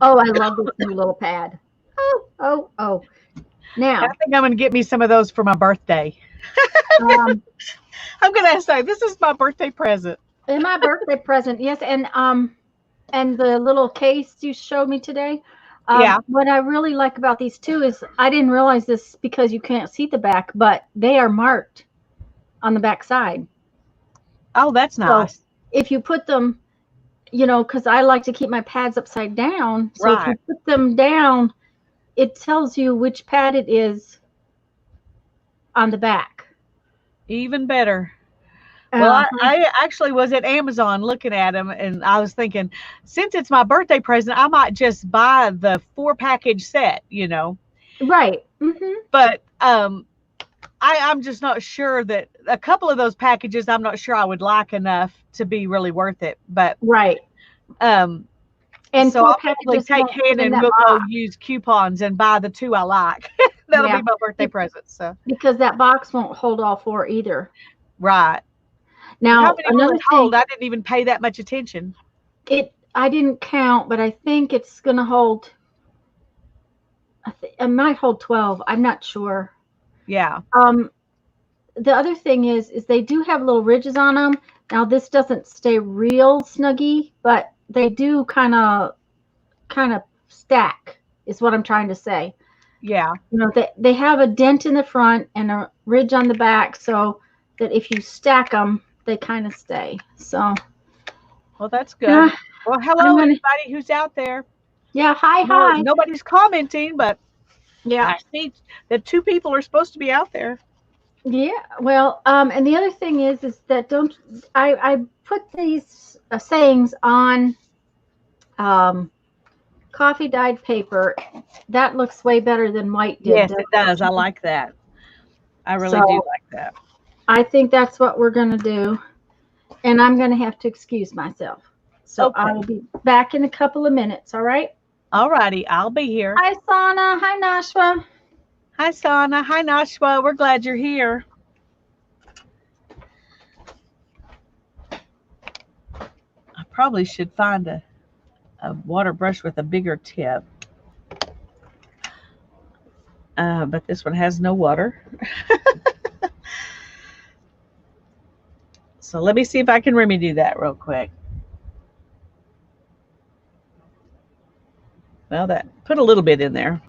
Oh, I love this new little pad. Oh, oh, oh. I Now, think I'm going to get me some of those for my birthday. um, I'm going to say, this is my birthday present. in my birthday present, yes, and the little case you showed me today. Yeah. What I really like about these two is I didn't realize this because you can't see the back, but they are marked on the back side. Oh, that's So nice. if you put them, you know, because I like to keep my pads upside down. So if Right. you put them down, it tells you which pad it is on the back. Even better. Well, Uh-huh. I actually was at Amazon looking at them, and I was thinking, since it's my birthday present, I might just buy the 4 package set, you know. Right. Hmm. But I'm just not sure that a couple of those packages I'm not sure I would like enough to be really worth it. But Right. um, And so four I'll probably packages take won't fit Hannah in and that we'll go box. use coupons and buy the two I like. That'll be Yeah. my birthday Be- present. So Because that box won't hold all four either. right. And how Now, many will another it hold? thing, I didn't even pay that much attention. I didn't count, but I think it's going to hold, it might hold 12. I'm not sure. Yeah. Um, the other thing is they do have little ridges on them. Now, this doesn't stay real snuggy, but they do kind of stack, is what I'm trying to say. Yeah. You know, they have a dent in the front and a ridge on the back, so that if you stack them, they kind of stay. So, Well, that's good. yeah, Well, I'm hello, gonna, anybody who's out there. yeah, hi, No, hi. nobody's commenting, but Yeah, I see that two people are supposed to be out there. yeah. Well, and the other thing is that don't I put these sayings on um, coffee dyed paper. That looks way better than white did, Yes, doesn't it does. I it? like that. I really do So like that. I think that's what we're gonna do, and I'm gonna have to excuse myself. So I will Okay. be back in a couple of minutes. All right. All righty. I'll be here. Hi, Sana. Hi, Nashwa. Hi, Sana. Hi, Nashwa. We're glad you're here. I probably should find a water brush with a bigger tip. But this one has no water. So let me see if I can remedy that real quick. Well, that put a little bit in there.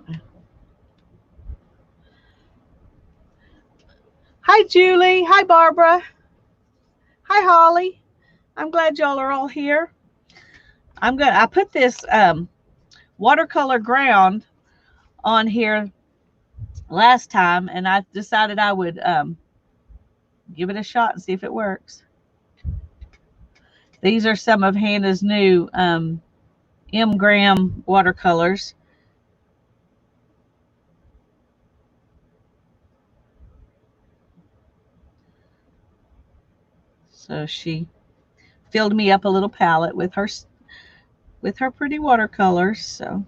Hi, Julie. Hi, Barbara. Hi, Holly. I'm glad y'all are all here. I put this watercolor ground on here last time, and I decided I would give it a shot and see if it works. These are some of Hannah's new M. Graham watercolors. So she filled me up a little palette with her pretty watercolors. So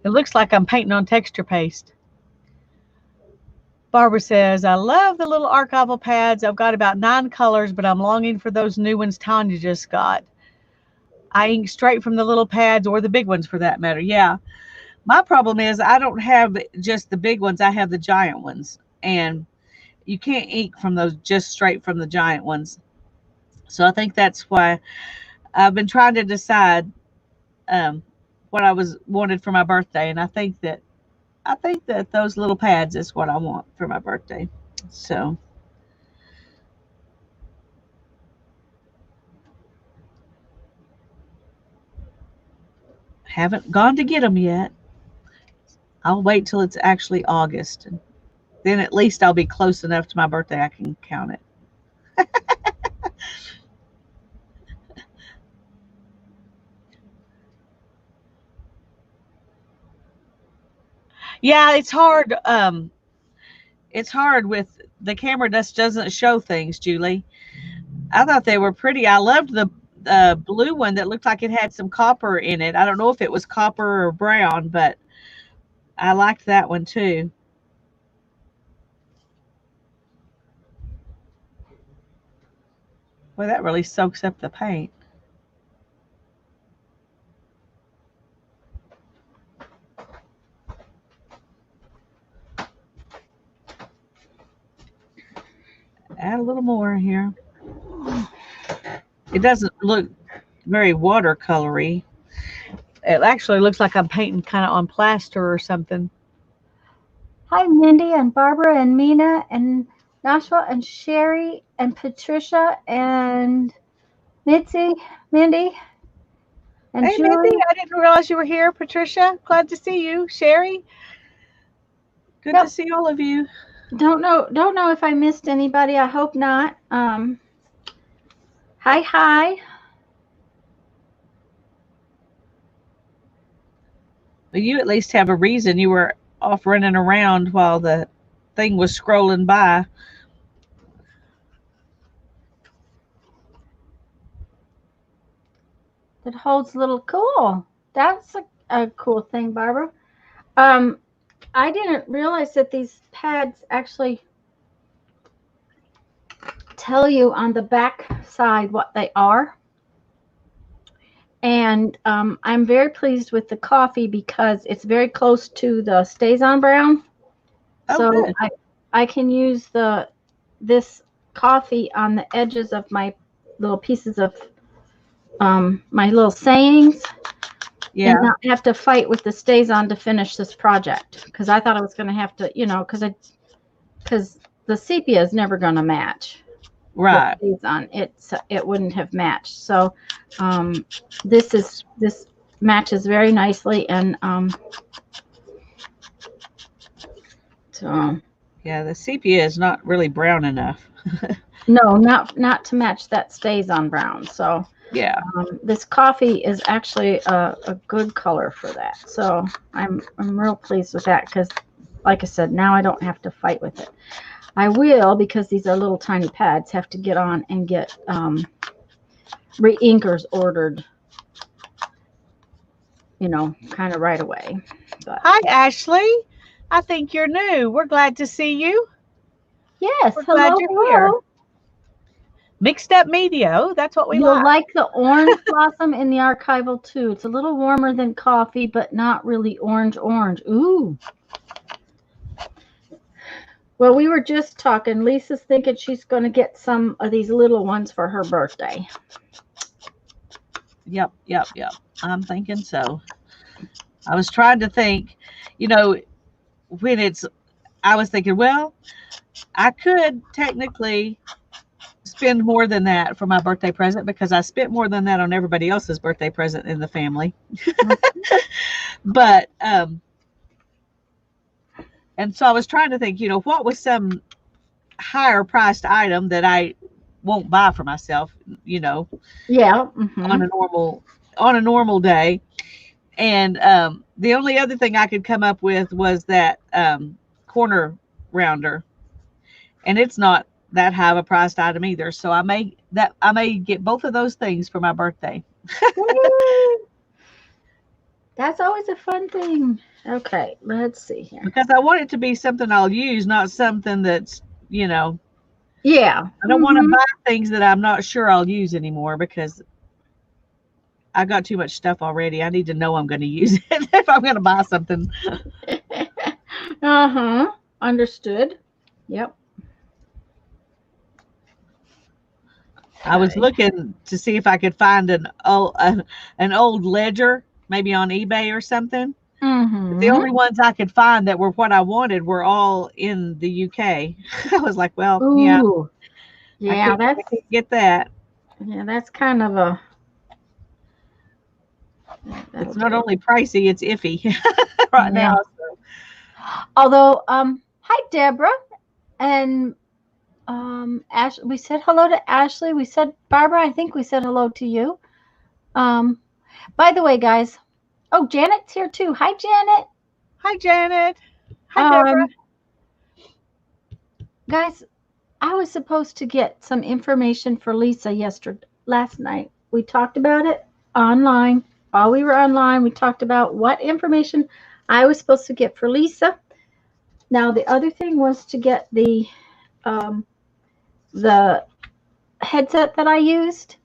it looks like I'm painting on texture paste. Barbara says, I love the little archival pads. I've got about 9 colors, but I'm longing for those new ones Tanya just got. I ink straight from the little pads or the big ones for that matter. Yeah. My problem is I don't have just the big ones, I have the giant ones. And you can't ink from those just straight from the giant ones. So I think that's why I've been trying to decide um, what I was wanted for my birthday, and I think that those little pads is what I want for my birthday. So haven't gone to get them yet. I'll wait till it's actually August, and then at least I'll be close enough to my birthday I can count it. Yeah, it's hard with the camera just doesn't show things, Julie. I thought they were pretty. I loved the blue one that looked like it had some copper in it. I don't know if it was copper or brown, but I liked that one too. Well, that really soaks up the paint. Add a little more here. It doesn't look very watercolory. It actually looks like I'm painting kind of on plaster or something. Hi, Mindy and Barbara and Mina and Nashua and Sherry and Patricia and Mitzi, Mindy and Hey, Mindy, Julie. I didn't realize you were here. Patricia, glad to see you. Sherry, good to Yep. see all of you. Don't know if I missed anybody. I hope not. Hi. Well, you at least have a reason. You were off running around while the thing was scrolling by. It holds little cool. That's a cool thing, Barbara. Um, I didn't realize that these pads actually tell you on the back side what they are. And I'm very pleased with the coffee because it's very close to the Stays On Brown. Oh, So good. I can use this coffee on the edges of my little pieces of my little sayings Yeah, and not have to fight with the Stays On to finish this project, because I thought I was going to have to, because the sepia is never going to match what right. Stays On. It wouldn't have matched. So this matches very nicely, and so Yeah, the sepia is not really brown enough. no, not to match that Stays On brown. So Yeah, this coffee is actually a good color for that. So I'm real pleased with that, because like I said, now I don't have to fight with it. I will, because these are little tiny pads, have to get on and get re-inkers ordered, kind of right away. But hi, Ashley. I think you're new. We're glad to see you. yes, We're glad hello, you're here. hello. Mixed up media. Oh, that's what we You'll like. like the orange blossom in the archival too. It's a little warmer than coffee, but not really orange. Ooh. Well, we were just talking. Lisa's thinking she's going to get some of these little ones for her birthday. Yep. I'm thinking so. I was trying to think, you know, I was thinking, well, I could technically spend more than that for my birthday present because I spent more than that on everybody else's birthday present in the family. But, and so I was trying to think, what was some higher priced item that I won't buy for myself, Yeah. on a normal day. And the only other thing I could come up with was that corner rounder, and it's not that high of a priced item either. So I may get both of those things for my birthday. That's always a fun thing. Okay, let's see here. Because I want it to be something I'll use, not something that's, Yeah. I don't want to buy things that I'm not sure I'll use anymore because I got too much stuff already. I need to know I'm going to use it if I'm going to buy something. Understood. Yep. I was looking to see if I could find an old ledger, maybe on eBay or something. The only ones I could find that were what I wanted were all in the UK. I was like, well, Ooh. I can't get that. Yeah, that's kind of a. It's not only pricey, it's iffy right now. So. Although, hi Deborah, and Ash. We said hello to Ashley. We said Barbara. I think we said hello to you. By the way, guys. Oh, Janet's here too. Hi, Janet. Hi, Janet. Hi, Deborah. Guys, I was supposed to get some information for Lisa last night. We talked about it online. While we were online, we talked about what information I was supposed to get for Lisa. Now, the other thing was to get the headset that I used,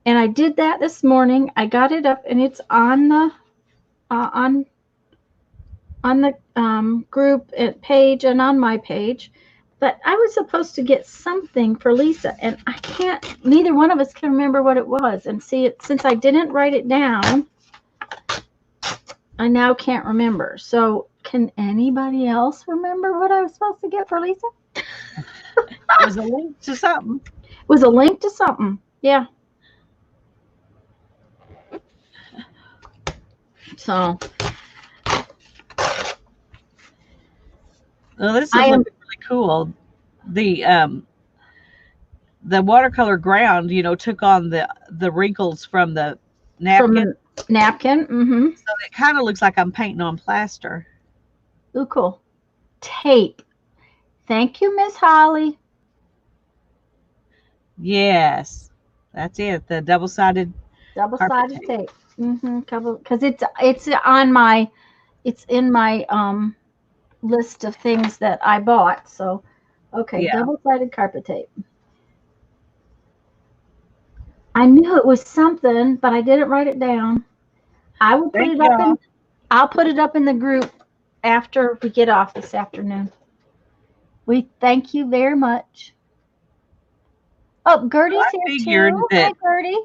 and I did that this morning. I got it up, and it's on the on the group page and on my page. But I was supposed to get something for Lisa, and I can't. Neither one of us can remember what it was. And see, it since I didn't write it down, I now can't remember. So, can anybody else remember what I was supposed to get for Lisa? It was a link to something. It was a link to something. Yeah. So, well, this is I am. looking really cool. The watercolor ground, took on the wrinkles from the napkin. From napkin. Mm-hmm. So it kind of looks like I'm painting on plaster. Ooh, cool. Tape. Thank you, Miss Holly. Yes, that's it. The double-sided Double-sided tape. tape. Mm-hmm. Because it's on my, it's in my list of things that I bought. So, okay, Yeah. double-sided carpet tape. I knew it was something, but I didn't write it down. I will put Thank it up y'all. in. I'll put it up in the group after we get off this afternoon. We thank you very much. Oh, Gertie's I here figured too. that Hi, Gertie.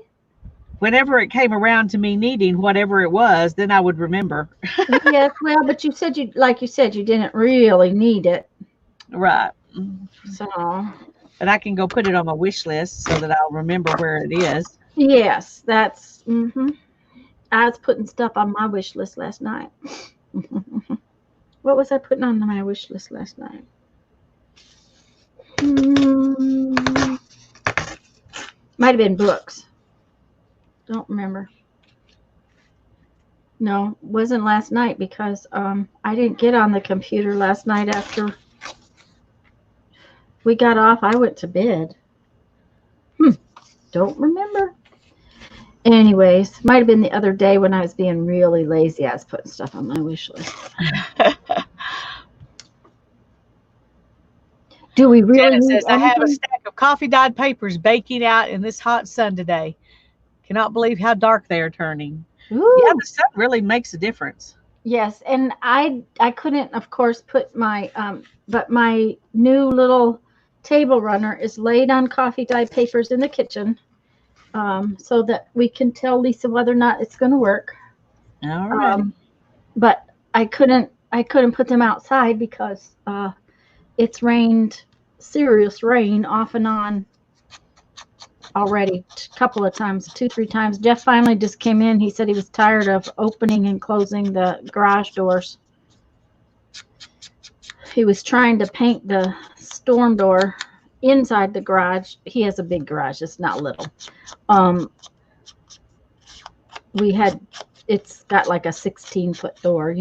whenever it came around to me needing whatever it was, then I would remember. Yes, well, but you said like you said, you didn't really need it. Right. So, But I can go put it on my wish list so that I'll remember where it is. yes, that's. I was putting stuff on my wish list last night. What was I putting on my wish list last night? Might have been books. Don't remember. No, wasn't last night because I didn't get on the computer last night after we got off. I went to bed. Don't remember. Anyways, might have been the other day when I was being really lazy. I was putting stuff on my wish list. Do we really Janet need says, I have a anything? stack of coffee dyed papers baking out in this hot sun today. Cannot believe how dark they are turning. Ooh. Yeah, the sun really makes a difference. Yes, and I couldn't, of course, put my but my new little table runner is laid on coffee dyed papers in the kitchen, so that we can tell Lisa whether or not it's going to work. All right. But I couldn't put them outside because it's rained, serious rain off and on already a couple of times, 2-3 times. Jeff finally just came in. He said he was tired of opening and closing the garage doors. He was trying to paint the storm door inside the garage. He has a big garage. It's not little. It's got like a 16-foot door,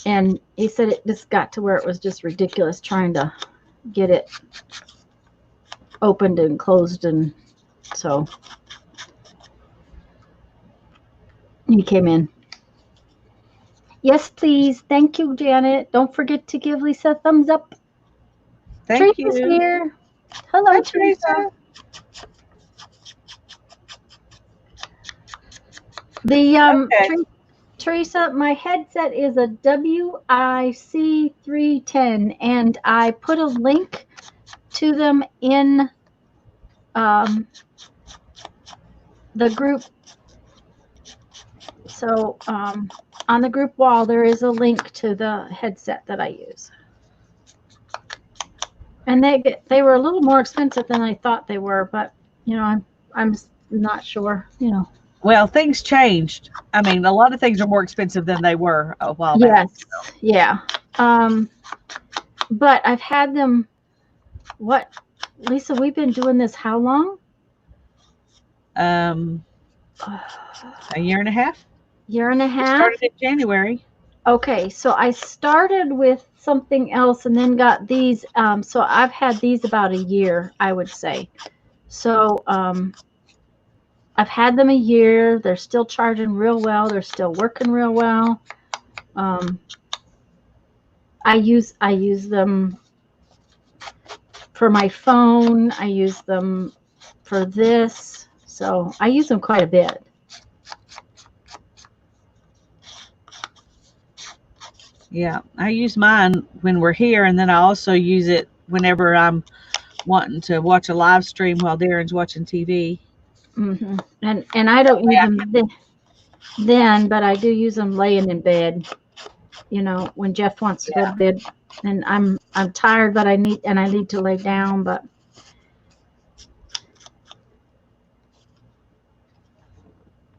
and he said it just got to where it was just ridiculous trying to get it opened and closed, and so he came in. Yes, please. Thank you, Janet. Don't forget to give Lisa a thumbs up. Thank Teresa's you. here. Hello, Hi, Teresa. Teresa, my headset is a WIC310, and I put a link to them in the group. So on the group wall, there is a link to the headset that I use. And they were a little more expensive than I thought they were, but I'm not sure. Well, things changed. I mean, a lot of things are more expensive than they were a while back. Yes, yeah. But I've had them. What, Lisa? We've been doing this how long? A year and a half. Year and a half. Started in January. Okay, so I started with something else and then got these. So I've had these about a year, I would say. So I've had them a year. They're still charging real well. They're still working real well. I use them for my phone. I use them for this. So I use them quite a bit. Yeah, I use mine when we're here, and then I also use it whenever I'm wanting to watch a live stream while Darren's watching TV. And I don't use them then, but I do use them laying in bed. You know, when Jeff wants to go to bed, and I'm tired, but I need to lay down, but.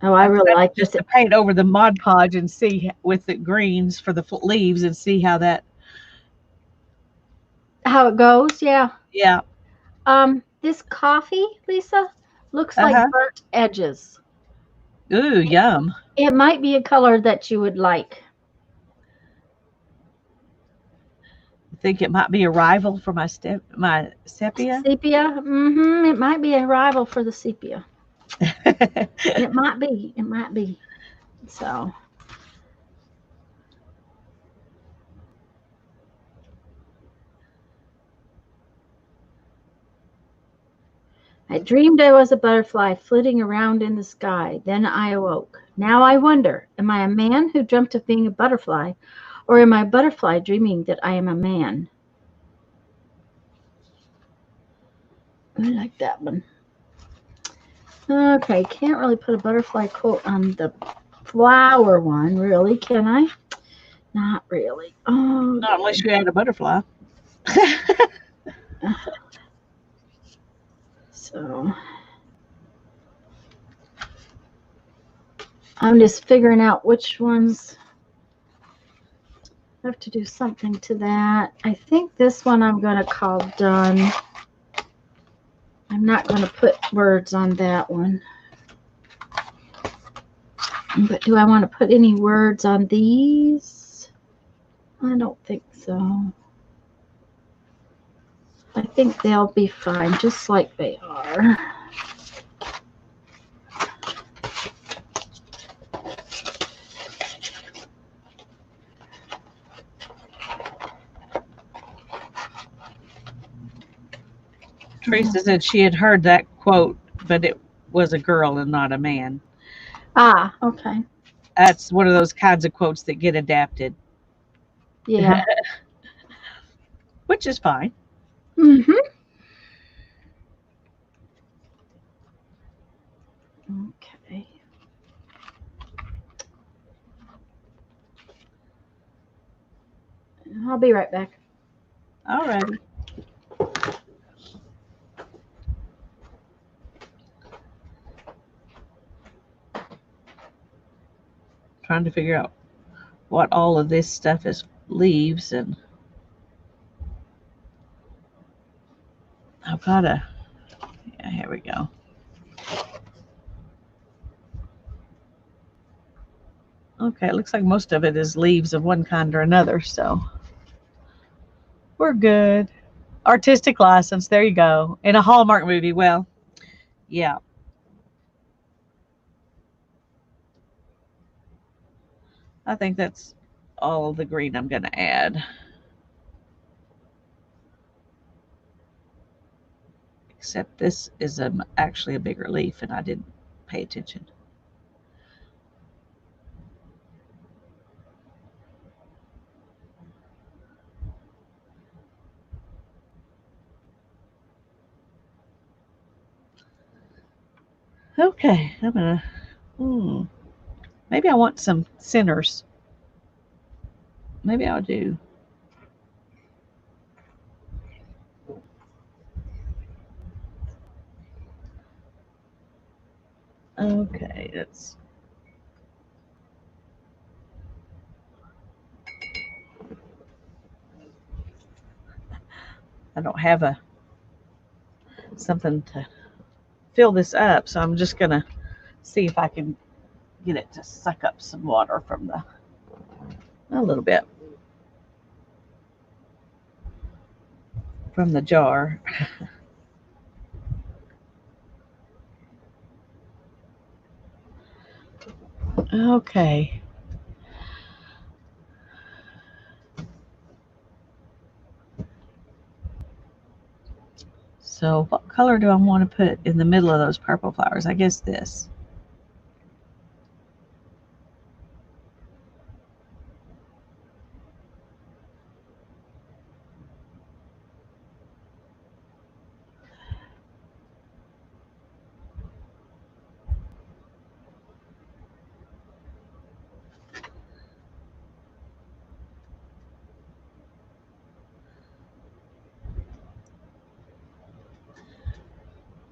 Oh, I really like Just this. to paint over the Mod Podge and see with the greens for the leaves and see how that. How it goes, yeah. Yeah. This coffee, Lisa, looks like Uh-huh. burnt edges. Ooh, yum. It might be a color that you would like. I think it might be a rival for my sepia. Sepia, it might be a rival for the sepia. It might be. It might be. So. I dreamed I was a butterfly flitting around in the sky. Then I awoke. Now I wonder, am I a man who dreamt of being a butterfly, or am I a butterfly dreaming that I am a man? I like that one. Okay, can't really put a butterfly quote on the flower one, really, can I? Not really. Oh, Not unless you had a butterfly. so I'm just figuring out which ones. I have to do something to that. I think this one I'm going to call done. I'm not going to put words on that one. But do I want to put any words on these? I don't think so. I think they'll be fine, just like they are. Teresa said she had heard that quote, but it was a girl and not a man. Ah, okay. That's one of those kinds of quotes that get adapted. Yeah. Which is fine. Mm-hmm. Okay. I'll be right back. Alrighty. Trying to figure out what all of this stuff is leaves, and I've got to, yeah, here we go. Okay, it looks like most of it is leaves of one kind or another, so we're good. Artistic license, there you go. In a Hallmark movie, well, yeah. I think that's all the green I'm going to add. Except this is actually a bigger leaf, and I didn't pay attention. Okay, I'm going to, maybe I want some centers. Maybe I'll do. Okay, that's. I don't have something to fill this up, so I'm just gonna see if I can get it to suck up some water from a little bit from the jar. Okay. So what color do I want to put in the middle of those purple flowers? I guess this.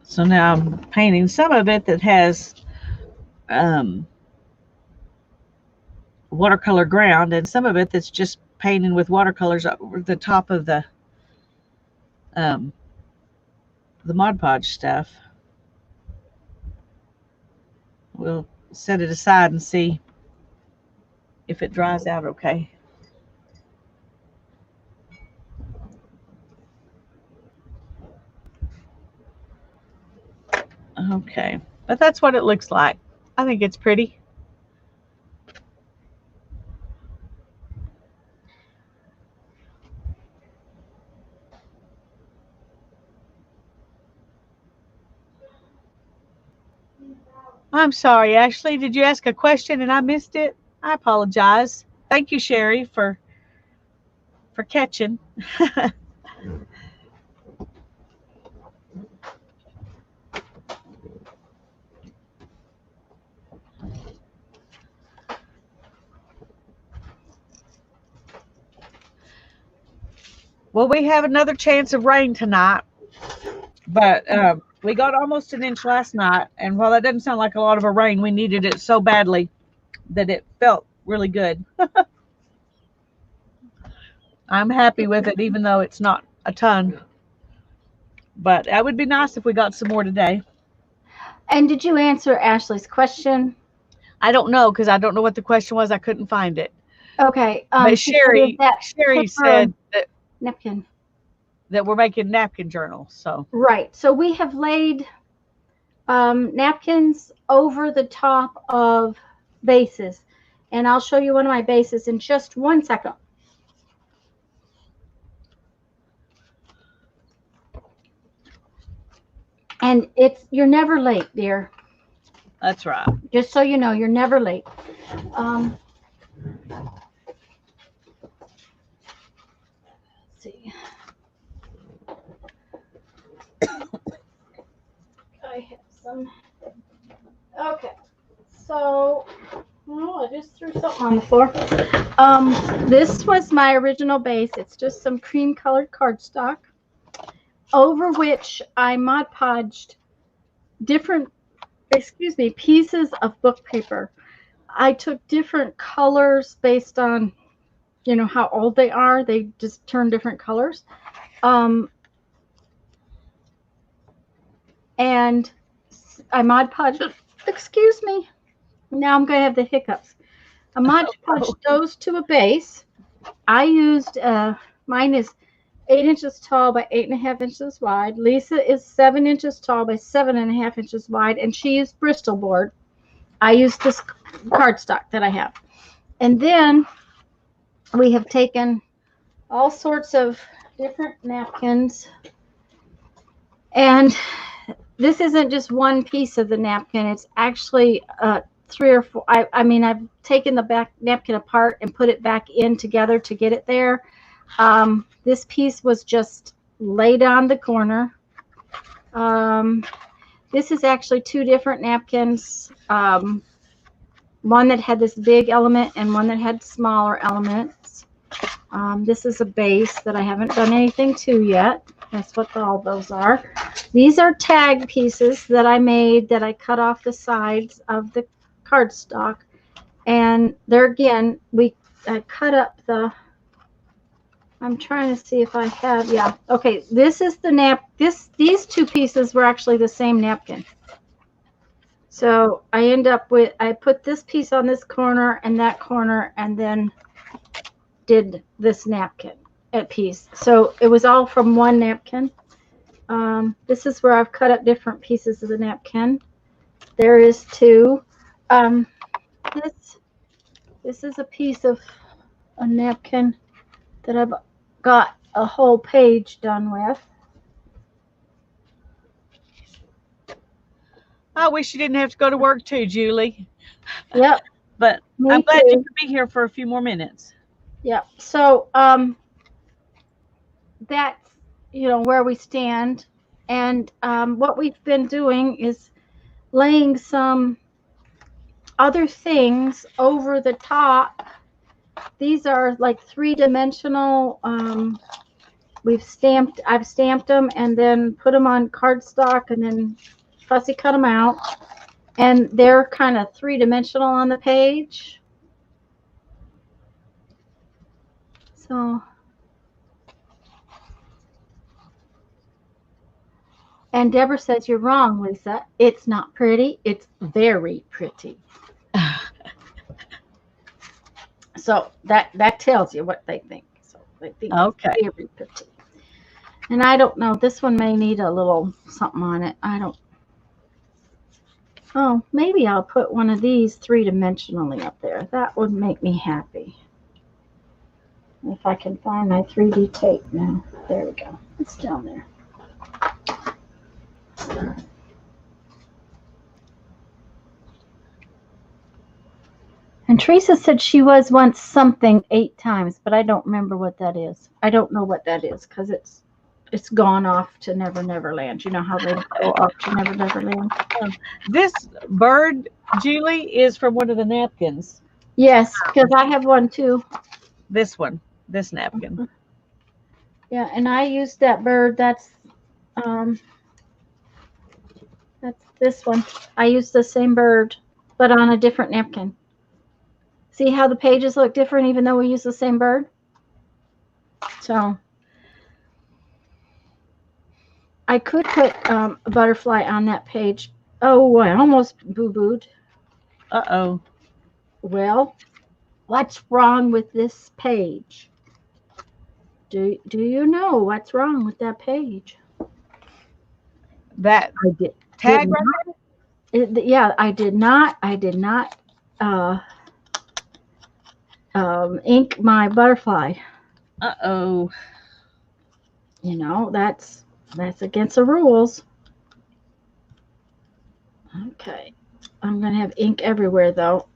So now I'm painting some of it that has watercolor ground, and some of it that's just painting with watercolors over the top of the Mod Podge stuff. We'll set it aside and see if it dries out okay. Okay, but that's what it looks like. I think it's pretty. I'm sorry, Ashley. Did you ask a question and I missed it? I apologize. Thank you, Sherry, for catching. Well, we have another chance of rain tonight, but we got almost an inch last night, and while that doesn't sound like a lot of a rain, we needed it so badly that it felt really good. I'm happy with it, even though it's not a ton. But that would be nice if we got some more today. And did you answer Ashley's question? I don't know, because I don't know what the question was. I couldn't find it. Okay. But Sherry said that napkin. That we're making napkin journals. So right. So we have laid napkins over the top of bases, and I'll show you one of my bases in just 1 second. And you're never late, dear. That's right. Just so you know, you're never late. Let's see. I have some. Okay. So, I just threw something on the floor. This was my original base. It's just some cream colored cardstock over which I Mod Podged different, pieces of book paper. I took different colors based on, how old they are. They just turn different colors. And I Mod Podged, excuse me. Now I'm going to have the hiccups. I Mod Podged those to a base. I used, mine is 8 inches tall by 8.5 inches wide. Lisa is 7 inches tall by 7.5 inches wide, and she used Bristol board. I used this cardstock that I have. And then we have taken all sorts of different napkins. And this isn't just one piece of the napkin. It's actually 3 or 4. I've taken the back napkin apart and put it back in together to get it there. This piece was just laid on the corner. This is actually 2 different napkins. One that had this big element and one that had smaller elements. This is a base that I haven't done anything to yet. That's what all those are. These are tag pieces that I made that I cut off the sides of the cardstock. And there again, I cut up the, I'm trying to see if I have, yeah. Okay, this is the these 2 pieces were actually the same napkin. So I end up with, I put this piece on this corner and that corner, and then did this napkin at piece. So it was all from one napkin. This is where I've cut up different pieces of the napkin. There is 2. This is a piece of a napkin that I've got a whole page done with. I wish you didn't have to go to work too, Julie. Yep, But I'm me glad you too. could be here for a few more minutes. Yep. So that's where we stand, and what we've been doing is laying some other things over the top. These are like three-dimensional. I've stamped them and then put them on cardstock and then fussy cut them out. And they're kind of three-dimensional on the page. So, and Deborah says, you're wrong, Lisa. It's not pretty. It's very pretty. So that tells you what they think. So they think Okay. it's very pretty. And I don't know. This one may need a little something on it. I don't. Oh, maybe I'll put one of these three-dimensionally up there. That would make me happy. If I can find my 3D tape now. There we go. It's down there. And Teresa said she was once something 8 times, but I don't remember what that is. I don't know what that is because it's gone off to Never Never Land. You know how they go off to Never Never Land? This bird, Julie, is from one of the napkins. Yes, because I have one too. This one, this napkin. Yeah, and I used that bird. That's this one. I used the same bird, but on a different napkin. See how the pages look different even though we use the same bird? So I could put a butterfly on that page. Oh, I almost boo-booed. Uh-oh. Well, what's wrong with this page? Do you know what's wrong with that page? That I did tag not, right yeah, I did not ink my butterfly. there? Uh-oh. That's against the rules. Okay. I'm going to have ink everywhere, though.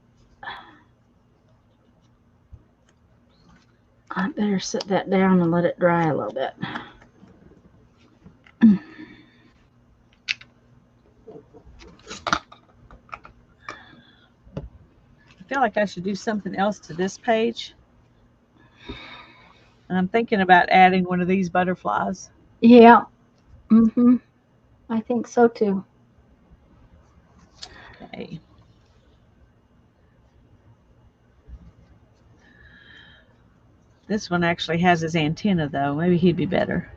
I better set that down and let it dry a little bit. I feel like I should do something else to this page. And I'm thinking about adding one of these butterflies. Yeah. Mm-hmm. I think so, too. Okay. This one actually has his antenna, though. Maybe he'd be better.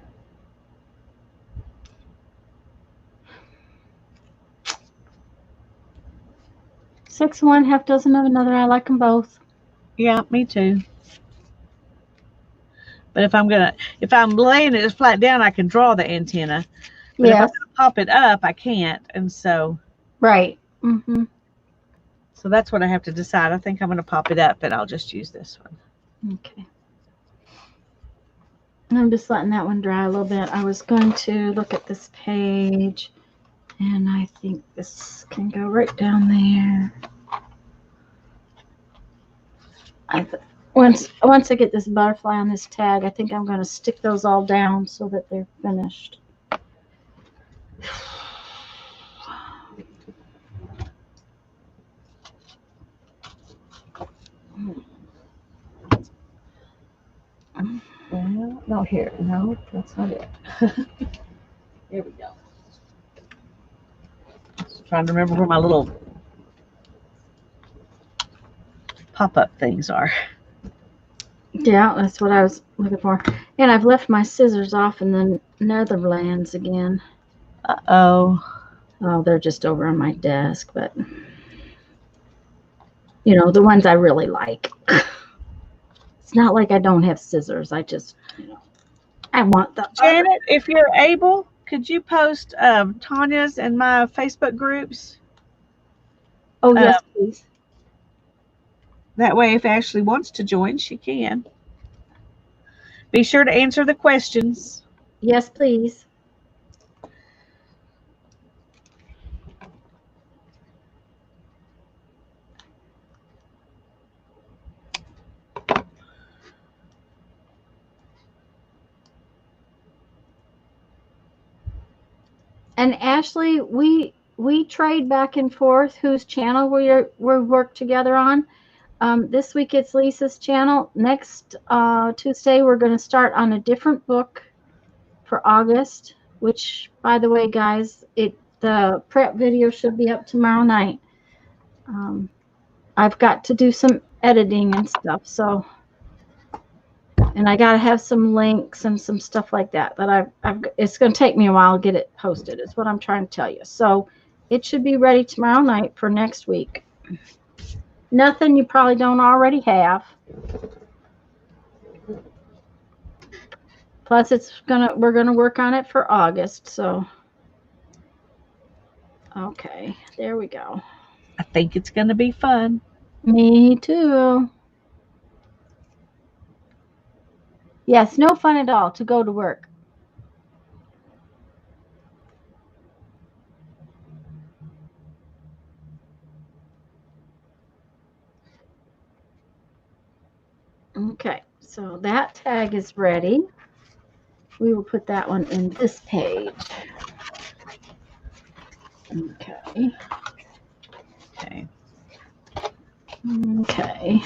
Six of one, half dozen of another. I like them both. Yeah, me too. But if I'm laying it flat down, I can draw the antenna. But if I'm Yes. gonna pop it up, I can't. And so Right. Mm-hmm. so that's what I have to decide. I think I'm gonna pop it up and I'll just use this one. Okay. I'm just letting that one dry a little bit. I was going to look at this page, and I think this can go right down there. Once I get this butterfly on this tag, I think I'm going to stick those all down so that they're finished. Well, no, here. No, that's not it. Here we go. Just trying to remember where my little pop-up things are. Yeah, that's what I was looking for. And I've left my scissors off in the Netherlands again. Uh-oh. Oh, they're just over on my desk, but the ones I really like. It's not like I don't have scissors. I just, I want the Janet, if you're able, could you post Tanya's and my Facebook groups? Oh, yes, please. That way, if Ashley wants to join, she can. Be sure to answer the questions. Yes, please. And Ashley, we trade back and forth whose channel we work together on. This week it's Lisa's channel. Next Tuesday we're going to start on a different book for August, which, by the way, guys, the prep video should be up tomorrow night. I've got to do some editing and stuff, so, and I got to have some links and some stuff like that. It's going to take me a while to get it posted. Is what I'm trying to tell you. So it should be ready tomorrow night for next week. Nothing you probably don't already have. Plus, we're gonna work on it for August. So, okay, there we go. I think it's gonna be fun. Me too. Yes, no fun at all to go to work. Okay, so that tag is ready. We will put that one in this page. Okay. Okay. Okay.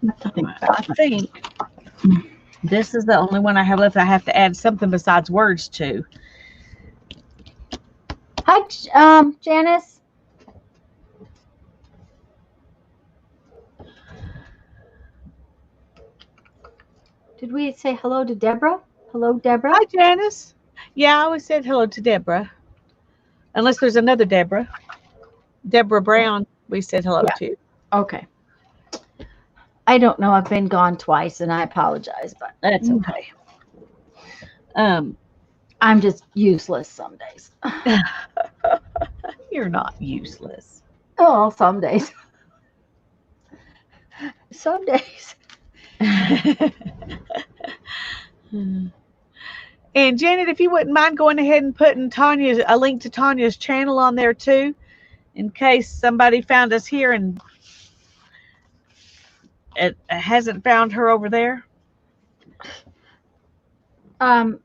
I think this is the only one I have left. I have to add something besides words to. Hi, Janice. Did we say hello to Deborah? Hello, Deborah. Hi, Janice. Yeah, I always said hello to Deborah. Unless there's another Deborah. Deborah Brown, we said hello to. Okay. I don't know. I've been gone twice, and I apologize, but that's okay. I'm just useless some days. You're not useless. Oh, some days. Some days. And Janet, if you wouldn't mind going ahead and putting a link to Tanya's channel on there too, in case somebody found us here and it hasn't found her over there.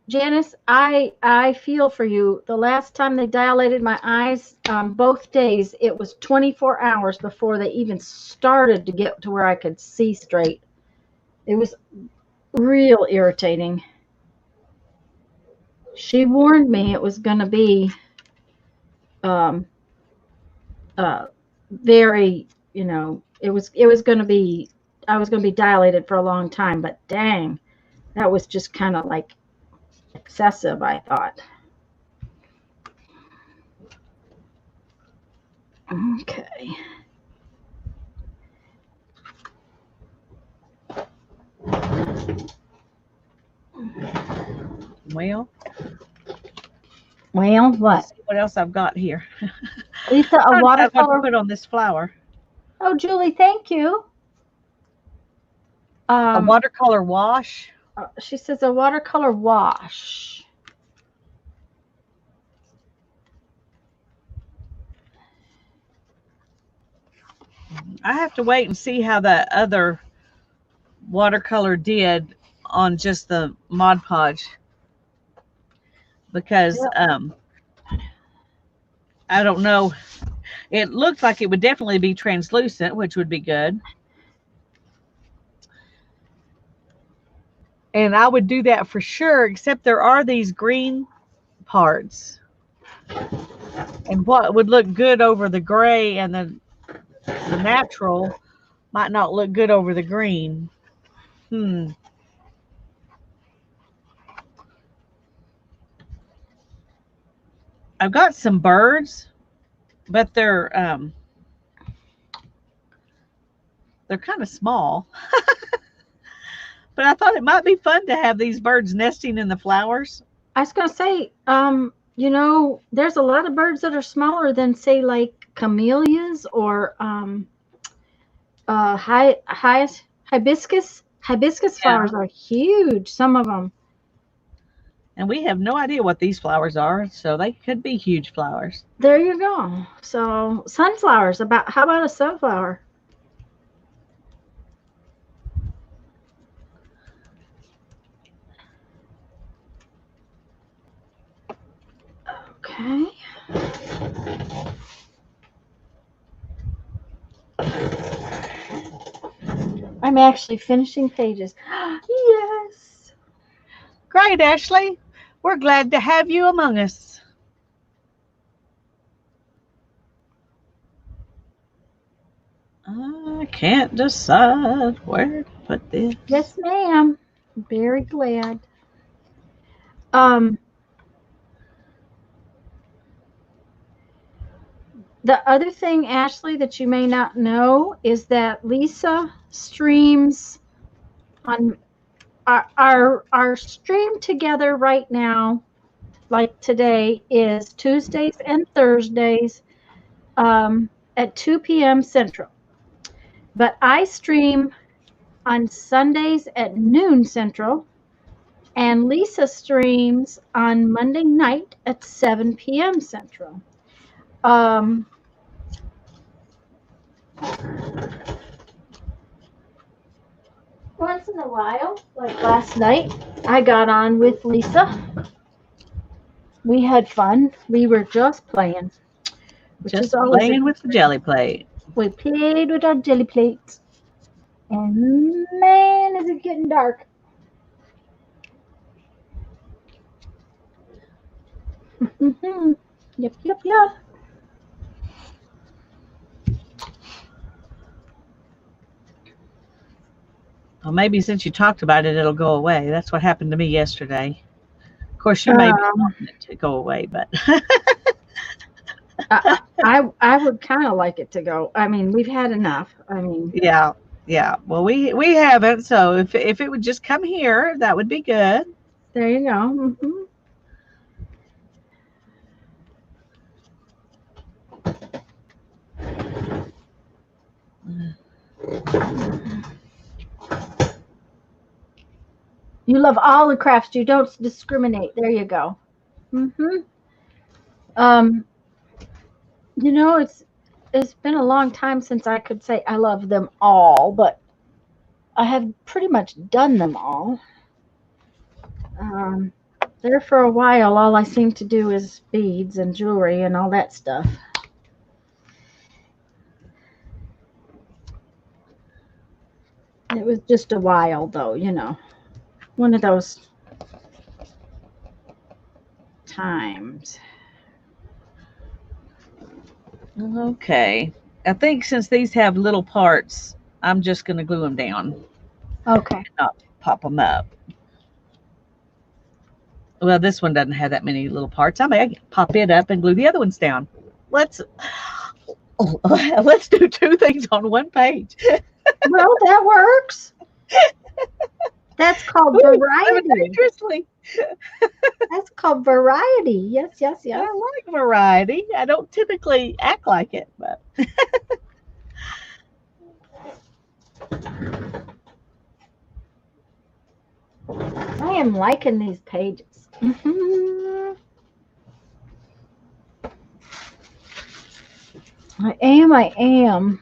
Janice, I feel for you. The last time they dilated my eyes, both days, it was 24 hours before they even started to get to where I could see straight. It was real irritating. She warned me it was going to be very, it was going to be, I was going to be dilated for a long time, but dang, that was just kind of like excessive, I thought. Okay. Well, what? Let's see what else I've got here? Lisa, a watercolor. Put on this flower. Oh, Julie, thank you. A watercolor wash. She says a watercolor wash. I have to wait and see how that other watercolor did on just the Mod Podge, because I don't know. It looked like it would definitely be translucent, which would be good. And I would do that for sure, except there are these green parts. And what would look good over the gray and the natural might not look good over the green. I've got some birds, but they're kind of small. But I thought it might be fun to have these birds nesting in the flowers. I was going to say, there's a lot of birds that are smaller than, say, like camellias or hibiscus. Hibiscus flowers are huge, some of them. And we have no idea what these flowers are, so they could be huge flowers. There you go. So sunflowers, how about a sunflower? Okay. I'm actually finishing pages. Yes. Great, Ashley. We're glad to have you among us. I can't decide where to put this. Yes, ma'am. Very glad. Um, the other thing, Ashley, that you may not know is that Lisa streams on our stream together right now, like today, is Tuesdays and Thursdays at 2 p.m. Central. But I stream on Sundays at noon Central, and Lisa streams on Monday night at 7 p.m. Central. Um, Once in a while, like last night, I got on with Lisa. We had fun. We were just playing, which Just is always playing with the jelly plate. We played with our jelly plates, and man, is it getting dark. Yep, yep, yep. Well, maybe since you talked about it, it'll go away. That's what happened to me yesterday. Of course, you may be wanting it to go away, but I would kind of like it to go. I mean, we've had enough. I mean, yeah. Well, we haven't. So if it would just come here, that would be good. there you go. You love all the crafts. You don't discriminate. There you go. Um, you know, it's been a long time since I could say I love them all, but I have pretty much done them all. There for a while, all I seem to do is beads and jewelry and all that stuff. It was just a while, though, you know, one of those times. Okay. I think since these have little parts, I'm just going to glue them down. Okay. Not pop them up. Well, this one doesn't have that many little parts. I may pop it up and glue the other ones down. Let's do two things on one page. Well, that works. That's called variety. Dangerously. That's called variety. Yes, yes, yes. I like variety. I don't typically act like it, but I am liking these pages. I am.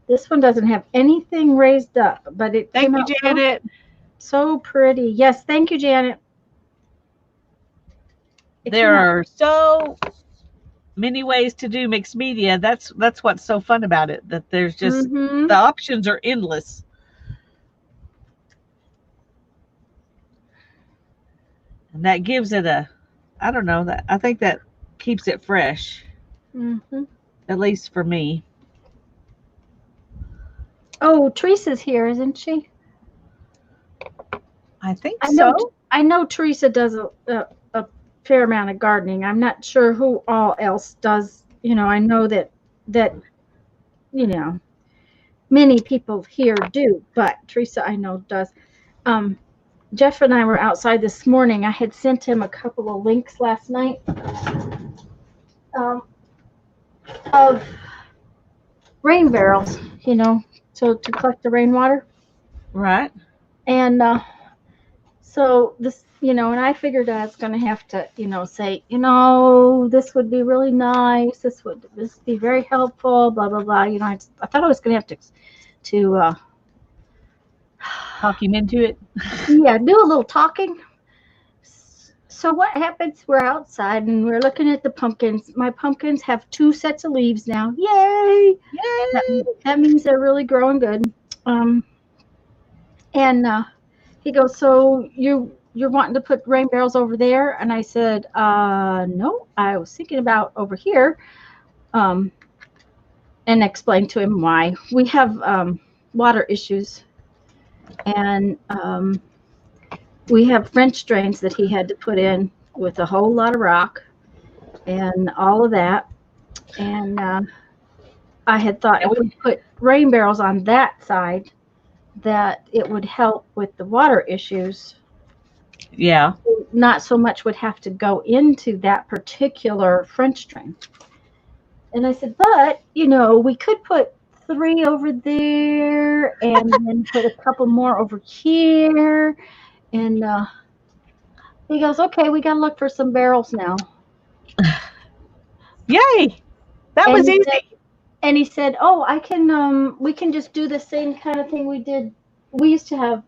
This one doesn't have anything raised up, but it thank came you, out Janet. so pretty. Yes, thank you, Janet. There are so many ways to do mixed media. That's what's so fun about it, that there's just the options are endless. And that gives it a, I don't know, that I think that keeps it fresh. At least for me. Oh, Teresa's here, isn't she? I think so. I know Teresa does a fair amount of gardening. I'm not sure who all else does. You know, I know that you know, many people here do, but Teresa I know does. Jeff and I were outside this morning. I had sent him a couple of links last night of rain barrels, you know, so to collect the rainwater. Right. And so this, you know, and I figured I was going to have to, you know, say, you know, this would be really nice. This would be very helpful. Blah blah blah. You know, I thought I was going to have to talk him into it. Yeah, do a little talking. So what happens? We're outside and we're looking at the pumpkins. My pumpkins have 2 sets of leaves now. Yay! That, Yay! that means they're really growing good. Um, and he goes, so you're wanting to put rain barrels over there? And I said, no, I was thinking about over here. Um, and explained to him why. We have water issues, and we have French drains that he had to put in with a whole lot of rock and all of that. And I had thought And if we put rain barrels on that side, that it would help with the water issues. yeah. Not so much would have to go into that particular French drain. And I said, but, we could put 3 over there and then put a couple more over here. And he goes, okay, we got to look for some barrels now. Yay! That And was he easy. said, he said, oh, we can just do the same kind of thing we did. We used to have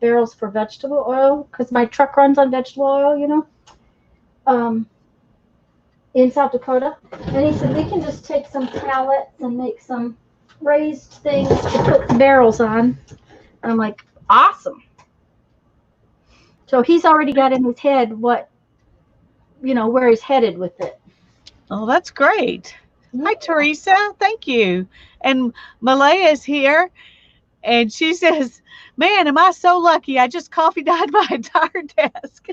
barrels for vegetable oil because my truck runs on vegetable oil, in South Dakota. And he said, we can just take some pallets and make some raised things to put the barrels on. And I'm like, awesome. So he's already got in his head where he's headed with it. Oh, that's great. Yeah. Hi, Teresa. Thank you. And Malaya is here, and she says, man, am I so lucky. I just coffee dyed my entire desk.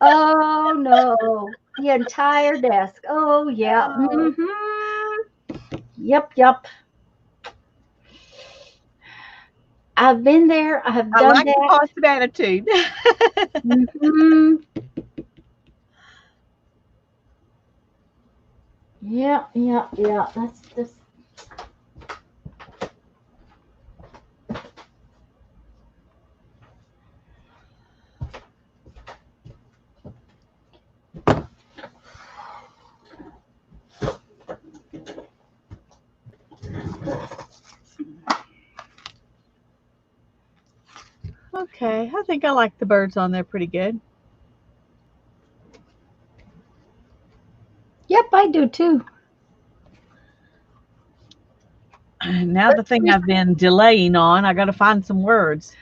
Oh, no. The entire desk. Oh, yeah. Oh. Mm-hmm. Yep. I've been there. I have I done like the that. positive attitude. Mm-hmm. Yeah. That's Okay, I think I like the birds on there pretty good. Yep, I do too. Now the thing I've been delaying on, I got to find some words.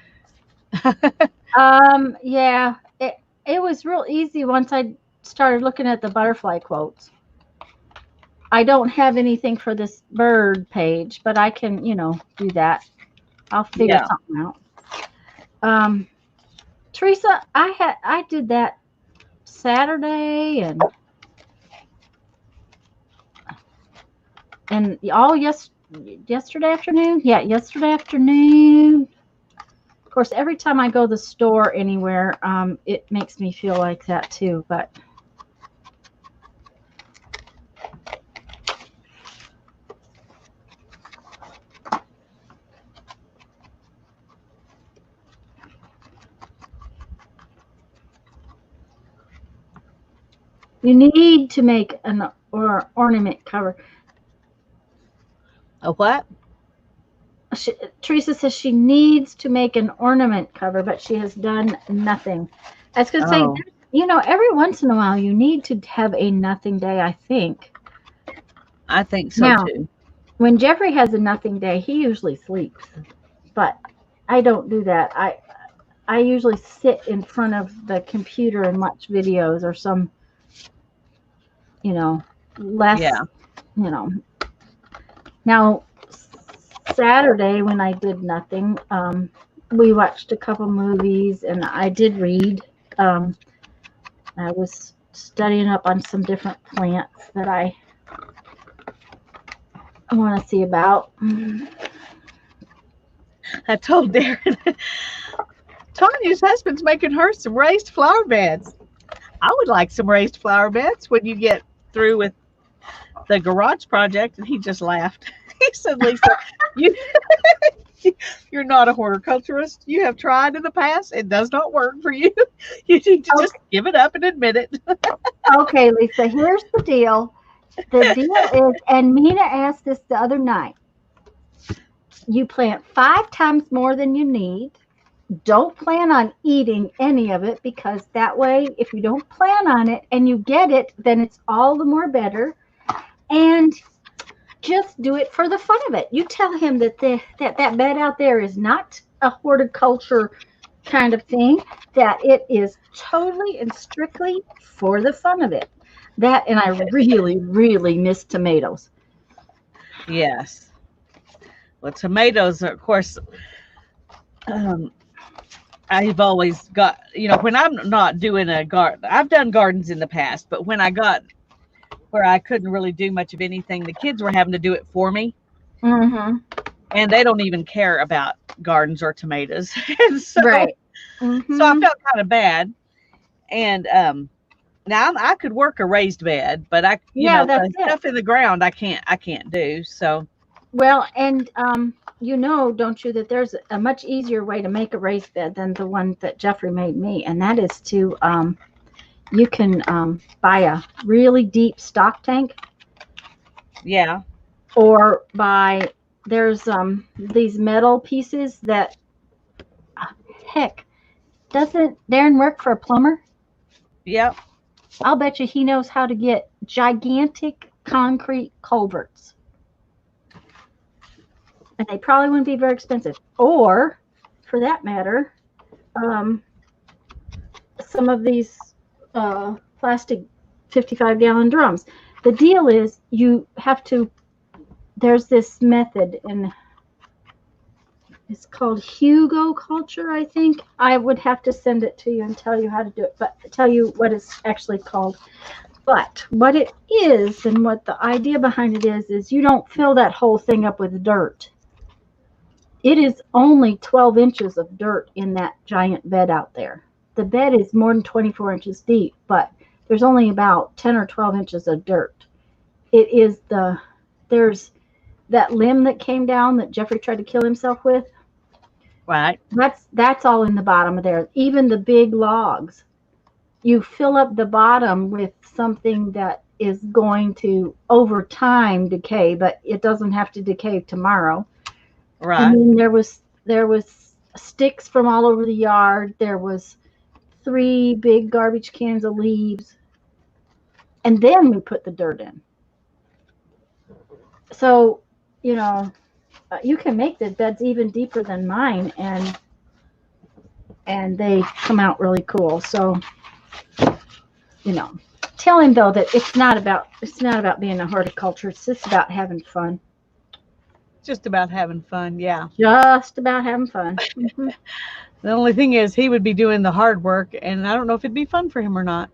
Yeah, it was real easy once I started looking at the butterfly quotes. I don't have anything for this bird page, but I can, do that. I'll figure something out. Teresa, I did that Saturday and yesterday afternoon. Yeah, yesterday afternoon. Of course, every time I go to the store anywhere, it makes me feel like that too. But you need to make an ornament cover. A what? Teresa says she needs to make an ornament cover, but she has done nothing. I was going to say, every once in a while you need to have a nothing day, I think. I think so Now, too. when Jeffrey has a nothing day, he usually sleeps, but I don't do that. I usually sit in front of the computer and watch videos or some, less, Yeah. Now, Saturday when I did nothing, we watched a couple movies and I did read. I was studying up on some different plants that I want to see about. I told Darren, Tanya's husband's making her some raised flower beds. I would like some raised flower beds when you get through with the garage project. And he just laughed. He said, Lisa, you're not a horticulturist. You have tried in the past. It does not work for you. You need to just give it up and admit it. Okay, Lisa, here's the deal. The deal is, and Mina asked this the other night, you plant 5 times more than you need. don't plan on eating any of it, because that way, if you don't plan on it and you get it, then it's all the more better. And just do it for the fun of it. You tell him that that bed out there is not a horticulture kind of thing, that it is totally and strictly for the fun of it. That, and I really, really miss tomatoes. Yes. Well, tomatoes, of course, um, I've always got, when I'm not doing a garden, I've done gardens in the past, but when I got where I couldn't really do much of anything, the kids were having to do it for me, Mm-hmm. and they don't even care about gardens or tomatoes. And so, Right. so I Mm-hmm. felt kind of bad. And now I could work a raised bed, but Yeah, that's the it. stuff in the ground I can't do. So Well, and don't you, that there's a much easier way to make a raised bed than the one that Jeffrey made me, and that is to you can buy a really deep stock tank, yeah, or buy, there's these metal pieces that, heck, doesn't Darren work for a plumber? yep, I'll bet you he knows how to get gigantic concrete culverts, and they probably wouldn't be very expensive. Or, for that matter, um, some of these plastic 55-gallon drums. The deal is, you have to, there's this method, and it's called Hugo culture, I think. I would have to send it to you and tell you how to do it, but tell you what it's actually called. But what it is, and what the idea behind it is you don't fill that whole thing up with dirt. It is only 12 inches of dirt in that giant bed out there. The bed is more than 24 inches deep, but there's only about 10 or 12 inches of dirt. It is there's that limb that came down that Jeffrey tried to kill himself with. right, That's all in the bottom of there. Even the big logs. You fill up the bottom with something that is going to, over time, decay, but it doesn't have to decay tomorrow. And right, then there was sticks from all over the yard. There was 3 big garbage cans of leaves, and then we put the dirt in. So, you know, you can make the beds even deeper than mine, and they come out really cool. So, you know, tell him though that it's not about being a horticulture. It's just about having fun. just about having fun. Yeah. Just about having fun. Hmm. The only thing is, he would be doing the hard work, and I don't know if it'd be fun for him or not.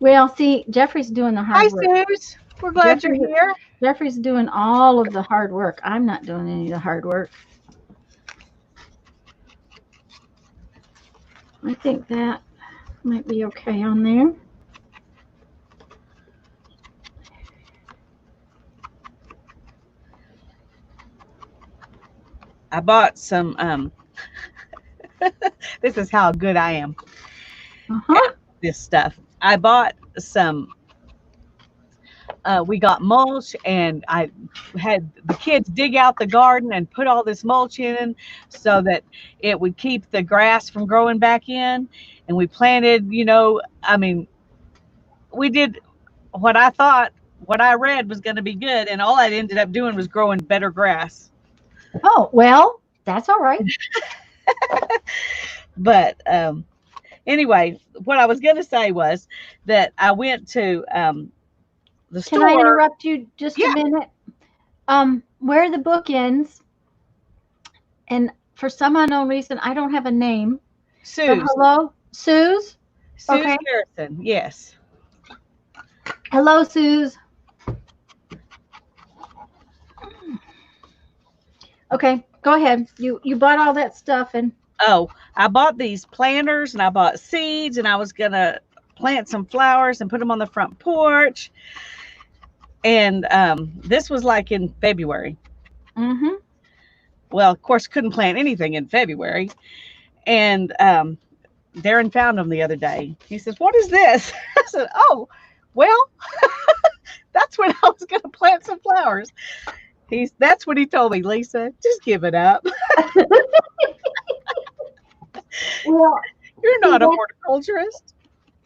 Well, see, Jeffrey's doing the Hi, hard work. Suze. We're glad you're Jeffrey, here. Jeffrey's doing all of the hard work. I'm not doing any of the hard work. I think that might be okay on there. I bought some. This is how good I am Uh-huh. at this stuff. I bought some. We got mulch, and I had the kids dig out the garden and put all this mulch in so that it would keep the grass from growing back in. And we planted, I mean, we did what I thought, what I read was going to be good, and all I ended up doing was growing better grass. Oh, well, that's all right. But anyway, what I was going to say was that I went to the Can I store. interrupt you just a Yeah, minute? Where the book ends, and for some unknown reason, I don't have a name. So Suze. hello, Suze. Suze Okay. Harrison. Yes. Hello, Suze. Okay, go ahead. You bought all that stuff, and Oh, I bought these planters, and I bought seeds, and I was going to plant some flowers and put them on the front porch. And this was like in February. mm-hmm. Well, of course, couldn't plant anything in February. And Darren found them the other day. He says, "What is this?" I said, "Oh, well, that's when I was going to plant some flowers." That's what he told me, Lisa. Just give it up. Well, You're see, not a horticulturist.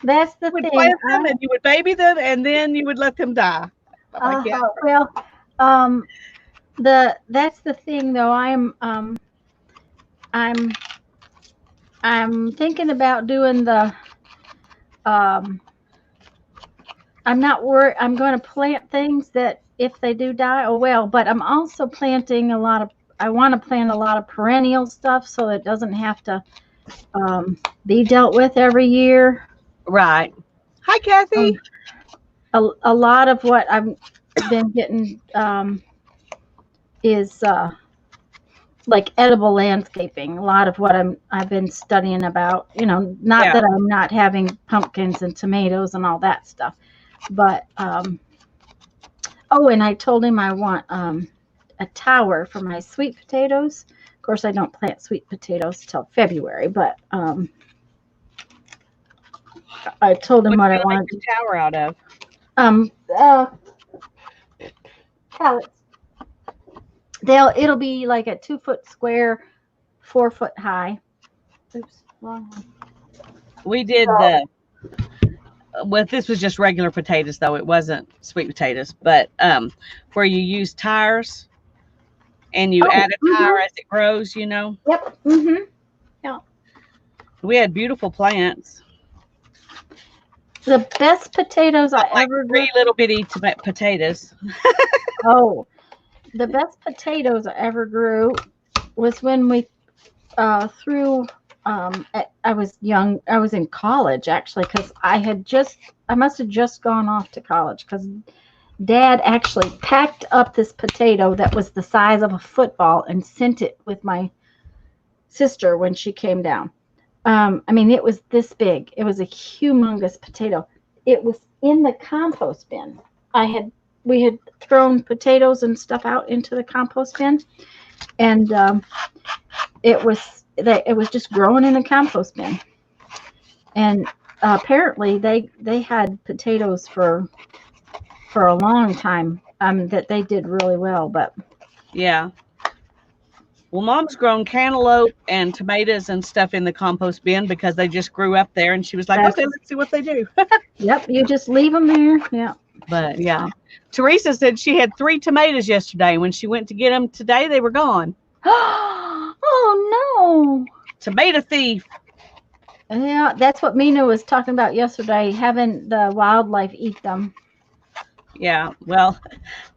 that's the You would thing. plant them and you would baby them and then you would let them die. I'm like, yeah. Well, um, that's the thing though. I'm I'm thinking about doing the um I'm not worried. I'm going to plant things that if they do die, oh well. But I'm also planting a lot of. I want to plant a lot of perennial stuff so it doesn't have to be dealt with every year. Right. Hi, Kathy. Um, a lot of what I've been getting is like edible landscaping. A lot of what I've been studying about. Not Yeah. that I'm not having pumpkins and tomatoes and all that stuff, but oh, and I told him I want a tower for my sweet potatoes. Of course, I don't plant sweet potatoes till February, but I told him What what do I you make wanted. the tower out of? Um, pallets. It'll be like a 2-foot square, 4-foot high. Oops, wrong one. We did So, well, this was just regular potatoes though. It wasn't sweet potatoes, but where you use tires and you oh, add a tire as it grows, you know. yep, yeah. We had beautiful plants. The best potatoes I Like ever grew. 3 little bitty potatoes. Oh, the best potatoes I ever grew was when we through I was young. I was in college actually because I must have just gone off to college because Dad actually packed up this potato that was the size of a football and sent it with my sister when she came down. I mean, it was this big. It was a humongous potato. It was in the compost bin. We had thrown potatoes and stuff out into the compost bin, and it was just growing in the compost bin. And apparently, they had potatoes for a long time. That they did really well, but Yeah. Well, Mom's grown cantaloupe and tomatoes and stuff in the compost bin because they just grew up there, and she was like, that's "Okay, let's see what they do." yep. You just leave them there. Yeah. But yeah, Teresa said she had 3 tomatoes yesterday. When she went to get them today, they were gone. Oh no. Tomato thief. Yeah, that's what Mina was talking about yesterday, having the wildlife eat them. Yeah. Well,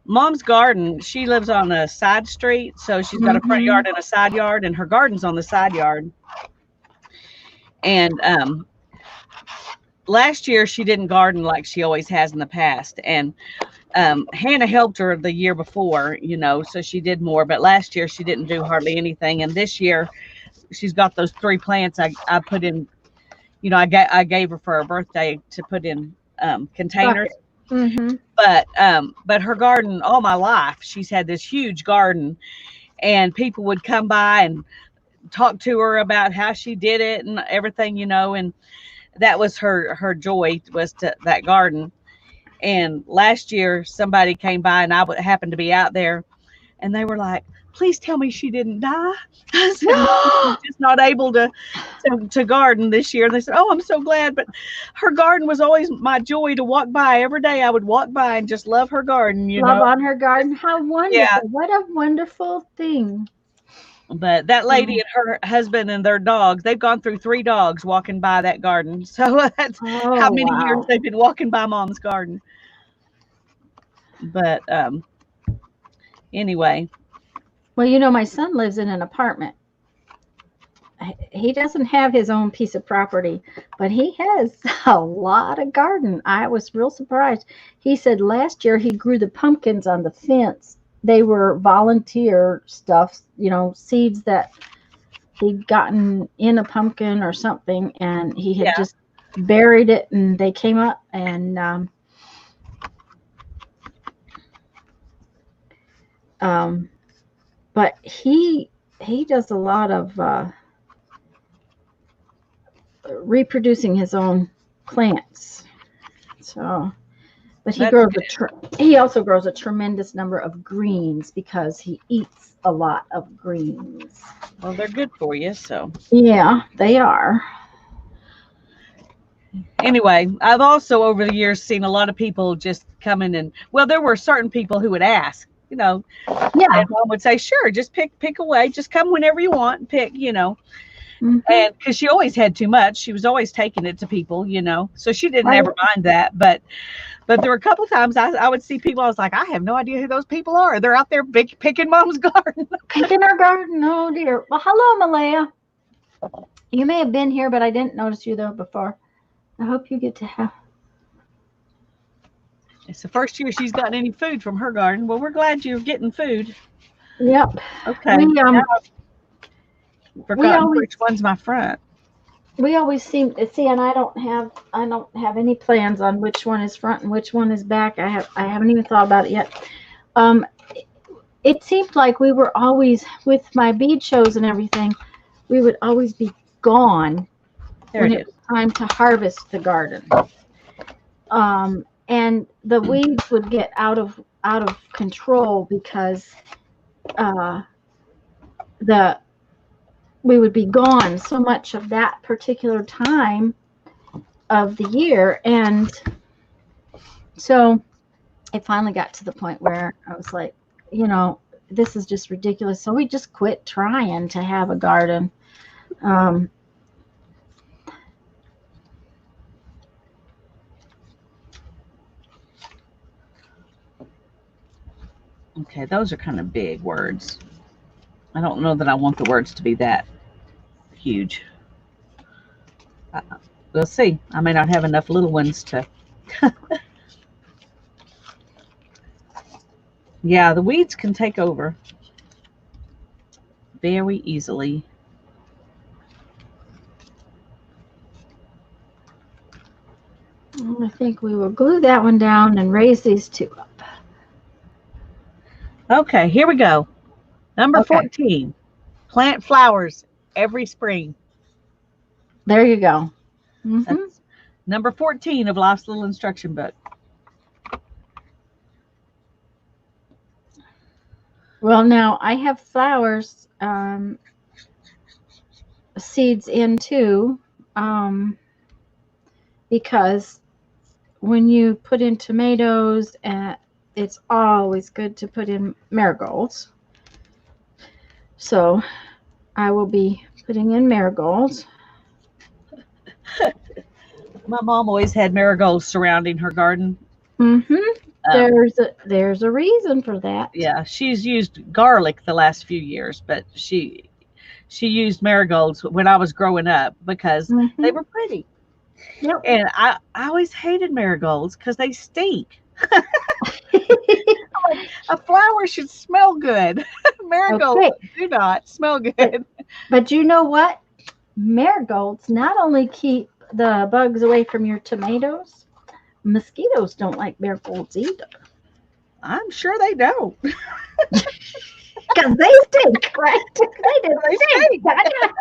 Mom's garden, she lives on a side street, so she's got a front yard and a side yard, and her garden's on the side yard. And last year she didn't garden like she always has in the past, and Hannah helped her the year before, you know, so she did more. But last year she didn't do hardly anything, and this year she's got those 3 plants I put in. You know, I gave her for her birthday to put in containers. But her garden, all my life, she's had this huge garden, and people would come by and talk to her about how she did it and everything, you know, and that was her joy, was to that garden. And last year somebody came by and I happened to be out there, and they were like, "Please tell me she didn't die." I said, "No, she's just not able to garden this year." And they said, "Oh, I'm so glad." But her garden was always my joy to walk by. Every day I would walk by and just love her garden, you Love know. on her garden. How wonderful. Yeah. What a wonderful thing. But that lady and her husband and their dogs, they've gone through 3 dogs walking by that garden. So that's how many years they've been walking by Mom's garden. But anyway. Well, you know, my son lives in an apartment. He doesn't have his own piece of property, but he has a lot of garden. I was real surprised. He said last year he grew the pumpkins on the fence. They were volunteer stuff, you know, seeds that he'd gotten in a pumpkin or something, and he had just buried it, and they came up. And but he does a lot of reproducing his own plants. So, but he also grows a tremendous number of greens because he eats a lot of greens. Well, they're good for you. So Yeah, they are. anyway, I've also over the years seen a lot of people just come in and, well, there were certain people who would ask, Yeah. and mom would say, sure, just pick away, just come whenever you want and pick. Hmm. And because she always had too much, she was always taking it to people. So she didn't Right. ever mind that. But there were a couple of times I would see people, I was like, I have no idea who those people are. They're out there picking mom's garden. Picking our garden. Oh dear. Well, hello, Malaya. You may have been here, but I didn't notice you though before. I hope you get to have. It's the first year she's gotten any food from her garden. Well, we're glad you're getting food. Yep. Okay. We Now I've we forgotten always which one's my front. we always seem to see, and I don't have any plans on which one is front and which one is back. I haven't even thought about it yet. Um, it seemed like we were always with my bead shows and everything. We would always be gone There when it it is. was time to harvest the garden. And the weeds would get out of control because uh, the we would be gone so much of that particular time of the year. And so it finally got to the point where I was like, this is just ridiculous. So we just quit trying to have a garden. Um, Okay, those are kind of big words. I don't know that I want the words to be that huge. Uh, we'll see. I may not have enough little ones to. Yeah, the weeds can take over very easily. I think we will glue that one down and raise these two up. Okay, here we go. Number Okay, 14. Plant flowers every spring. there you go. Hmm. That's number 14 of Life's Little Instruction Book. Well, now I have flowers seeds in too, because when you put in tomatoes, it's always good to put in marigolds. So I will be putting in marigolds. My mom always had marigolds surrounding her garden. Hmm. Um, There's a reason for that. yeah, she's used garlic the last few years, but she used marigolds when I was growing up because they Hmm. were pretty. Yep. And I always hated marigolds because they stink. A flower should smell good. Marigolds Okay, do not smell but good. but you know what? Marigolds not only keep the bugs away from your tomatoes, mosquitoes don't like marigolds either. I'm sure they don't. Because they stink, right? They just They stink. stink.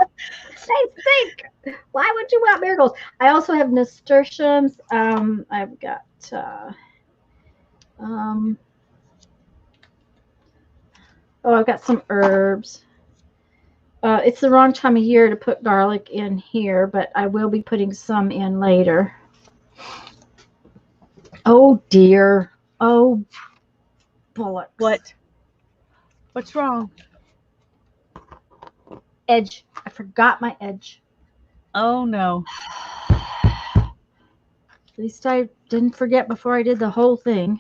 They stink. Why would you want marigolds? I also have nasturtiums. I've got um, I've got some herbs. It's the wrong time of year to put garlic in here, but I will be putting some in later. Oh dear. Oh bullocks. What? What's wrong? Edge. I forgot my edge. Oh no. At least I didn't forget before I did the whole thing.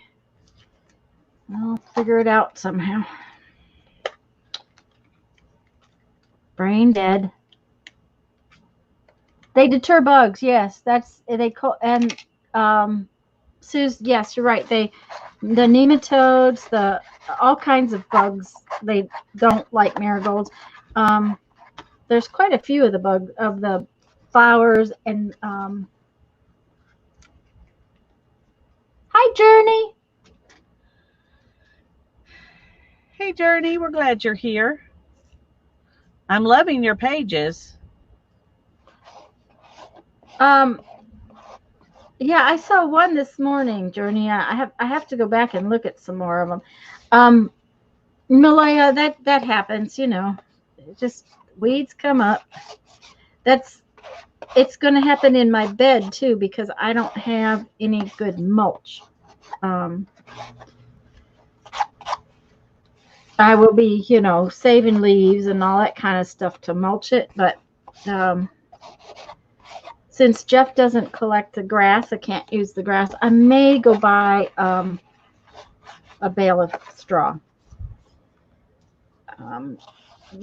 I'll figure it out somehow. Brain dead. They deter bugs. Yes, that's they call and Suze. Yes, you're right. The nematodes, the all kinds of bugs. They don't like marigolds. Um, there's quite a few of the flowers and hi Journey. Hey Journey, we're glad you're here. I'm loving your pages. Um, yeah, I saw one this morning, Journey. I have to go back and look at some more of them. Um, Malaya, that happens, you know. Just weeds come up. That's it's going to happen in my bed too because I don't have any good mulch. Um, I will be, you know, saving leaves and all that kind of stuff to mulch it, but um, since Jeff doesn't collect the grass, I can't use the grass. I may go buy a bale of straw um,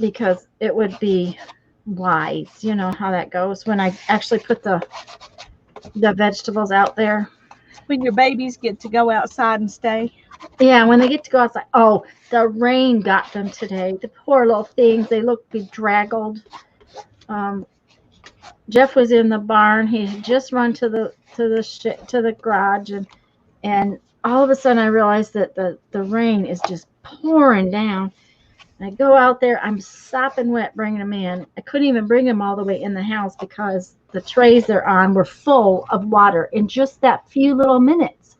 because it would be wise. You know how that goes when I actually put the vegetables out there. When your babies get to go outside and stay. Yeah, when they get to go outside. Oh, the rain got them today. The poor little things. They look bedraggled. Um, Jeff was in the barn. He had just run to the garage, and all of a sudden I realized that the rain is just pouring down. And I go out there. I'm sopping wet bringing them in. I couldn't even bring them all the way in the house because the trays they're on were full of water in just that few little minutes.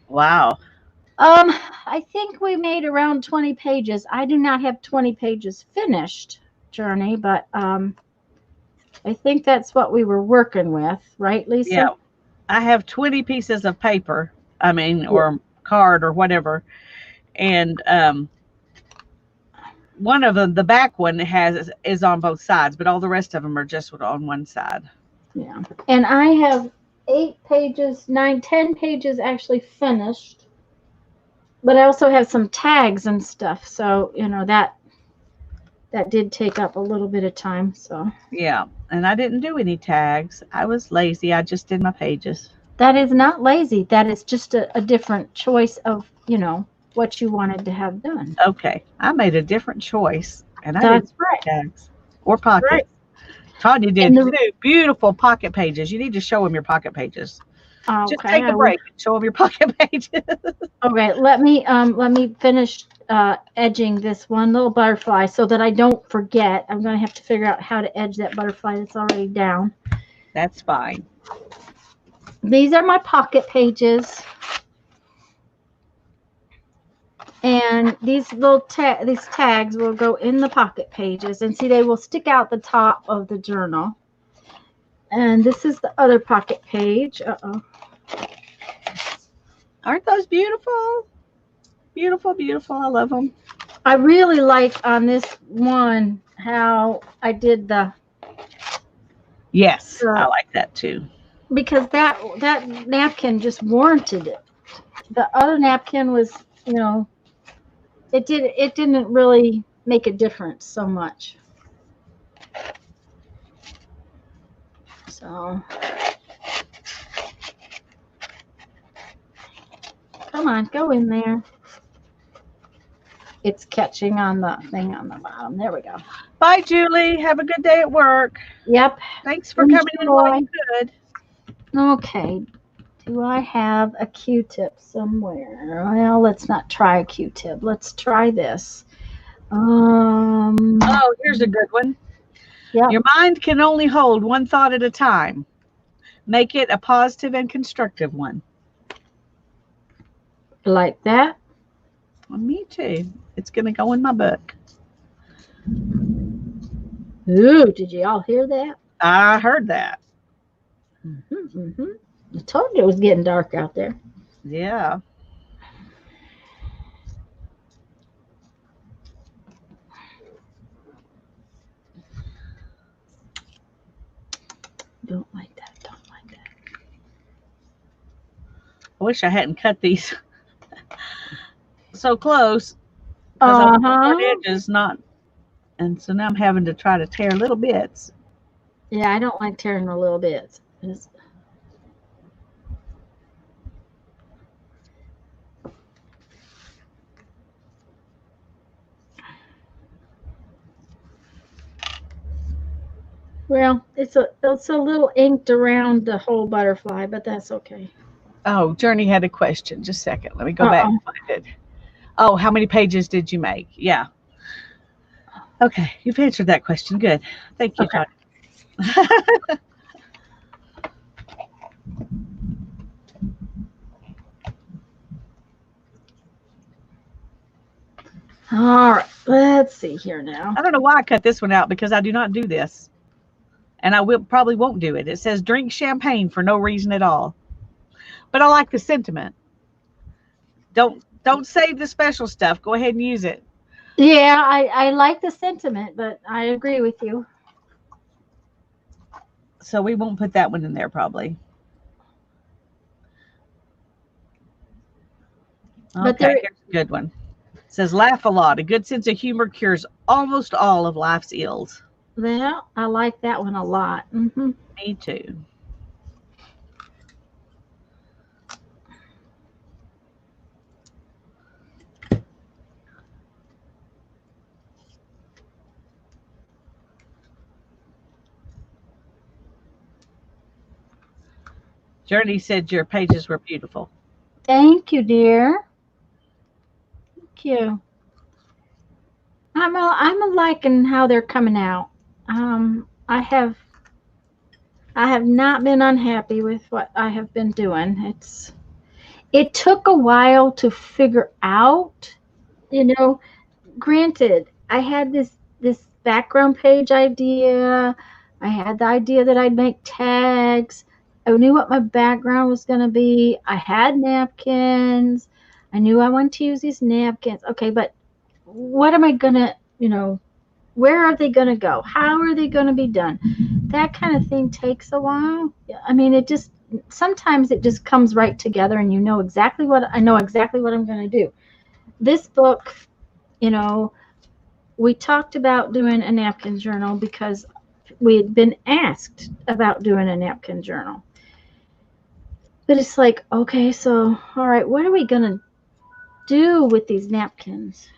Wow. I think we made around 20 pages. I do not have 20 pages finished, Journey, but I think that's what we were working with, right, Yeah. Lisa? I have 20 pieces of paper, I mean, Yeah. or card or whatever. And one of them, the back one is on both sides, but all the rest of them are just on one side. Yeah. And I have 8 pages, 9, 10 pages actually finished. But I also have some tags and stuff. So, you know, that did take up a little bit of time. So Yeah. And I didn't do any tags. I was lazy. I just did my pages. that is not lazy. That is just a different choice of, you know, what you wanted to have done. Okay. I made a different choice and I didn't That's do right. tags or Right. pockets. Tanya And did the too. Beautiful pocket pages. You need to show them your pocket pages. Just okay, take a I will. break and show them your pocket pages. Okay, let me finish edging this one little butterfly so that I don't forget. I'm going to have to figure out how to edge that butterfly that's already down. That's fine. These are my pocket pages, and these tags will go in the pocket pages, and see they will stick out the top of the journal. And this is the other pocket page. Uh-oh. Aren't those beautiful? Beautiful, beautiful. I love them. I really like on this one how I did Yes, I the like that too. because that napkin just warranted it. The other napkin was, you know, it didn't really make a difference so much. So come on, go in there. It's catching on the thing on the bottom. There we go. Bye, Julie. Have a good day at work. Yep. Thanks for coming in while Enjoy. you could. Okay. Do I have a Q-tip somewhere? Well, let's not try a Q-tip. Let's try this. Oh, here's a good one. Yep. Your mind can only hold one thought at a time. Make it a positive and constructive one. Like that. Well, me too. It's going to go in my book. Ooh, did you all hear that? I heard that. I told you it was getting dark out there. Yeah. Don't like that. Don't like that. I wish I hadn't cut these so close because I want hard edges, not. And so now I'm having to try to tear little bits. Yeah, I don't like tearing the little bits. Well, it's a little inked around the whole butterfly, but that's okay. Oh, Journey had a question. Just a second. Let me go back and find it. Oh, how many pages did you make? Yeah. Okay, you've answered that question. Good. Thank you, Okay. Tanya. All right, let's see here now. I don't know why I cut this one out because I do not do this. And I probably won't do it. It says drink champagne for no reason at all. But I like the sentiment. Don't save the special stuff. Go ahead and use it. Yeah, I like the sentiment, but I agree with you. So we won't put that one in there probably. But Okay, there, here's a good one. It says laugh a lot. A good sense of humor cures almost all of life's ills. well, I like that one a lot. Me too. Journey said your pages were beautiful. Thank you, dear. Thank you. I'm liking how they're coming out. I have not been unhappy with what I have been doing. It took a while to figure out, you know, granted, I had this background page idea. I had the idea that I'd make tags. I knew what my background was going to be. I had napkins. I knew I wanted to use these napkins. Okay, but what am I going to, where are they going to go? How are they going to be done? That kind of thing takes a while. I mean, sometimes it just comes right together and I know exactly what I'm going to do. This book, you know, we talked about doing a napkin journal because we had been asked about doing a napkin journal. But it's like, okay, so, all right, what are we going to do with these napkins?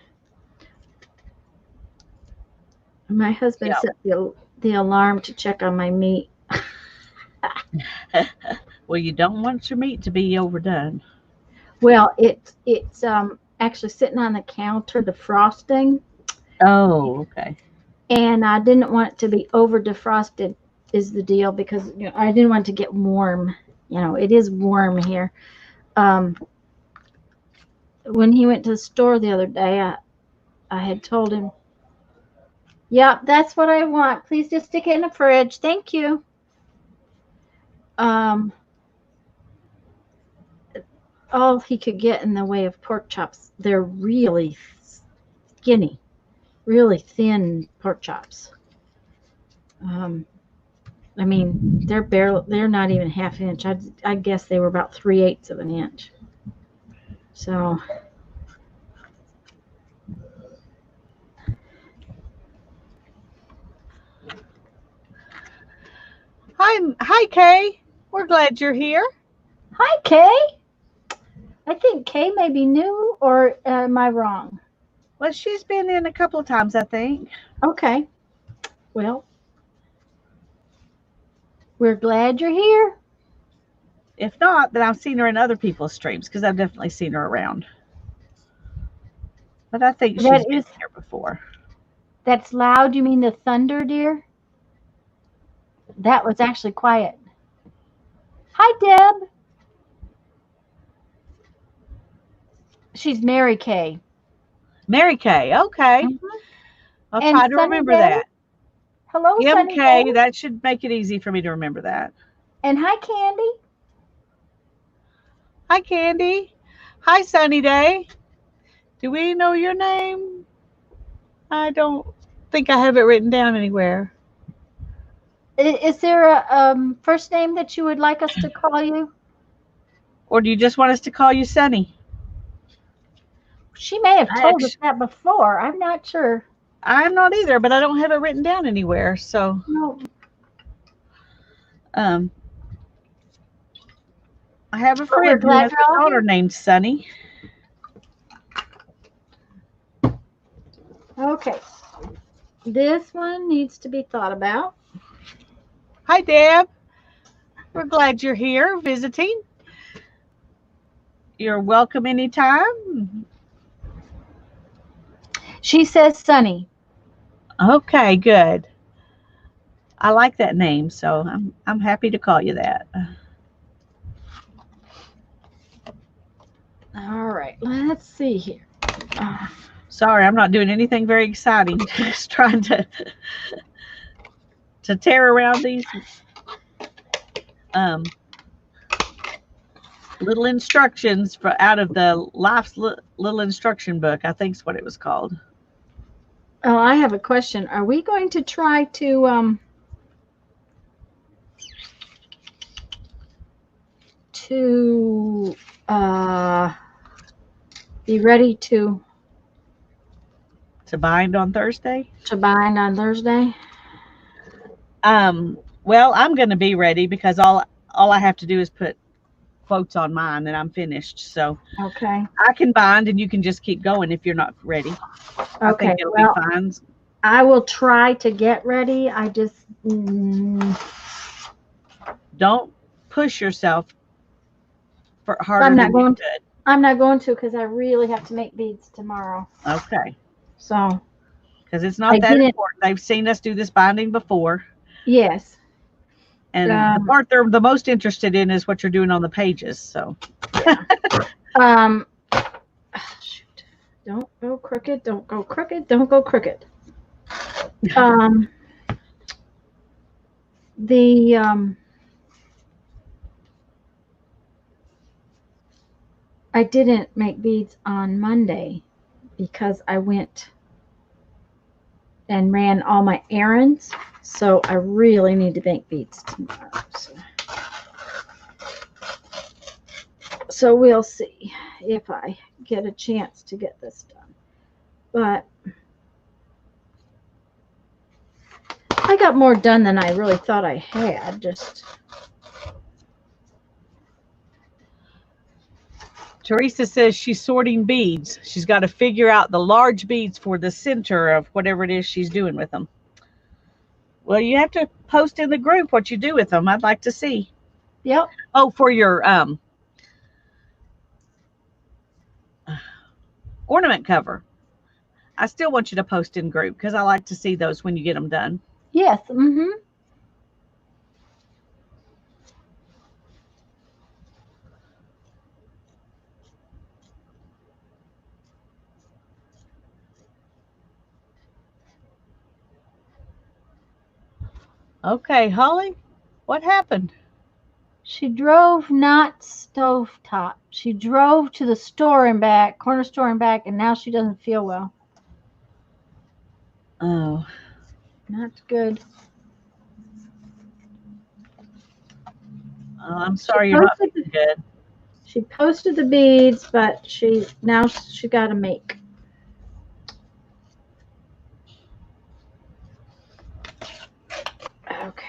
My husband Yeah. set the alarm to check on my meat. Well, you don't want your meat to be overdone. Well, it's actually sitting on the counter, the frosting, Oh, okay. and I didn't want it to be over defrosted is the deal because I didn't want it to get warm. It is warm here. Um, when he went to the store the other day, I had told him, "Yep, that's what I want. Please just stick it in the fridge. Thank you." Um, all he could get in the way of pork chops. They're really skinny, really thin pork chops. I mean, they're not even half inch. I guess they were about 3/8 of an inch. So, Hi, Kay. We're glad you're here. hi, Kay. I think Kay may be new, or am I wrong? Well, she's been in a couple of times, I think. Okay. Well, we're glad you're here. If not, then I've seen her in other people's streams because I've definitely seen her around. But I think she's That been is here before. that's loud. You mean the thunder, dear? That was actually quiet. Hi, Deb. She's Mary Kay. Mary Kay. Okay. Mhm. I'll And try to Sunny remember Day. that. Hello, Sunny MK. Day. That should make it easy for me to remember that. And hi, Candy. Hi, Candy. Hi, Sunny Day. Do we know your name? I don't think I have it written down anywhere. Is there a first name that you would like us to call you? Or do you just want us to call you Sunny? She may have I told us actually, that before. I'm not sure. I'm not either, but I don't have it written down anywhere. So, No. um, I have a But we're friend who glad has you're a all daughter here. named Sunny. Okay. This one needs to be thought about. Hi, Deb. We're glad you're here visiting. You're welcome anytime. She says Sunny. Okay, good. I like that name, so I'm happy to call you that. All right. Let's see here. Sorry, I'm not doing anything very exciting. Just trying to tear around these little instructions out of the Life's little instruction book. I think is what it was called. Oh, I have a question. Are we going to try to be ready to bind on Thursday? To bind on Thursday? Well, I'm going to be ready because all I have to do is put quotes on mine and I'm finished. So okay, I can bind and you can just keep going if you're not ready. I okay. think it'll Well, be fine. I will try to get ready. I just don't push yourself for harder I'm not than going you to. could. I'm not going to because I really have to make beads tomorrow. Okay. So because it's not that important. They've seen us do this binding before. Yes. And the part they're the most interested in is what you're doing on the pages. So. Yeah. Shoot. Don't go crooked. Don't go crooked. Don't go crooked. I didn't make beads on Monday because I went and ran all my errands. So I really need to make beads tomorrow. So we'll see if I get a chance to get this done. But I got more done than I really thought I had. Teresa says she's sorting beads. She's got to figure out the large beads for the center of whatever it is she's doing with them. Well, you have to post in the group what you do with them. I'd like to see. Yep. Oh, for your ornament cover. I still want you to post in group because I like to see those when you get them done. Yes. Mm-hmm. Okay, Holly, what happened? She drove not stovetop. She drove to the store and back, corner store and back, and now she doesn't feel well. Oh. Not good. Oh, I'm sorry you're not feeling good. She posted the beads, but she got to make. Okay.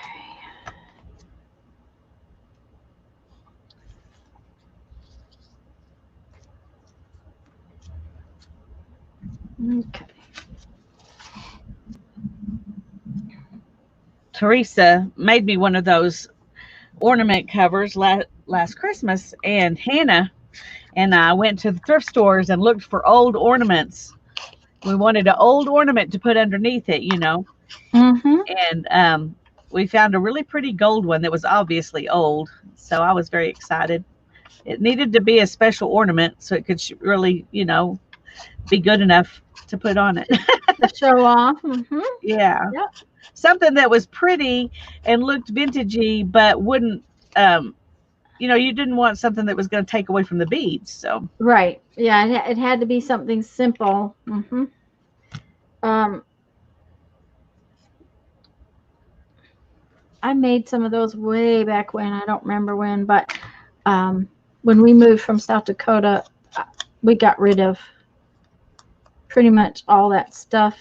Okay. Teresa made me one of those ornament covers last Christmas, and Hannah and I went to the thrift stores and looked for old ornaments. We wanted an old ornament to put underneath it, you know. Mm-hmm. And we found a really pretty gold one that was obviously old. So I was very excited. It needed to be a special ornament so it could really, you know, be good enough to put on it. To show off. Mm-hmm. Yeah. Yep. Something that was pretty and looked vintagey, but wouldn't, you know, you didn't want something that was going to take away from the beads. So. Right. Yeah, it had to be something simple. Mm-hmm. I made some of those way back when. I don't remember when, but when we moved from South Dakota, we got rid of pretty much all that stuff.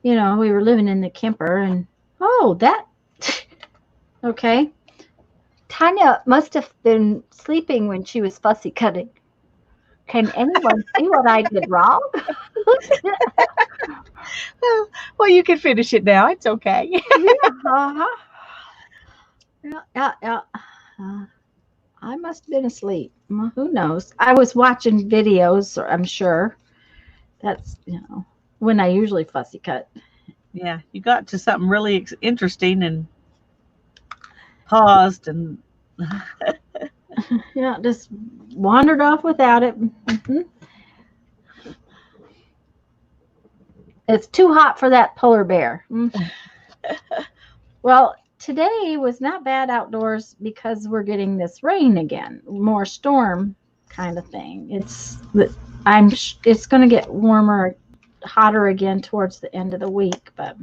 You know, we were living in the camper, and okay. Tanya must have been sleeping when she was fussy cutting. Can anyone see what I did wrong? Well, you can finish it now. It's okay. Yeah. I must have been asleep. Well, who knows? I was watching videos, I'm sure. That's, you know, when I usually fussy cut. Yeah, you got to something really interesting and paused and yeah, just wandered off without it. Mm-hmm. It's too hot for that polar bear. Well, today was not bad outdoors because we're getting this rain again, more storm kind of thing. It's going to get warmer, hotter again towards the end of the week, but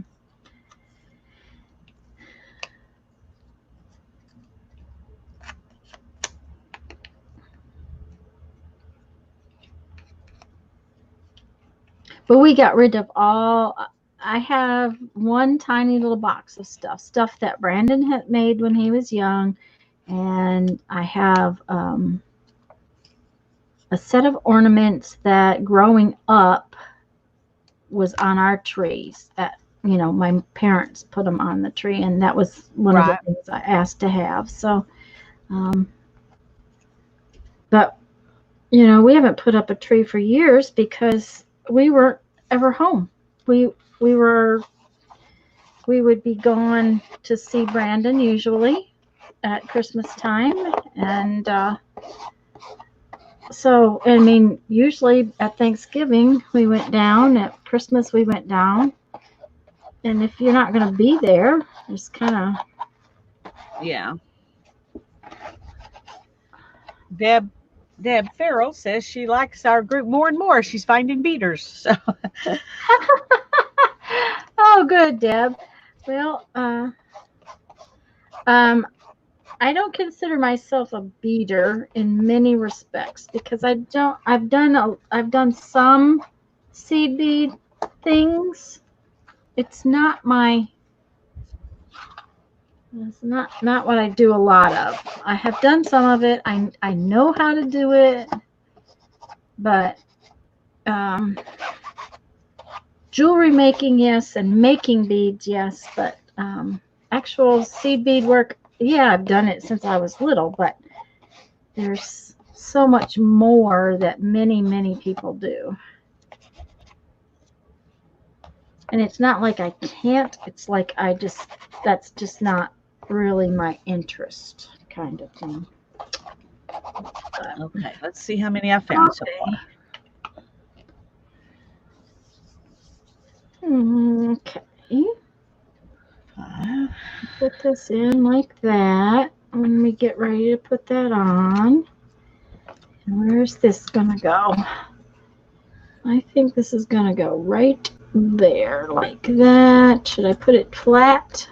we got rid of all. I have one tiny little box of stuff that Brandon had made when he was young, and I have a set of ornaments that growing up was on our trees. That my parents put them on the tree, and that was one of the things I asked to have. So, but we haven't put up a tree for years because we weren't ever home. We would be gone to see Brandon usually at Christmas time, and so I mean usually at Thanksgiving we went down, at Christmas we went down, and if you're not going to be there, it's kind of Deb Farrell says she likes our group more and more. She's finding beaters. So. Oh, good, Deb. Well, I don't consider myself a beater in many respects because I've done some seed bead things. It's not what I do a lot of. I have done some of it. I know how to do it, but jewelry making, yes, and making beads, yes, but actual seed bead work, yeah, I've done it since I was little, but there's so much more that many people do. And it's not like I can't, it's like that's just not really my interest kind of thing. But, okay, let's see how many I found so far. Okay. Put this in like that. Let me get ready to put that on. And where's this gonna go? I think this is gonna go right there, like that. Should I put it flat?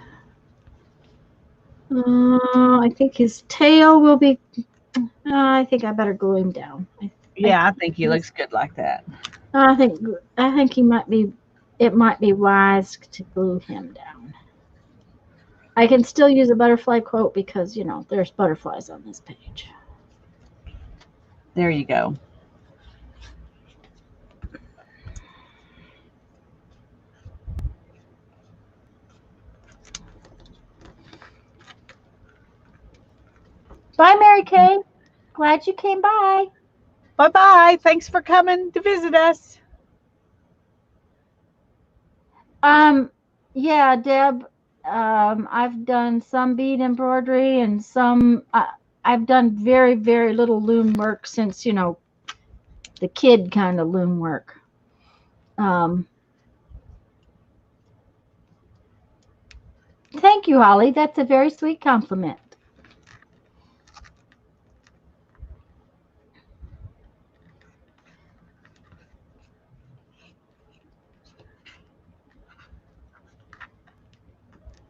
I think his tail will be. I think I better glue him down. I think he looks good like that. I think he might be. It might be wise to glue him down. I can still use a butterfly quote because there's butterflies on this page. There you go. Bye, Mary Kay. Glad you came by. Bye-bye. Thanks for coming to visit us. Yeah, Deb, I've done some bead embroidery and some, I've done very, very little loom work since, the kid kind of loom work. Thank you, Holly. That's a very sweet compliment.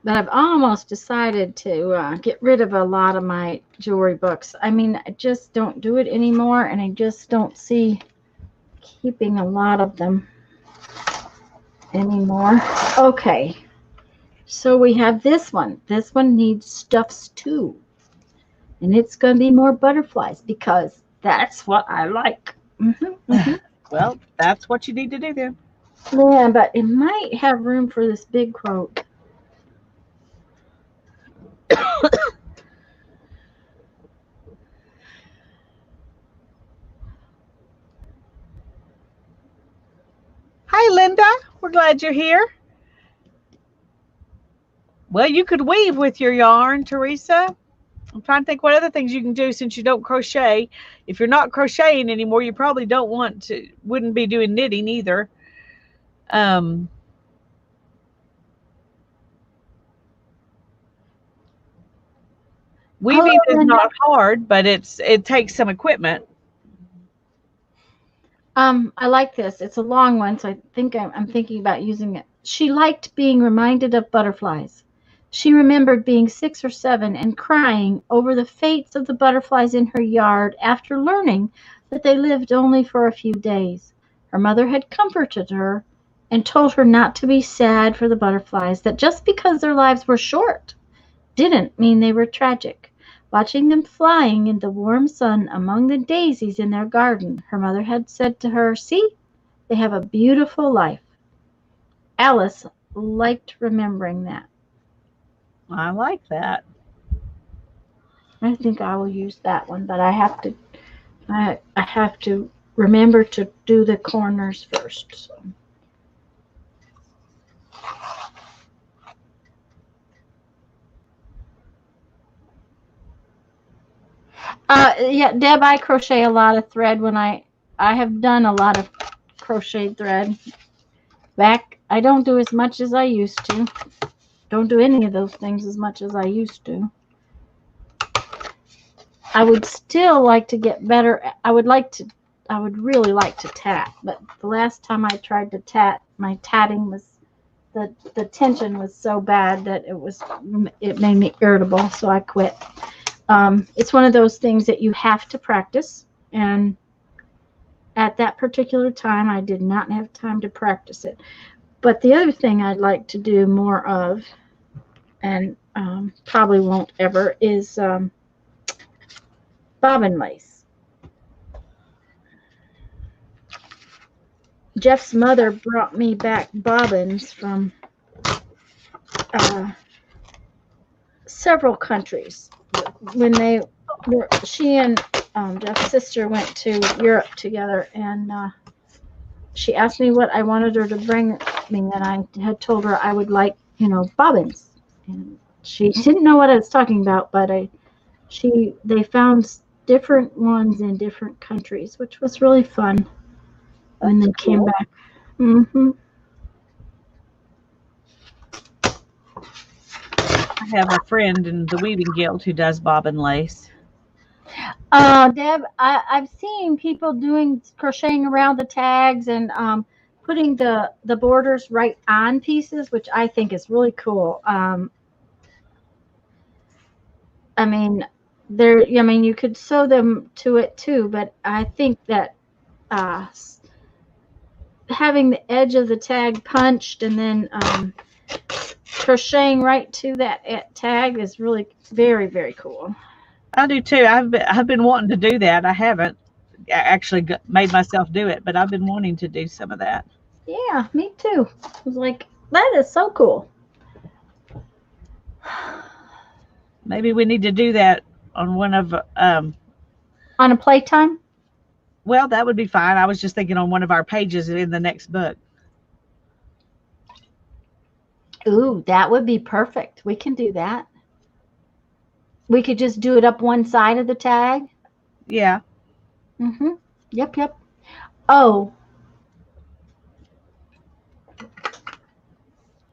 But I've almost decided to get rid of a lot of my jewelry books. I mean, I just don't do it anymore, and I just don't see keeping a lot of them anymore. Okay, so we have this one. This one needs stuffs too, and it's going to be more butterflies because that's what I like. Well, that's what you need to do then. Yeah, but it might have room for this big quote. Hi, Linda. We're glad you're here. Well, you could weave with your yarn, Teresa. I'm trying to think what other things you can do since you don't crochet. If you're not crocheting anymore, you probably wouldn't be doing knitting either. Weaving is and not hard, but it takes some equipment. I like this. It's a long one, so I think I'm thinking about using it. She liked being reminded of butterflies. She remembered being 6 or 7 and crying over the fates of the butterflies in her yard after learning that they lived only for a few days. Her mother had comforted her and told her not to be sad for the butterflies, that just because their lives were short didn't mean they were tragic. Watching them flying in the warm sun among the daisies in their garden, her mother had said to her, "See, they have a beautiful life." Alice liked remembering that. I like that. I think I will use that one, but I have to remember to do the corners first. So. Yeah, Deb, I crochet a lot of thread when I have done a lot of crocheted thread. I don't do as much as I used to. Don't do any of those things as much as I used to. I would still like to get better. I would really like to tat, but the last time I tried to tat, my tatting was the tension was so bad that it made me irritable, so I quit. It's one of those things that you have to practice, and at that particular time, I did not have time to practice it. But the other thing I'd like to do more of, and probably won't ever, is bobbin lace. Jeff's mother brought me back bobbins from several countries. When she and Jeff's sister went to Europe together, and she asked me what I wanted her to bring me, and I had told her I would like, bobbins. And she didn't know what I was talking about, but they found different ones in different countries, which was really fun when they came back. Mm-hmm. I have a friend in the Weaving Guild who does bobbin lace. Deb, I've seen people doing crocheting around the tags and putting the borders right on pieces, which I think is really cool. I mean, you could sew them to it too, but I think that having the edge of the tag punched and then crocheting right to that tag is really very, very cool. I do too. I've been wanting to do that. I haven't actually made myself do it, but I've been wanting to do some of that. Yeah, me too. I was like, that is so cool. Maybe we need to do that on one of on a playtime. Well, that would be fine. I was just thinking on one of our pages in the next book. Ooh, that would be perfect. We can do that. We could just do it up one side of the tag. Yeah. Mm-hmm. Yep. Oh.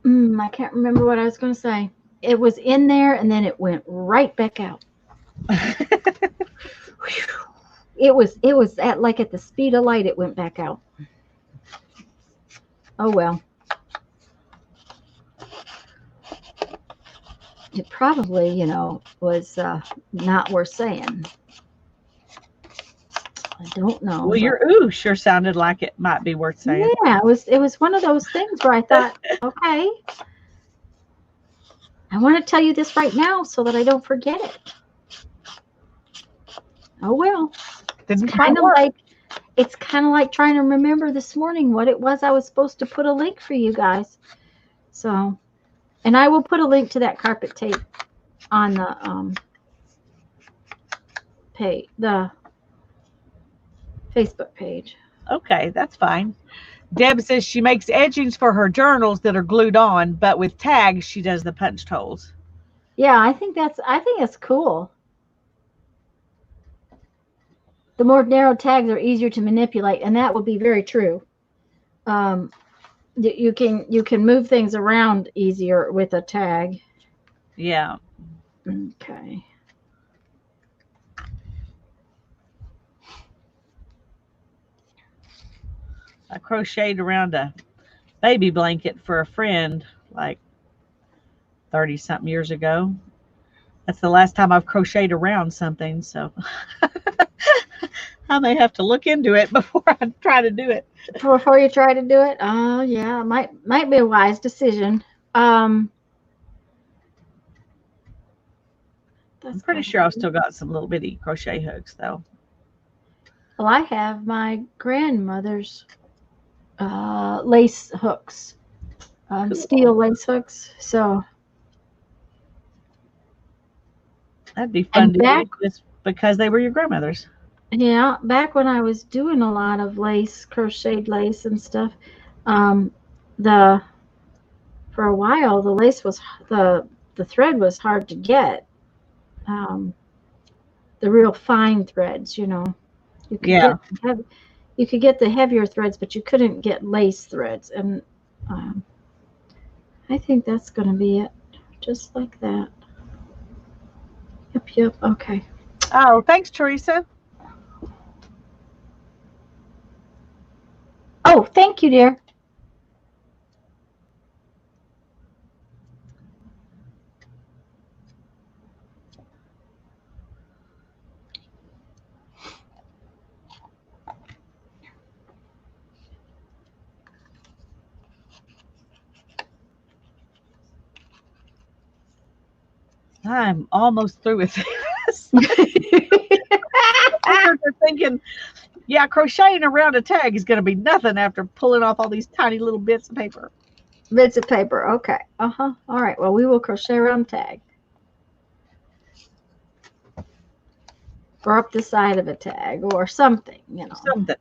I can't remember what I was going to say. It was in there and then it went right back out. It was at the speed of light. It went back out. Oh well. It probably, was not worth saying. I don't know. Well, your ooh sure sounded like it might be worth saying. Yeah, it was one of those things where I thought, okay, I want to tell you this right now so that I don't forget it. Oh well. It's kind of like trying to remember this morning what it was I was supposed to put a link for you guys. So, and I will put a link to that carpet tape on the the Facebook page. Okay, that's fine. Deb says she makes edgings for her journals that are glued on, but with tags she does the punched holes. Yeah, I think that's cool. The more narrow tags are easier to manipulate, and that would be very true. You can move things around easier with a tag. Yeah. Okay. I crocheted around a baby blanket for a friend like 30 something years ago. That's the last time I've crocheted around something, so I may have to look into it before I try to do it. Before you try to do it? Oh, yeah, might be a wise decision. I'm That's pretty kind sure I've of still got some little bitty crochet hooks though. Well, I have my grandmother's lace hooks, steel Cool. lace hooks. So, That'd be fun and to do back, just because they were your grandmother's. yeah, back when I was doing a lot of lace, crocheted lace and stuff, um, the for a while the lace was the thread was hard to get. Um, the real fine threads, you could Yeah. get you could get the heavier threads, but you couldn't get lace threads. And um, I think that's going to be it, just like that. Yep, yep. Okay. Oh, thanks, Teresa. Oh, thank you, dear. I'm almost through with this. I'm thinking, yeah, crocheting around a tag is going to be nothing after pulling off all these tiny little bits of paper. Bits of paper. Okay. Uh-huh. All right. Well, we will crochet around tag. Or up the side of a tag or something, Something.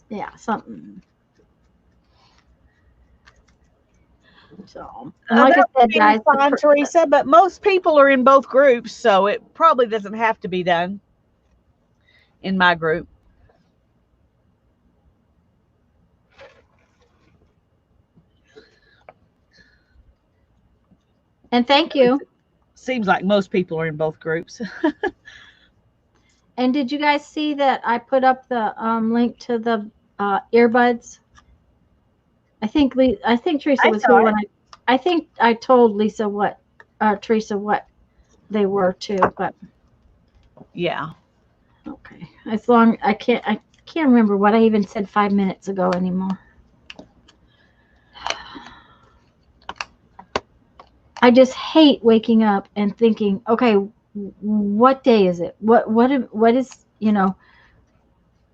Yeah, something. So, and Oh, like I that would said, be guys, fine, Teresa, but most people are in both groups, so it probably doesn't have to be done in my group. and thank you. Seems like most people are in both groups. And did you guys see that I put up the link to the earbuds? I think Teresa I was here saw when it. I think I told Teresa what they were too, but Yeah. okay. As long I can't remember what I even said 5 minutes ago anymore. I just hate waking up and thinking, okay, what day is it?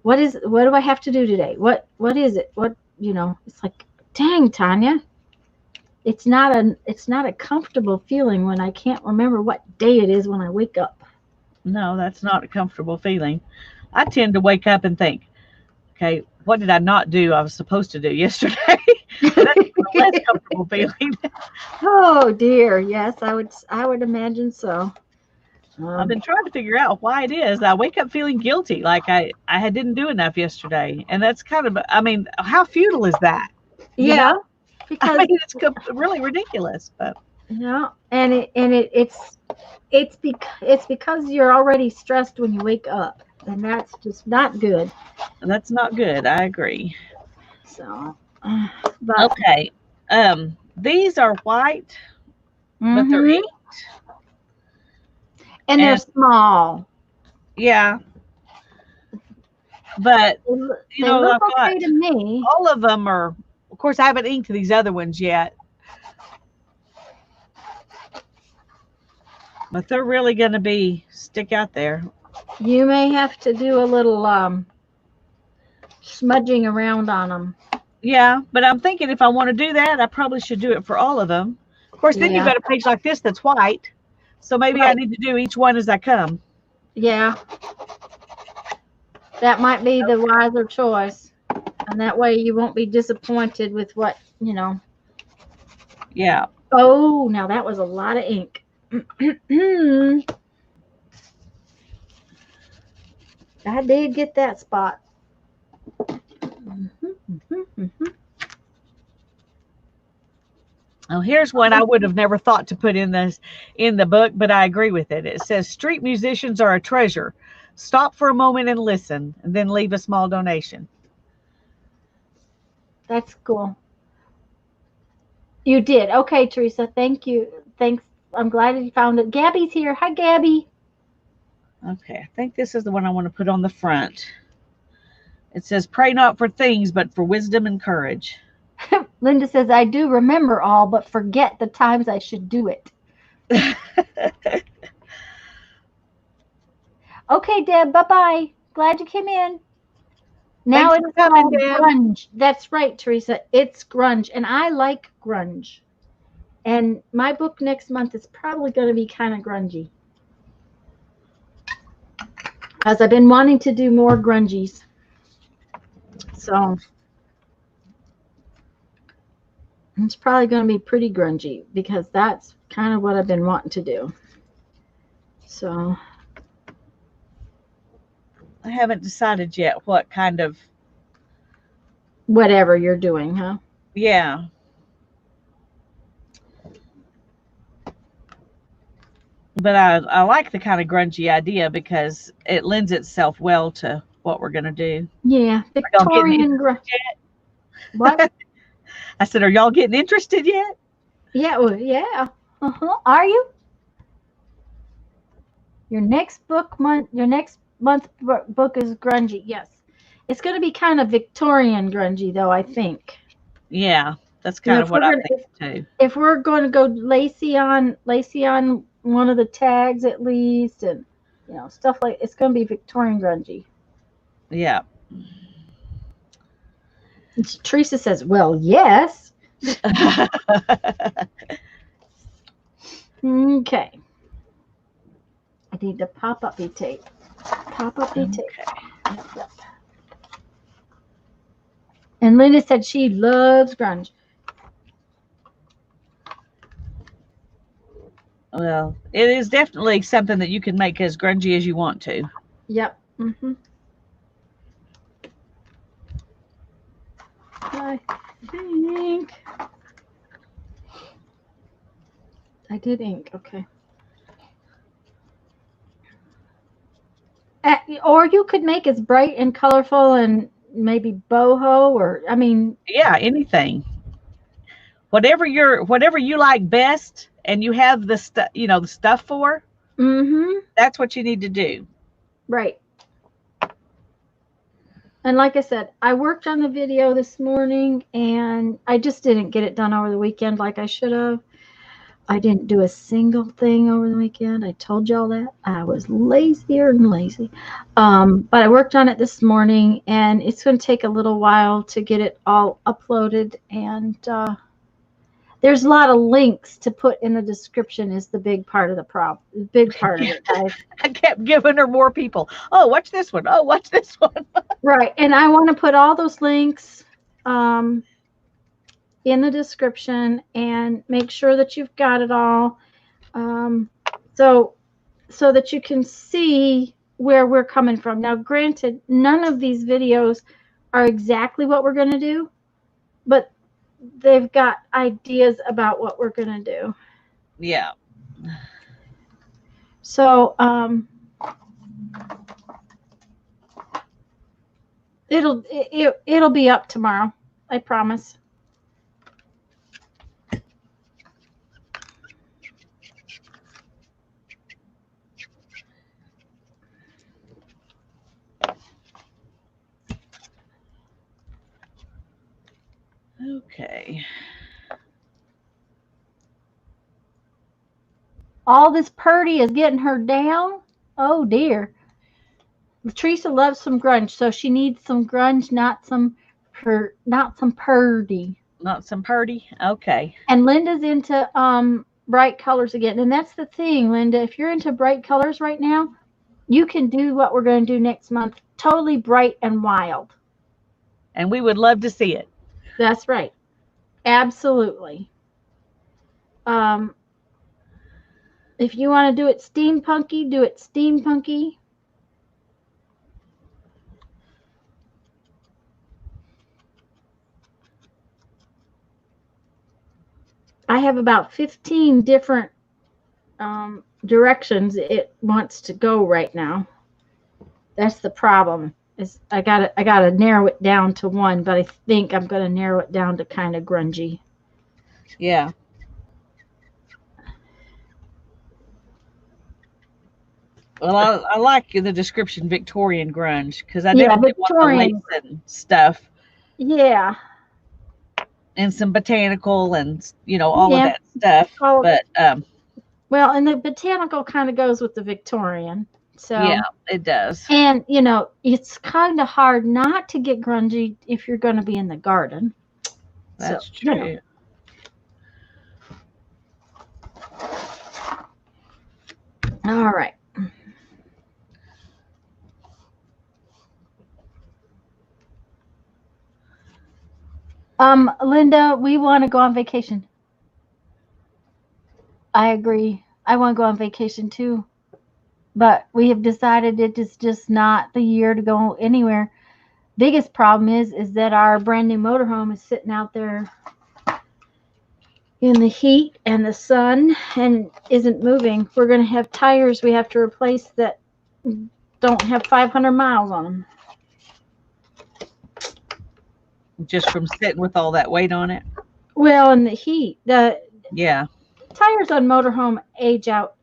What is, what do I have to do today? What is it? It's like, dang, Tanya, it's not a comfortable feeling when I can't remember what day it is when I wake up. No, that's not a comfortable feeling. I tend to wake up and think, okay, what did I not do I was supposed to do yesterday? And that's a less comfortable feeling. Oh dear, yes, I would imagine so. I've been trying to figure out why it is. I wake up feeling guilty, like I didn't do enough yesterday. And that's kind of, I mean, how futile is that? You know, Yeah, I because mean, it's really ridiculous, but and it's because you're already stressed when you wake up, and that's just not good. that's not good. I agree. So, but Okay. These are white, but they're hmm inked. and they're And small. yeah, but They look I've got okay to me. all of them are, of course, I haven't inked these other ones yet, but they're really going to stick out there. You may have to do a little smudging around on them. Yeah, but I'm thinking if I want to do that, I probably should do it for all of them. Of course, then you've Yeah, got a page like this that's white. So maybe I right. need to do each one as I come. Yeah, that might be the wiser choice, and that way you won't be disappointed with what. Yeah. Oh, now that was a lot of ink. I did get that spot. Oh, here's one I would have never thought to put in the book, but I agree with it. It says street musicians are a treasure. Stop for a moment and listen, and then leave a small donation. That's cool. You did. Okay, Teresa. Thank you. Thanks. I'm glad you found it. Gabby's here. Hi, Gabby. Okay, I think this is the one I want to put on the front. It says, pray not for things, but for wisdom and courage. Linda says, I do remember all, but forget the times I should do it. Okay, Deb. Bye-bye. Glad you came in. Now Thanks it's for coming, called Deb. grunge. That's right, Teresa. It's grunge, and I like grunge. And my book next month is probably going to be kind of grungy, as I've been wanting to do more grungies. So it's probably going to be pretty grungy because that's kind of what I've been wanting to do. So I haven't decided yet what kind of. Whatever you're doing, huh? Yeah. But I like the kind of grungy idea because it lends itself well to what we're going to do. Yeah, Are y'all getting Victorian grunge. yet? What? I said, are y'all getting interested yet? Yeah, well, yeah. Are you? Your next month book is grungy. Yes. It's going to be kind of Victorian grungy, though, I think. Yeah, that's kind of what I think too. If we're going to go lacy on one of the tags at least, and stuff like, it's going to be Victorian grungy. Yeah. And Teresa says, "Well, yes." Okay. I need the pop-up-y tape. Pop-up-y tape. Yep. And Linda said she loves grunge. Well, it is definitely something that you can make as grungy as you want to. Yep. I think I did ink. Okay. Or you could make as bright and colorful and maybe boho, or I mean, Yeah, anything. Whatever you like best and you have the stuff, the stuff for, that's what you need to do. Right. And like I said, I worked on the video this morning and I just didn't get it done over the weekend like I should have. I didn't do a single thing over the weekend. I told y'all that. I was lazier and lazy. But I worked on it this morning, and it's going to take a little while to get it all uploaded. And there's a lot of links to put in the description is the big part of the problem. The big part of it, guys. I kept giving her more people. Oh, watch this one. Oh, watch this one. Right. And I want to put all those links in the description and make sure that you've got it all. So that you can see where we're coming from. Now, granted, none of these videos are exactly what we're going to do, but they've got ideas about what we're going to do. Yeah. So, it'll be up tomorrow. I promise. Okay. All this Purdy is getting her down. Oh dear. Teresa loves some grunge, so she needs some grunge, not some Purdy. Not some Purdy. Okay. And Linda's into bright colors again. And that's the thing, Linda. If you're into bright colors right now, you can do what we're going to do next month. Totally bright and wild. And we would love to see it. That's right. Absolutely. If you want to do it steampunky, do it steampunky. I have about 15 different directions it wants to go right now. That's the problem. I gotta narrow it down to one, but I think I'm gonna narrow it down to kind of grungy. Yeah. Well, I like the description Victorian grunge because I Yeah, definitely want the lace Victorian. and stuff Yeah, and some botanical and all of yeah. that stuff. All But well, and the botanical kind of goes with the Victorian. yeah, So, it does. and it's kind of hard not to get grungy if you're going to be in the garden. So, That's true. all right. Linda, we want to go on vacation. I agree. I want to go on vacation too, but we have decided it is just not the year to go anywhere. Biggest problem is that our brand new motorhome is sitting out there in the heat and the sun and isn't moving. We're going to have tires we have to replace that don't have 500 miles on them. Just from sitting with all that weight on it. Well, in the heat, the Yeah. tires on motorhome age out.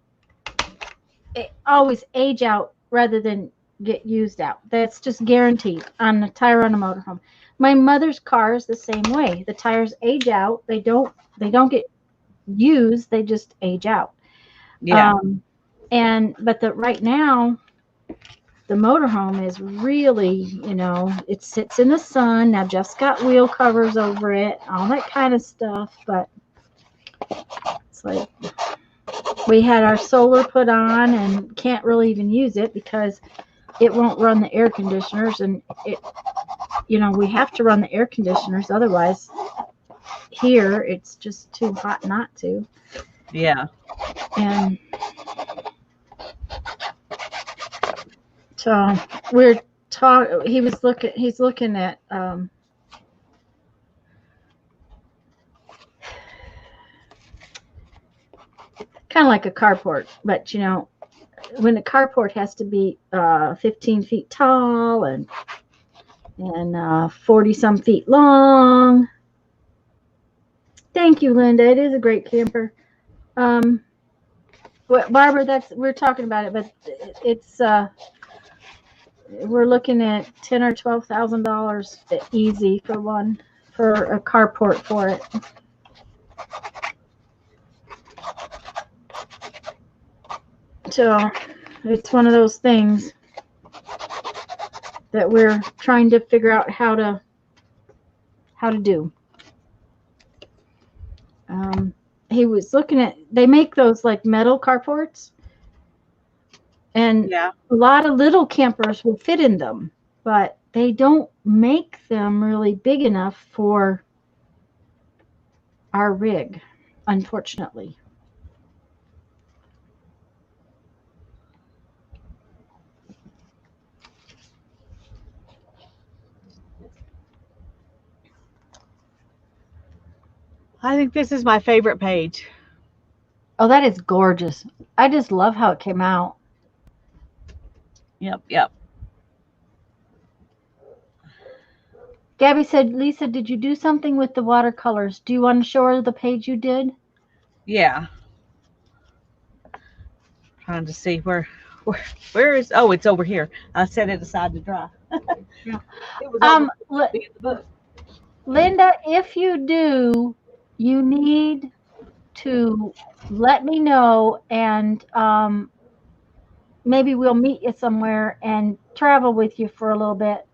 Always age out rather than get used out. That's just guaranteed on a tire on a motorhome. My mother's car is the same way. The tires age out. They don't get used. They just age out. Yeah. But right now the motorhome is really, it sits in the sun. Now Jeff's got wheel covers over it, all that kind of stuff. But it's like we had our solar put on and can't really even use it because it won't run the air conditioners, and we have to run the air conditioners, otherwise here it's just too hot not to. Yeah. And so we're talking. He's looking at kind of like a carport, but when the carport has to be 15 feet tall and 40 some feet long. Thank you, Linda. It is a great camper. Barbara, we're talking about it, but it's we're looking at $10,000 or $12,000 easy for a carport for it. So it's one of those things that we're trying to figure out how to do. He was looking at, they make those like metal carports, and Yeah. a lot of little campers will fit in them, but they don't make them really big enough for our rig, unfortunately. I think this is my favorite page. Oh, that is gorgeous. I just love how it came out. Yep. Gabby said, Lisa, did you do something with the watercolors? Do you want to show her the page you did? Yeah. Trying to see where is, oh, it's over here. I set it aside to dry. Yeah. It was over in the book. Linda, if you do, you need to let me know, and maybe we'll meet you somewhere and travel with you for a little bit.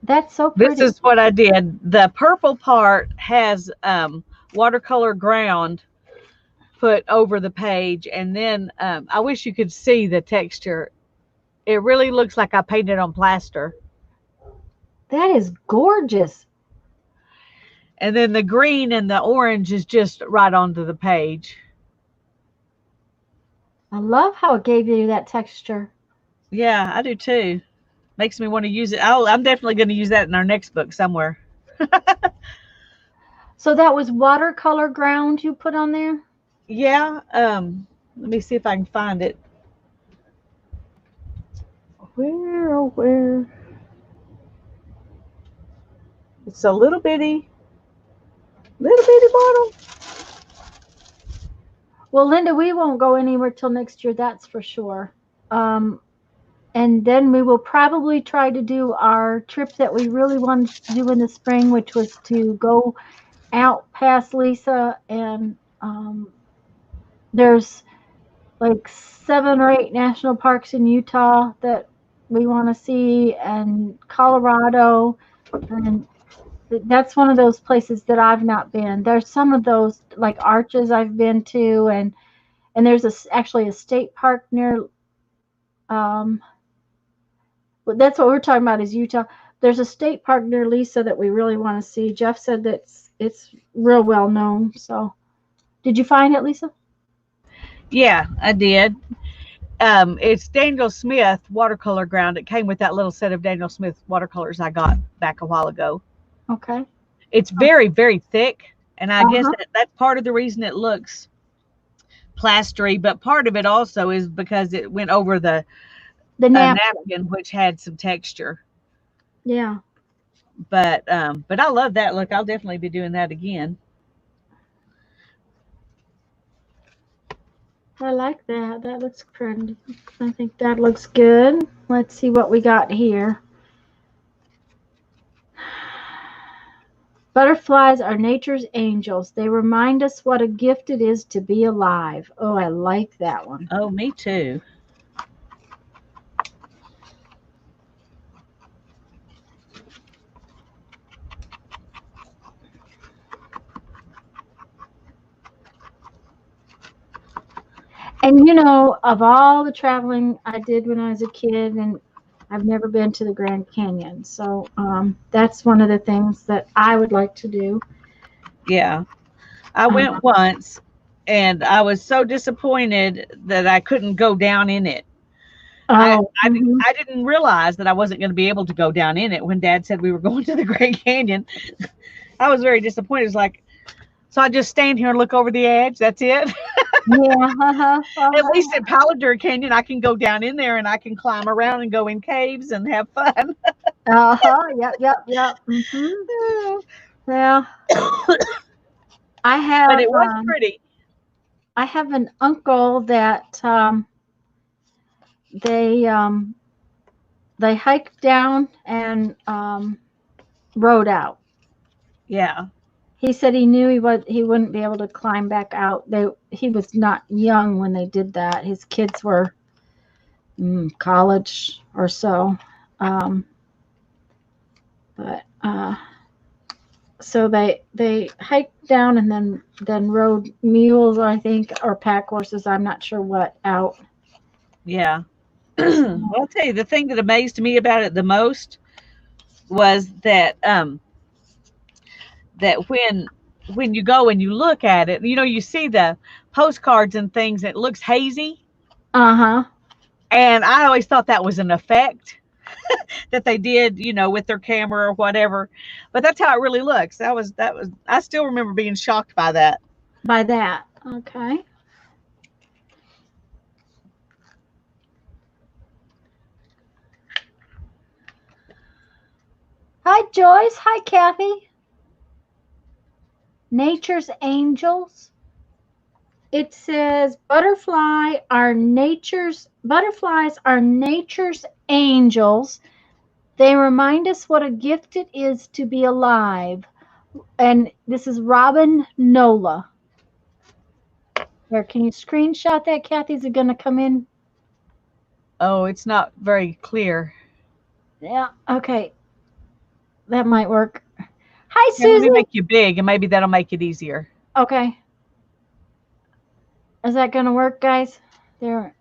That's so pretty. This is what I did. The purple part has watercolor ground put over the page, and then I wish you could see the texture. It really looks like I painted on plaster. That is gorgeous. And then the green and the orange is just right onto the page. I love how it gave you that texture. Yeah, I do too. Makes me want to use it. I'm definitely going to use that in our next book somewhere. So that was watercolor ground you put on there? Yeah. Let me see if I can find it. Where, oh, where? It's a little bitty bottle. Well, Linda, we won't go anywhere till next year, that's for sure. Um, and then we will probably try to do our trip that we really wanted to do in the spring, which was to go out past Lisa. And there's like 7 or 8 national parks in Utah that we want to see, and Colorado. And that's one of those places that I've not been. There's some of those like arches I've been to, and there's actually a state park near. But that's what we're talking about is Utah. There's a state park near Lisa that we really want to see. Jeff said that it's real well known. So, did you find it, Lisa? Yeah, I did. It's Daniel Smith watercolor ground. It came with that little set of Daniel Smith watercolors I got back a while ago. Okay. It's very, very thick, and I guess Uh-huh. that's part of the reason it looks plastery, but part of it also is because it went over the The napkin. napkin, which had some texture. Yeah. But I love that look. I'll definitely be doing that again. I like that. That looks pretty. I think that looks good. Let's see what we got here. Butterflies are nature's angels. They remind us what a gift it is to be alive. Oh, I like that one. Oh, me too. And you know, of all the traveling I did when I was a kid, and I've never been to the Grand Canyon, so that's one of the things that I would like to do. Yeah. I went once and I was so disappointed that I couldn't go down in it. I, Oh, I, I didn't realize that I wasn't going to be able to go down in it when Dad said we were going to the Grand Canyon. I was very disappointed. It's like, so I just stand here and look over the edge. That's it. yeah. At least at Palo Duro Canyon, I can go down in there and I can climb around and go in caves and have fun. Yep. Yeah. I But have it was pretty. I have an uncle that they hiked down and rode out. Yeah. He said he knew he wouldn't be able to climb back out. He was not young when they did that. His kids were college or so, but so they hiked down and then rode mules, I think, or pack horses. I'm not sure what out. Yeah. Well, I'll tell you, the thing that amazed me about it the most was that when you go and you look at it, you see the postcards and things, it looks hazy. Uh-huh. And I always thought that was an effect that they did, with their camera or whatever. But that's how it really looks. That was I still remember being shocked by that. By that. Okay. Hi, Joyce. Hi, Kathy. Nature's angels. It says butterflies are nature's angels. They remind us what a gift it is to be alive. And this is Robin Nola. There, can you screenshot that? Kathy's going to come in. Oh, it's not very clear. Yeah, okay. That might work. Hi, Here, let me Susie. make you big, and maybe that'll make it easier. Okay. Is that going to work, guys? There.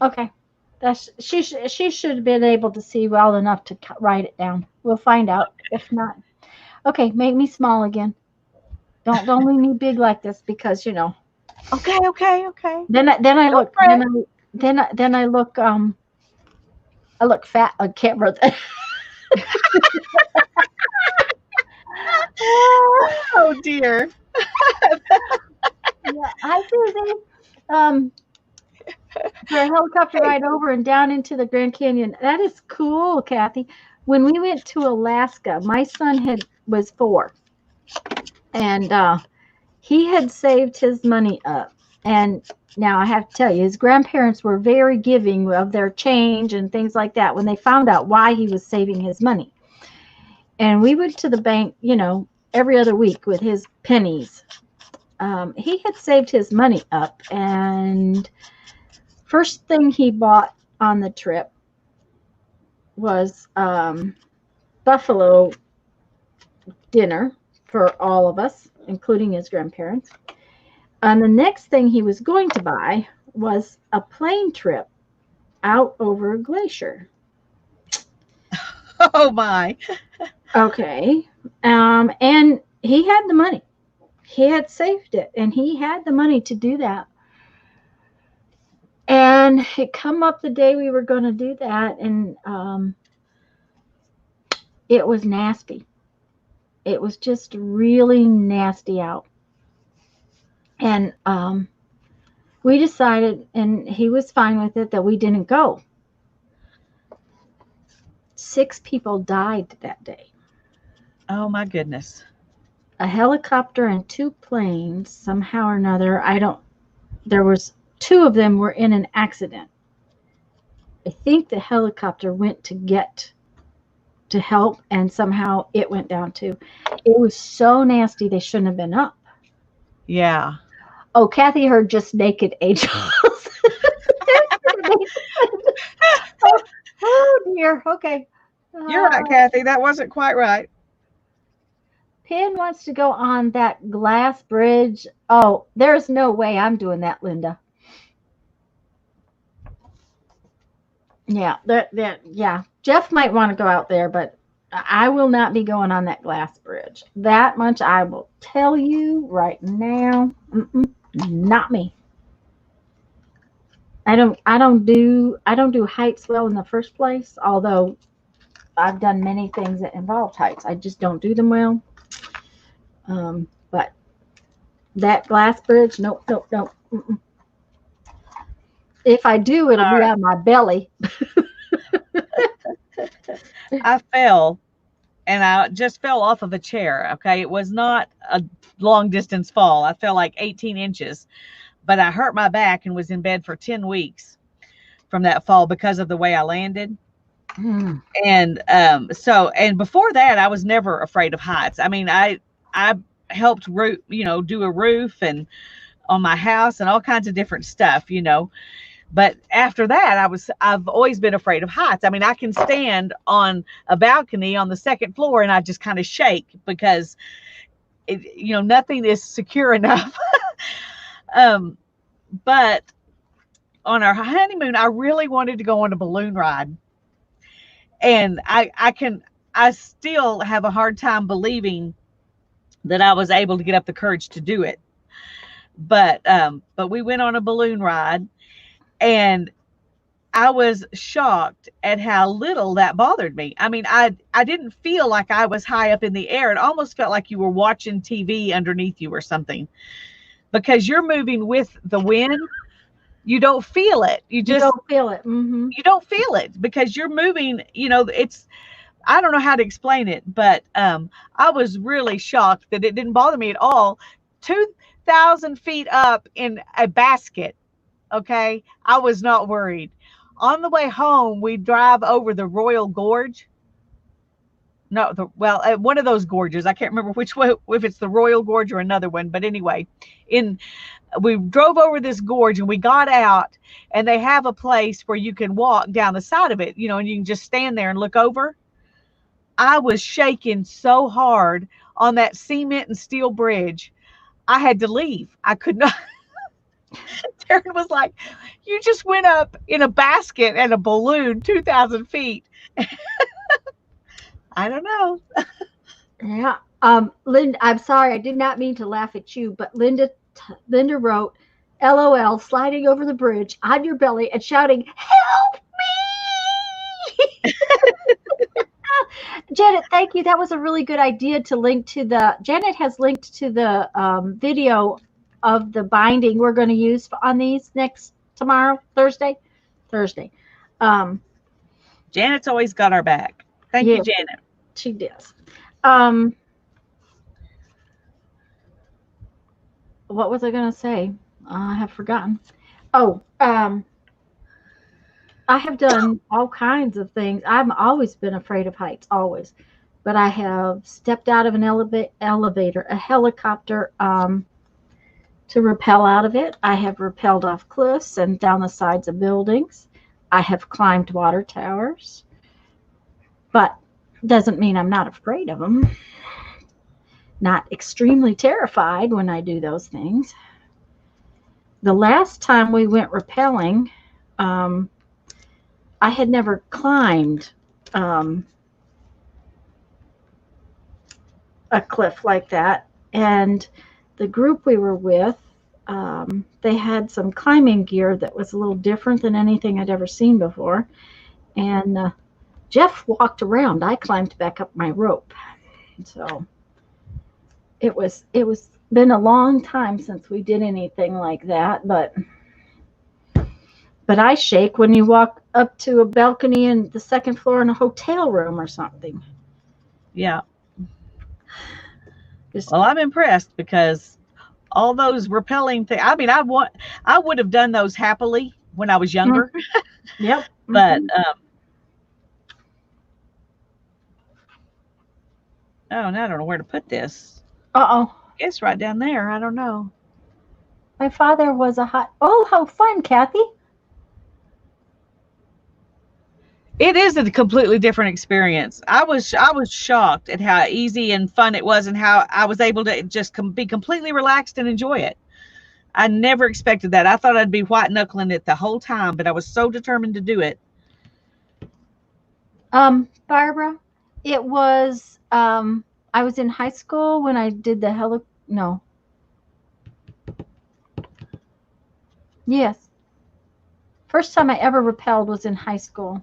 Okay. She should have been able to see well enough to write it down. We'll find out. If not, okay, make me small again. Don't leave me big like this because Okay. Then I look fret. then I look I look fat on camera. Oh dear. Yeah, hi Susie. Um, for a helicopter Hey. ride over and down into the Grand Canyon. That is cool, Kathy. When we went to Alaska, my son was 4, and he had saved his money up. And now I have to tell you, his grandparents were very giving of their change and things like that when they found out why he was saving his money. And we went to the bank, every other week with his pennies. He had saved his money up, and first thing he bought on the trip was buffalo dinner for all of us, including his grandparents. And the next thing he was going to buy was a plane trip out over a glacier. Oh my. Okay. And he had the money. He had saved it, and he had the money to do that. And it come up the day we were going to do that, and it was nasty. It was just really nasty out. And we decided, and he was fine with it, that we didn't go. 6 people died that day. Oh my goodness. A helicopter and 2 planes, somehow or another. There was 2 of them were in an accident. I think the helicopter went to help, and somehow it went down too. It was so nasty they shouldn't have been up. Yeah. Oh, Kathy heard just naked angels. Oh dear. Okay. You're right, Kathy. That wasn't quite right. Pin wants to go on that glass bridge. Oh, there's no way I'm doing that, Linda. Yeah, yeah. Jeff might want to go out there, but I will not be going on that glass bridge. That much I will tell you right now. Not me. I don't do heights well in the first place, although I've done many things that involved heights. I just don't do them well. But that glass bridge, nope, nope, nope. If I do, it'll be All on my belly. I fell and I just fell off of a chair. Okay. It was not a long distance fall. I fell like 18 inches, but I hurt my back and was in bed for 10 weeks from that fall because of the way I landed. Hmm. And and before that, I was never afraid of heights. I mean, I helped do a roof and on my house and all kinds of different stuff. But after that, I've always been afraid of heights. I mean, I can stand on a balcony on the second floor and I just kind of shake because nothing is secure enough. um, but on our honeymoon, I really wanted to go on a balloon ride, and I still have a hard time believing that I was able to get up the courage to do it. But we went on a balloon ride, and I was shocked at how little that bothered me. I mean, I didn't feel like I was high up in the air. It almost felt like you were watching TV underneath you or something, because you're moving with the wind. You don't feel it. You don't feel it. Mm-hmm. You don't feel it because you're moving. It's, I don't know how to explain it, but I was really shocked that it didn't bother me at all. 2,000 feet up in a basket. Okay. I was not worried. On the way home, we drive over the Royal Gorge. No, one of those gorges. I can't remember which way, if it's the Royal Gorge or another one. But anyway, we drove over this gorge and we got out, and they have a place where you can walk down the side of it, and you can just stand there and look over. I was shaking so hard on that cement and steel bridge. I had to leave. I could not. Taryn was like, "You just went up in a basket and a balloon 2,000 feet." I don't know. Yeah. Linda, I'm sorry, I did not mean to laugh at you, but Linda wrote, "LOL, sliding over the bridge on your belly and shouting, 'Help me!'" Janet, thank you. That was a really good idea to link to the. Janet has linked to the video of the binding we're going to use on these Thursday. Janet's always got our back. Thank Yeah, you, Janet. she does. What was I going to say? I have forgotten. Oh, I have done all kinds of things. I've always been afraid of heights, always. But I have stepped out of an elevator, a helicopter, to rappel out of it. I have rappelled off cliffs and down the sides of buildings. I have climbed water towers. But doesn't mean I'm not afraid of them. Not extremely terrified when I do those things. The last time we went rappelling, I had never climbed a cliff like that. And the group we were with, they had some climbing gear that was a little different than anything I'd ever seen before. And Jeff walked around. I climbed back up my rope. So it was been a long time since we did anything like that, but I shake when you walk up to a balcony in the second floor in a hotel room or something. Yeah. Well, I'm impressed because all those rappelling things, I mean, I would have done those happily when I was younger. Yep. But oh, now I don't know where to put this. I guess right down there. I don't know. My father was oh, how fun, Kathy. It is a completely different experience. I was shocked at how easy and fun it was and how I was able to just be completely relaxed and enjoy it. I never expected that. I thought I'd be white knuckling it the whole time, but I was so determined to do it. Barbara, it was I was in high school when I did the no. Yes. First time I ever rappelled was in high school.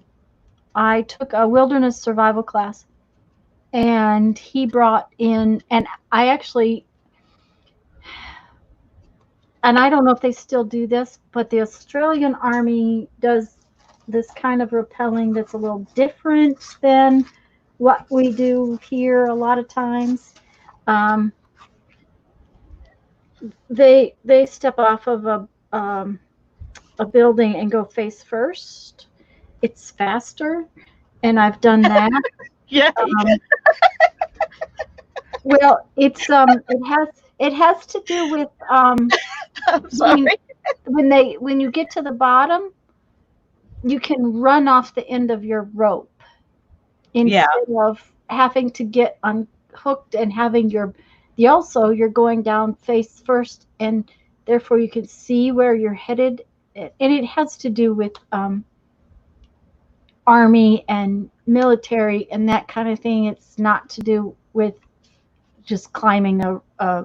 I took a wilderness survival class, and he brought in, and I actually, and I don't know if they still do this, but the Australian Army does this kind of rappelling that's a little different than what we do here a lot of times. They step off of a building and go face first. It's faster, and I've done that. Yeah. Well, it's it has to do with I'm sorry. When you get to the bottom, you can run off the end of your rope instead of having to get unhooked and having you're going down face first, and therefore you can see where you're headed, and it has to do with Army and military and that kind of thing. It's not to do with just climbing a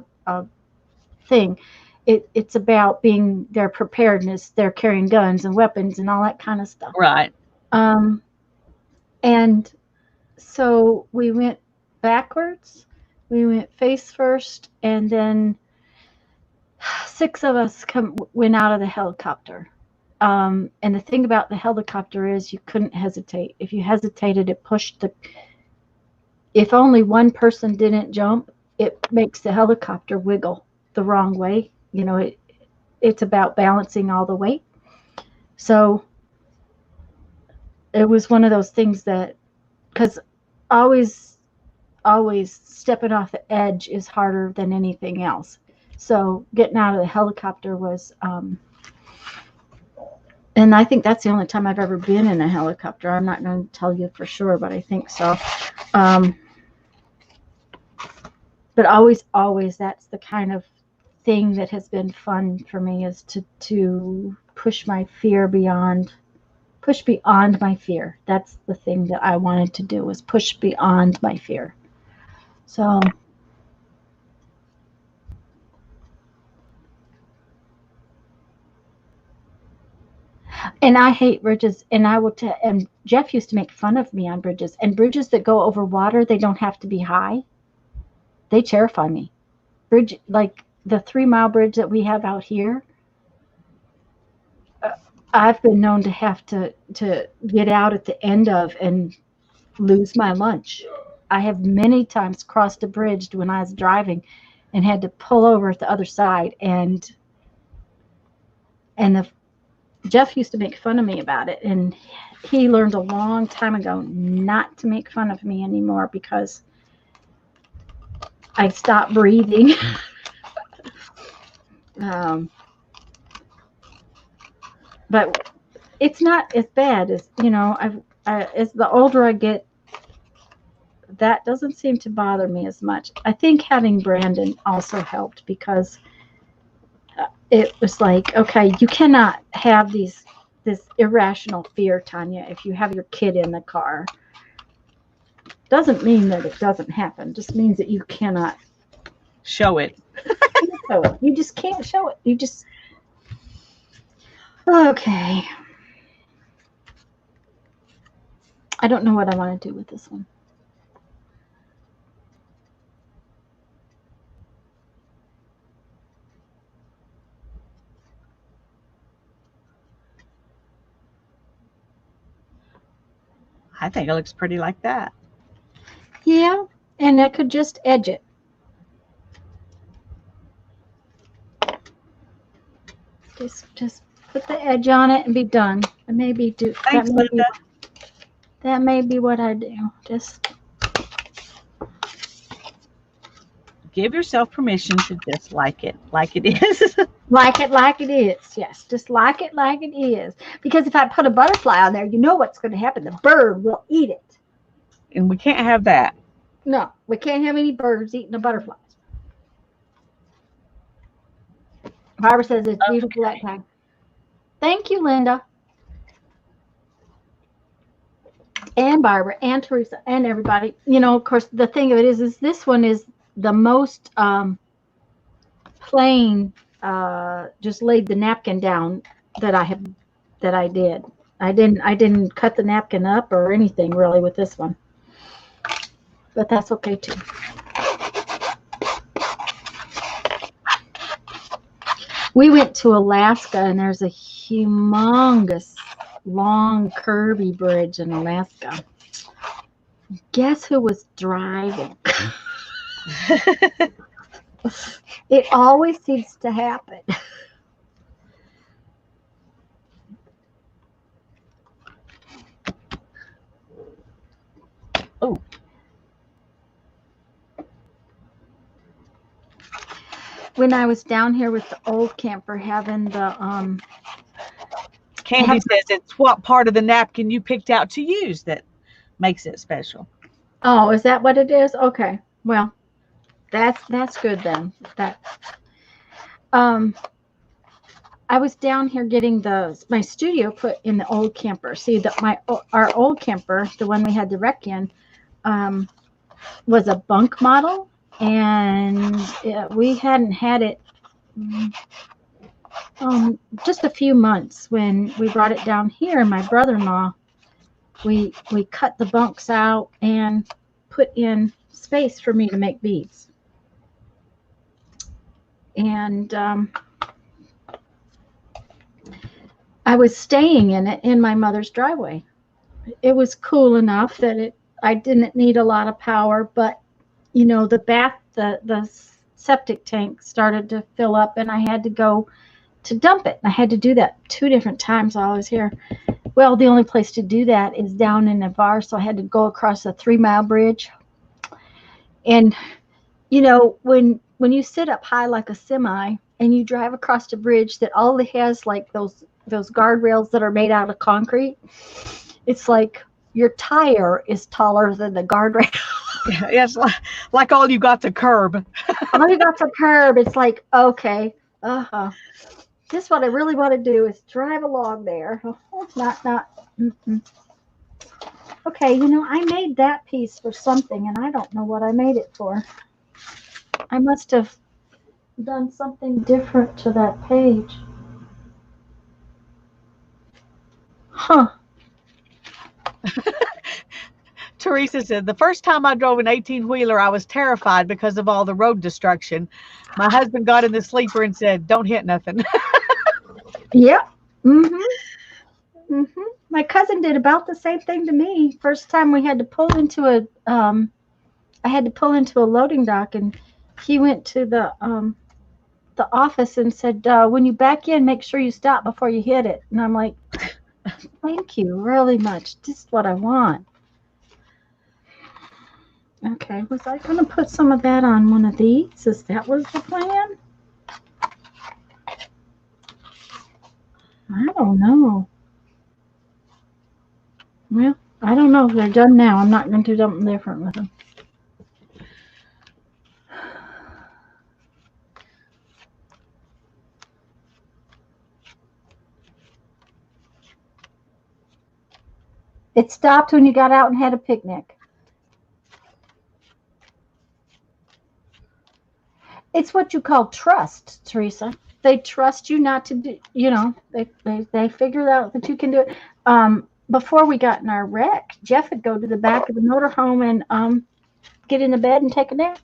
thing. It's about being their preparedness. They're carrying guns and weapons and all that kind of stuff. Right. And so we went backwards. We went face first, and then 6 of us went out of the helicopter. And the thing about the helicopter is you couldn't hesitate. If you hesitated, it pushed if only one person didn't jump, it makes the helicopter wiggle the wrong way. You know, it's about balancing all the weight. So it was one of those things that, because always stepping off the edge is harder than anything else. So getting out of the helicopter was, and I think that's the only time I've ever been in a helicopter. I'm not going to tell you for sure, but I think so. But always that's the kind of thing that has been fun for me, is to push my fear beyond my fear. That's the thing that I wanted to do, was push beyond my fear. So and I hate bridges, and and Jeff used to make fun of me on bridges, and bridges that go over water, they don't have to be high. They terrify me. Like the 3 Mile Bridge that we have out here, I've been known to have to get out at the end of and lose my lunch. I have many times crossed a bridge when I was driving and had to pull over at the other side, and the Jeff used to make fun of me about it, and he learned a long time ago not to make fun of me anymore because I stopped breathing. um, but it's not as bad as as the older I get, that doesn't seem to bother me as much. I think having Brandon also helped because it was like, okay, you cannot have this irrational fear, Tanya, if you have your kid in the car. Doesn't mean that it doesn't happen. Just means that you cannot show it. show it. You just can't show it. You just okay. I don't know what I want to do with this one. I think it looks pretty like that. Yeah, and I could just edge it. Just put the edge on it and be done. And maybe do Thanks, Linda. That may be what I do. Just give yourself permission to just like it is. Like it is. Yes, just like it is. Because if I put a butterfly on there, you know what's going to happen. The bird will eat it. And we can't have that. No, we can't have any birds eating the butterflies. Barbara says it's beautiful that time. Thank you, Linda. And Barbara and Teresa and everybody. Of course, the thing of it is this one is the most plain, just laid the napkin down that I did. I didn't cut the napkin up or anything really with this one. But that's okay too. We went to Alaska and there's a humongous long curvy bridge in Alaska. Guess who was driving? It always seems to happen. Oh. When I was down here with the old camper having the Candy says it's what part of the napkin you picked out to use that makes it special. Oh, is that what it is? Okay. Well, that's good then. That I was down here getting my studio put in the old camper. See, our old camper, the one we had the wreck in, was a bunk model, and we hadn't had it just a few months when we brought it down here. My brother-in-law, we cut the bunks out and put in space for me to make beads. And I was staying in it in my mother's driveway. It was cool enough that I didn't need a lot of power, but the septic tank started to fill up and I had to go to dump it. I had to do that 2 different times while I was here. Well, the only place to do that is down in Navarre, so I had to go across the 3 Mile Bridge. And when you sit up high like a semi and you drive across a bridge that only has like those guardrails that are made out of concrete, it's like your tire is taller than the guardrail. Yes, like all you got to curb. All you got to curb. It's like, okay, this is what I really want to do is drive along there. Not. Mm-mm. Okay, I made that piece for something, and I don't know what I made it for. I must have done something different to that page. Teresa said, the first time I drove an 18-wheeler, I was terrified because of all the road destruction. My husband got in the sleeper and said, don't hit nothing. Yep. My cousin did about the same thing to me. First time we had to pull into I had to pull into a loading dock, and he went to the office and said, when you back in, make sure you stop before you hit it. And I'm like, thank you really much. Just what I want. Okay, was I going to put some of that on one of these? Is that was the plan? I don't know. Well, I don't know if they're done now. I'm not going to do something different with them. It stopped when you got out and had a picnic. It's what you call trust, Teresa. They trust you not to do, they figured out that you can do it. Before we got in our wreck, Jeff would go to the back of the motorhome and get in the bed and take a nap.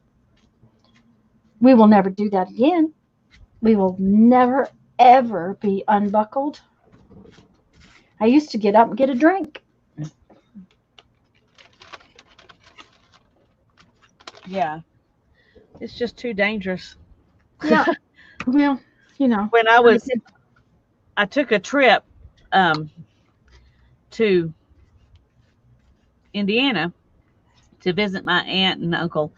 We will never do that again. We will never, ever be unbuckled. I used to get up and get a drink. Yeah. It's just too dangerous. Yeah. Well, When I took a trip to Indiana to visit my aunt and uncle,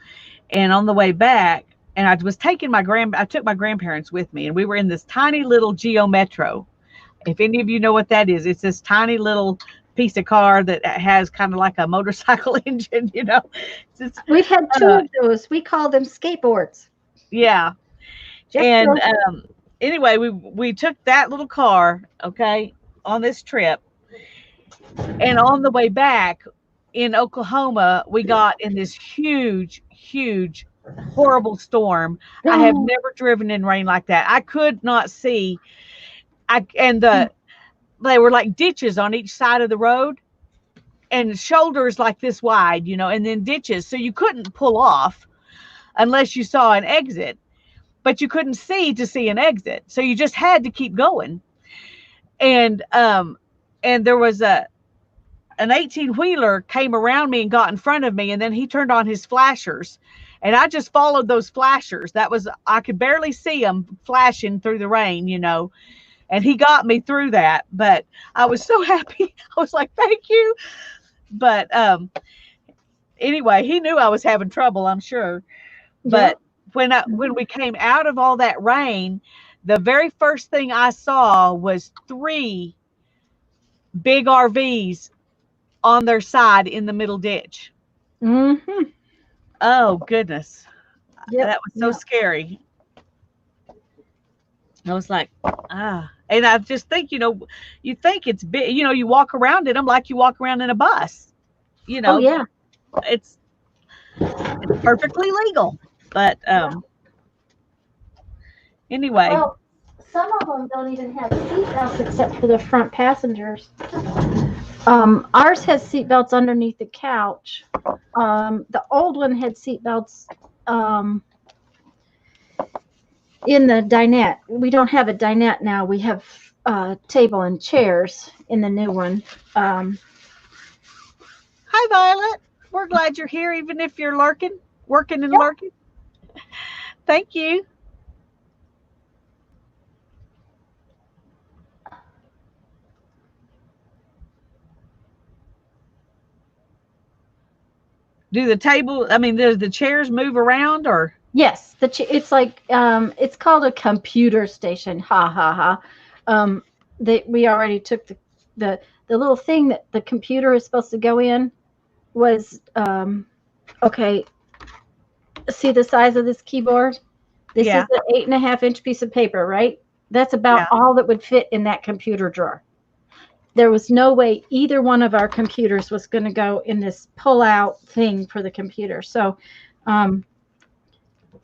and on the way back, and I took my grandparents with me, and we were in this tiny little Geo Metro. If any of you know what that is, it's this tiny little piece of car that has kind of like a motorcycle engine, We've had two of those. We call them skateboards. Yeah. And anyway, we took that little car, okay, on this trip. And on the way back in Oklahoma, we got in this huge, huge, horrible storm. I have never driven in rain like that. I could not see. They were like ditches on each side of the road, and shoulders like this wide, and then ditches. So you couldn't pull off unless you saw an exit, but you couldn't see to see an exit. So you just had to keep going. And there was an 18-wheeler came around me and got in front of me, and then he turned on his flashers, and I just followed those flashers. I could barely see them flashing through the rain, and he got me through that, but I was so happy. I was like, thank you. But anyway, he knew I was having trouble, I'm sure. But when we came out of all that rain, the very first thing I saw was 3 big RVs on their side in the middle ditch. Mm-hmm. Oh, goodness. Yep. That was so scary. I was like, and I just think, you think it's big, you walk around in them like you walk around in a bus, Oh, yeah. It's perfectly legal. But anyway. Well, some of them don't even have seatbelts except for the front passengers. Ours has seatbelts underneath the couch. The old one had seatbelts in the dinette. We don't have a dinette now. We have table and chairs in the new one. Hi, Violet. We're glad you're here, even if you're working and lurking. Thank you. Does the chairs move around, or? Yes, it's like it's called a computer station. Ha ha ha. We already took the little thing that the computer is supposed to go in was okay. See the size of this keyboard? This is an 8.5-inch piece of paper, right? That's about all that would fit in that computer drawer. There was no way either one of our computers was going to go in this pull-out thing for the computer. So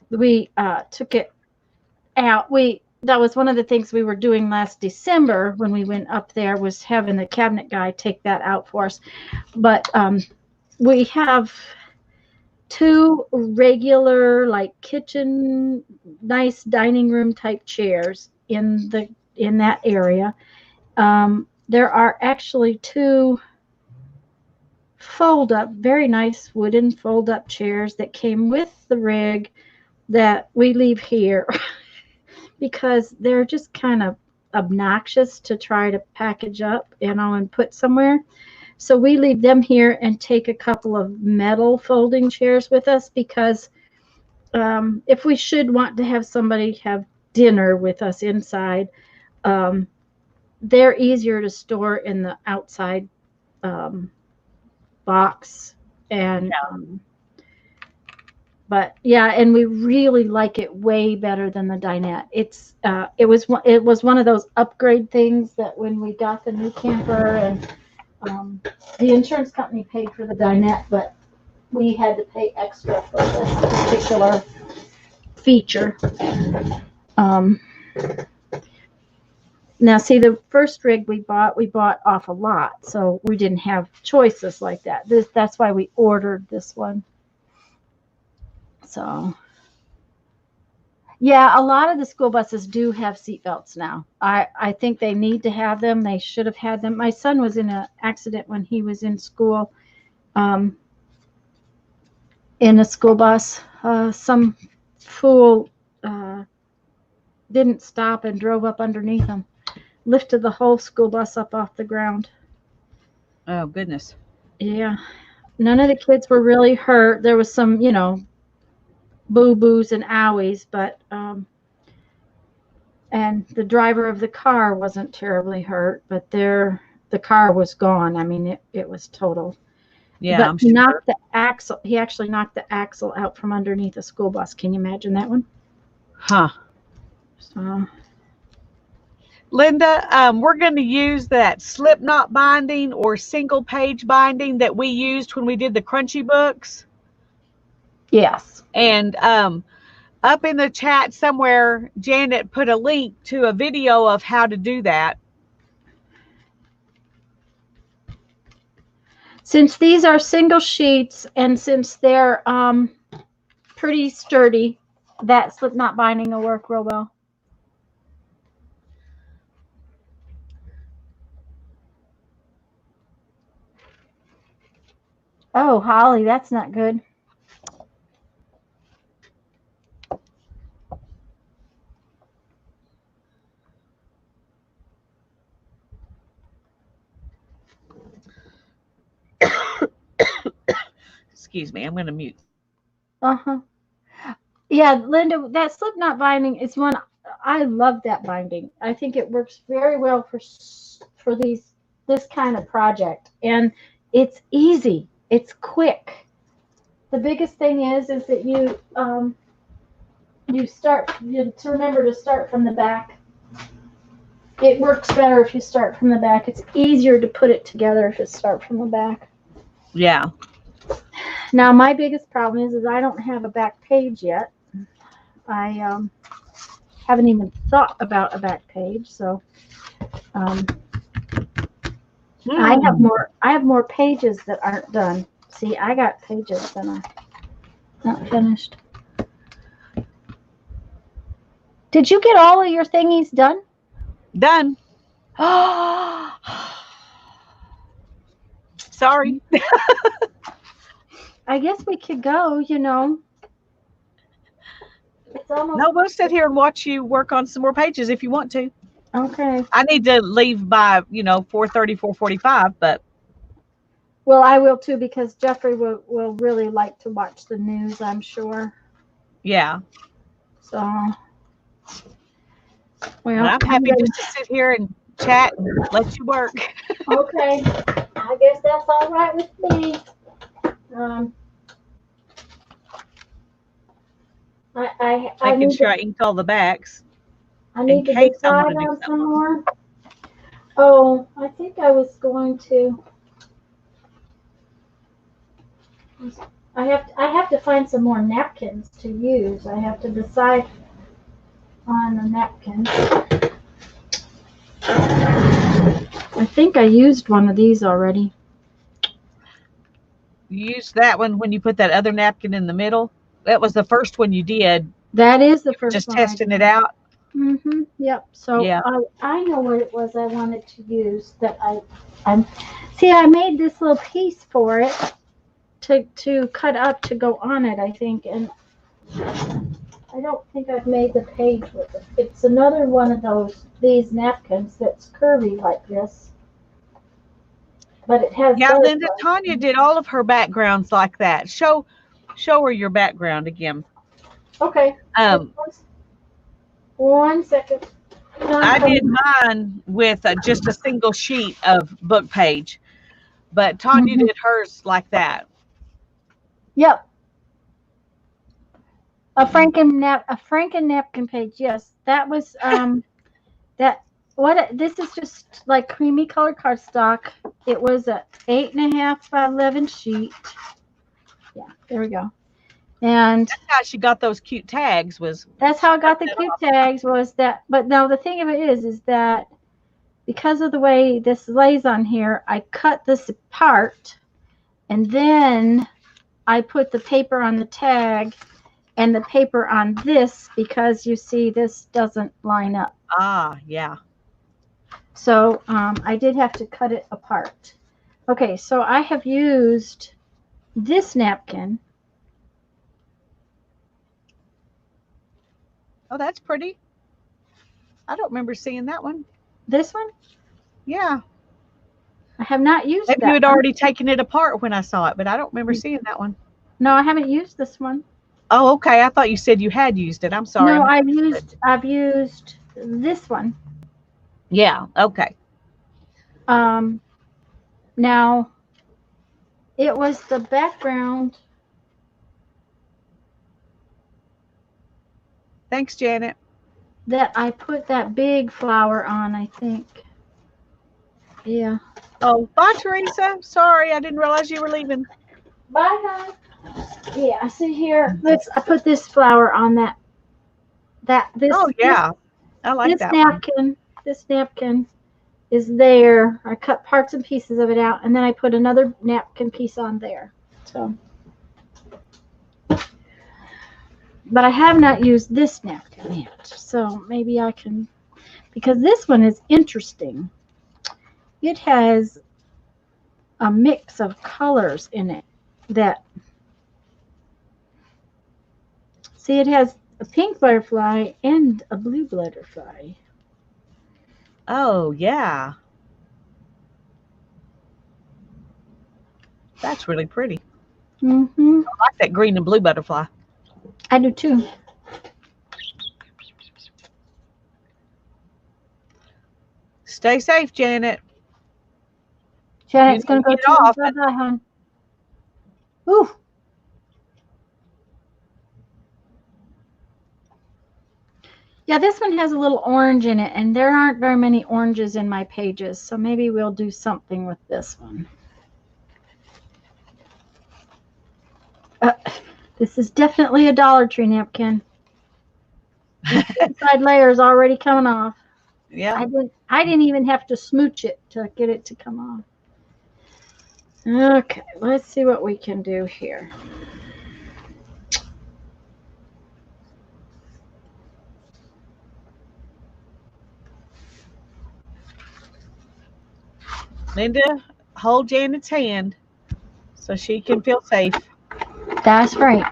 we took it out. That was one of the things we were doing last December when we went up there, was having the cabinet guy take that out for us. But we have two regular, like, kitchen, nice dining room type chairs in that area. There are actually two fold up, very nice wooden fold up chairs that came with the rig that we leave here because they're just kind of obnoxious to try to package up, and put somewhere. So we leave them here and take a couple of metal folding chairs with us because if we should want to have somebody have dinner with us inside, um, they're easier to store in the outside box. And but yeah, and we really like it way better than the dinette. It was one of those upgrade things that when we got the new camper, and the insurance company paid for the dinette, but we had to pay extra for this particular feature. Now, see, the first rig we bought off a lot, so we didn't have choices like that. That's why we ordered this one. So, yeah, a lot of the school buses do have seat belts now. I think they need to have them. They should have had them. My son was in an accident when he was in school, in a school bus. Some fool didn't stop and drove up underneath him, lifted the whole school bus up off the ground. Oh, goodness. Yeah. None of the kids were really hurt. There was some, boo-boos and owies, but and the driver of the car wasn't terribly hurt, but the car was gone. I mean, it was total. Yeah, but I'm sure. He actually knocked the axle out from underneath a school bus. Can you imagine that one? Huh. So, Linda, we're going to use that slip knot binding or single page binding that we used when we did the crunchy books. yes. And up in the chat somewhere, Janet put a link to a video of how to do that. Since these are single sheets and since they're pretty sturdy, that slip knot binding will work real well. Oh, Holly, that's not good. Excuse me, I'm going to mute. Uh-huh. Yeah, Linda, that slip knot binding is one. I love that binding. I think it works very well for this kind of project, and it's easy. It's quick. The biggest thing is that you to remember to start from the back. It works better if you start from the back. It's easier to put it together if you start from the back. Yeah. Now, my biggest problem is I don't have a back page yet. I haven't even thought about a back page, so I have more pages that aren't done. See, I got pages that are not finished. Did you get all of your thingies done? Done. Sorry. I guess we could go, It's almost... No, we'll sit here and watch you work on some more pages if you want to. Okay. I need to leave by, 4:30, 4:45, but... Well, I will too, because Jeffrey will really like to watch the news, I'm sure. Yeah. So, well, I'm happy just to sit here and chat and let you work. Okay. I guess that's all right with me. I Making sure I inked all the backs. I need to decide on some more. Oh, I think I was going to. I have to find some more napkins to use. I have to decide on the napkins. I think I used one of these already. You used that one when you put that other napkin in the middle. That was the first one you did. That is the first Just one I testing did. it out. Yep. So Yeah. I know what it was I wanted to use. I'm. See, I made this little piece for it to cut up to go on it. I think, and I don't think I've made the page with it. It's another one of these napkins that's curvy like this, but it has Yeah, Linda, butterflies. Tanya did all of her backgrounds like that. Show her your background again. Okay. Um, 1 second. I did mine with just a single sheet of book page, but Tanya Mhm. did hers like that. Yep. A Franken napkin page. Yes, that was that. This is just like creamy colored cardstock. It was a 8.5 by 11 sheet. Yeah, there we go. And That's how she got those cute tags. Was that's she how I cut got the that cute off? tags. Was that? But no, the thing of it is that because of the way this lays on here, I cut this apart, and then I put the paper on the tag and the paper on this because you see this doesn't line up. Ah, yeah. So I did have to cut it apart. Okay, so I have used this napkin. Oh, that's pretty. I don't remember seeing that one. This one? Yeah. I have not used Maybe you that had one. already taken it apart when I saw it, but I don't remember seeing that one. No, I haven't used this one. Oh, okay. I thought you said you had used it. I'm sorry. I No, misunderstood. I've used this one. Yeah. Okay. Um, Now it was the background. Thanks, Janet. That I put that big flower on, I think. Yeah. Oh, bye, Teresa. Sorry, I didn't realize you were leaving. Bye, hon. Yeah, see here. I put this flower on that. Oh, yeah. I like This that one. napkin. This napkin is there. I cut parts and pieces of it out, and then I put another napkin piece on there. So, but I have not used this napkin yet. So maybe I can, because this one is interesting. It has a mix of colors in it that, see, it has a pink butterfly and a blue butterfly. Oh, yeah. That's really pretty. Mm-hmm. I like that green and blue butterfly. I do too. Stay safe, Janet. You Janet's need to gonna go get too. off. Bye bye, hon. Ooh. Yeah, this one has a little orange in it, and there aren't very many oranges in my pages, so maybe we'll do something with this one. This is definitely a Dollar Tree napkin. The inside layer is already coming off. Yeah. I didn't even have to smooch it to get it to come off. Okay, let's see what we can do here. Linda, hold Janet's hand so she can feel safe. That's right.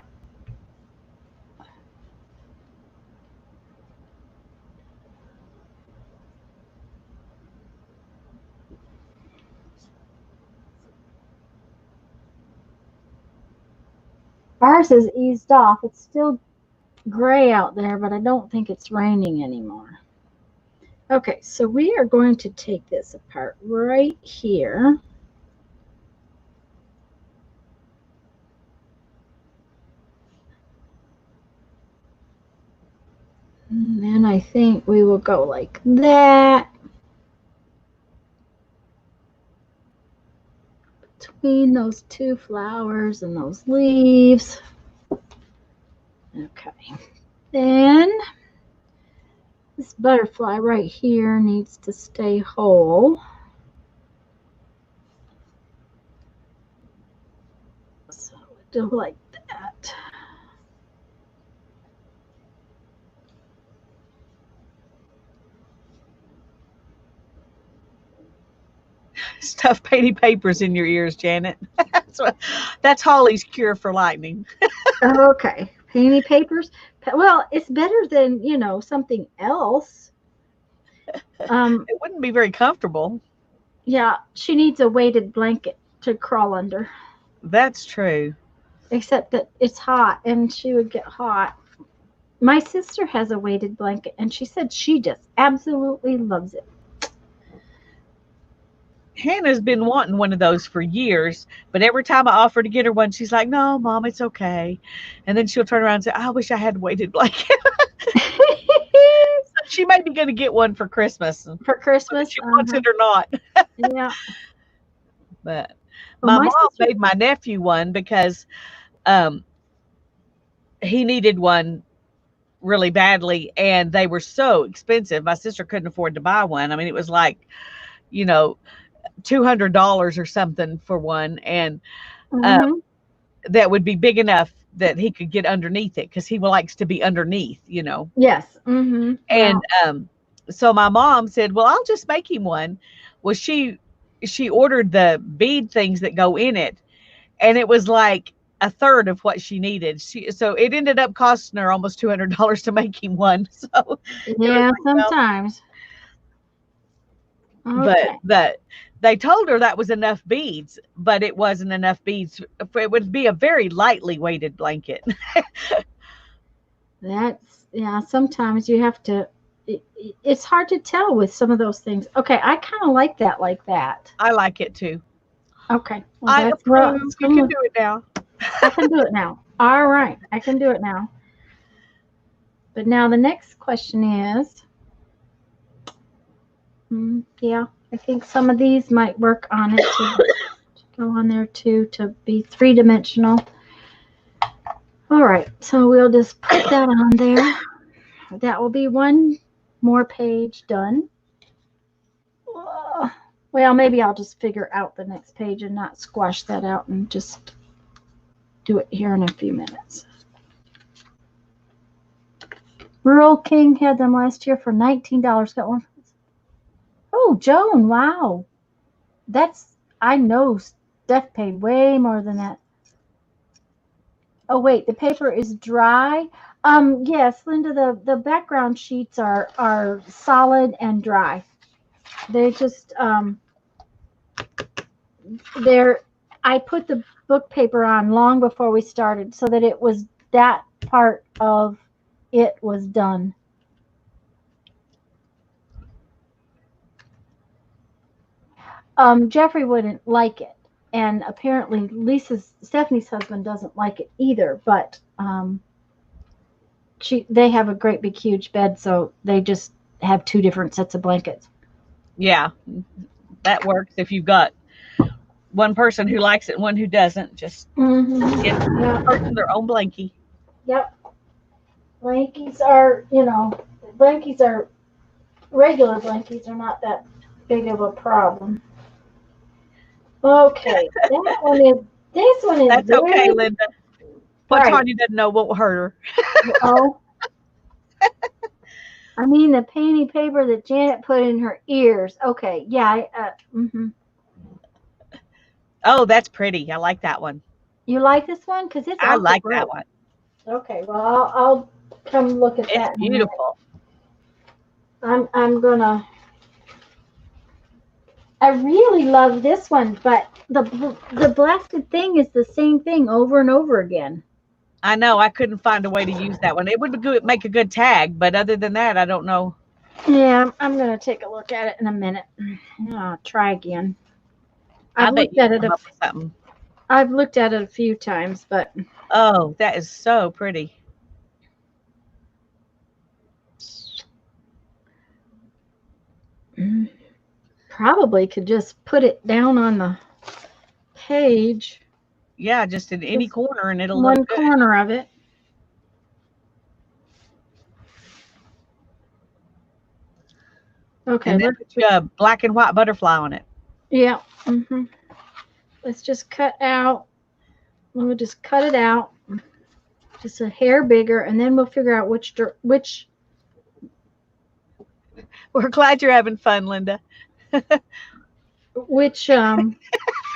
Ours is eased off. It's still gray out there, but I don't think it's raining anymore. Okay, so we are going to take this apart right here. And then I think we will go like that. Between those two flowers and those leaves. Okay. Then this butterfly right here needs to stay whole. do like that. Stuff painty papers in your ears, Janet. That's Holly's cure for lightning. Okay, painty papers. Well, it's better than something else. It wouldn't be very comfortable. Yeah, she needs a weighted blanket to crawl under. That's true. Except that it's hot, and she would get hot. My sister has a weighted blanket, and she said she just absolutely loves it. Hannah's been wanting one of those for years, but every time I offer to get her one, she's like, "No, Mom, it's okay." And then she'll turn around and say, "I wish I had a weighted blanket." She may be going to get one for Christmas, For whether Christmas. she wants it or not. Yeah. But Well, my my mom sister. made my nephew one because um, he needed one really badly, and they were so expensive. My sister couldn't afford to buy one. I mean, it was like, you know, $200 or something for one, and uh, Hmm. that would be big enough that he could get underneath it because he likes to be underneath. Yes. Hmm. And Well. so my mom said, "Well, I'll just make him one." Well, she ordered the bead things that go in it, and it was like a third of what she needed. So it ended up costing her almost $200 to make him one. So it was Yeah. like, well, Sometimes. but Okay. they told her that was enough beads, but it wasn't enough beads. It would be a very lightly weighted blanket. That's yeah. Sometimes you have to. It's hard to tell with some of those things. Okay, I kind of like that like that. I like it too. Okay, well I that's well. approve. You can do it now. I can do it now. All right, I can do it now. But now the next question is, yeah, I think some of these might work on it to go on there too to be three-dimensional. All right, so we'll just put that on there. That will be one more page done. Well, maybe I'll just figure out the next page and not squash that out and just do it here in a few minutes. Rural King had them last year for $19. Got one. Oh, Joan, wow. I know Steph paid way more than that. Oh, wait, the paper is dry. Yes, Linda, the background sheets are solid and dry. They just, they're, I put the book paper on long before we started so that that part of it was done. Jeffrey wouldn't like it, and apparently Stephanie's husband doesn't like it either. But they have a great big huge bed, so they just have two different sets of blankets. Yeah, that works if you've got one person who likes it and one who doesn't. Just get Yeah. each person their own blankie. Yep. Blankies are, blankies are regular blankies are not that big of a problem. Okay, this one is That's okay, very Linda. What bright. Tanya doesn't know won't hurt her. Oh, I mean the painty paper that Janet put in her ears. Okay, yeah. Oh, that's pretty. I like that one. You like this one? Because it's I awful like bright. that one. Okay, well I'll come look at It's that in a minute. beautiful. I'm gonna. I really love this one, but the blasted thing is the same thing over and over again. I know. I couldn't find a way to use that one. It would make a good tag, but other than that, I don't know. Yeah, I'm gonna take a look at it in a minute. I'll try again. I I've bet looked you at it. come up with something. I've looked at it a few times, but Oh, that is so pretty. probably could just put it down on the page, Yeah, just in any just corner, and it'll look one good. corner of it. Okay, And then put you a black and white butterfly on it. yeah. Let's just cut out We'll just cut it out, just a hair bigger, and then we'll figure out which We're glad you're having fun, Linda.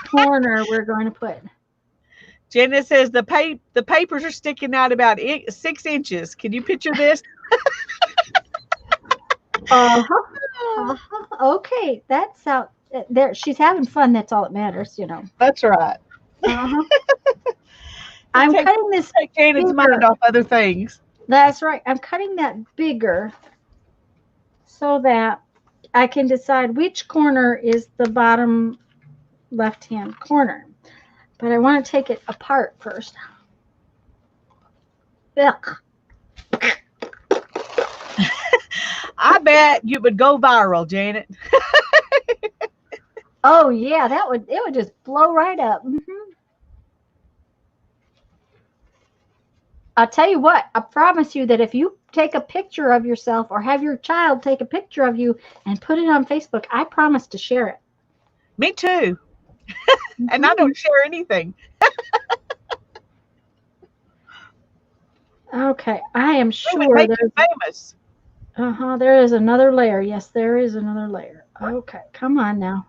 corner we're going to put. Janet says the papers are sticking out about 6 inches. Can you picture this? Okay, that's out there. She's having fun. That's all that matters, you know. That's right. Uh-huh. I'm cutting this take Janet's mind off other things. That's right. I'm cutting that bigger so that I can decide which corner is the bottom left-hand corner. But I want to take it apart first. Ugh. I bet you would go viral, Janet. Oh yeah, it would just blow right up. I'll tell you what, I promise you that if you take a picture of yourself or have your child take a picture of you and put it on Facebook, I promise to share it. Me too. And I don't share anything. Okay, I am sure make you famous. There is another layer. Yes, there is another layer. Okay, come on now.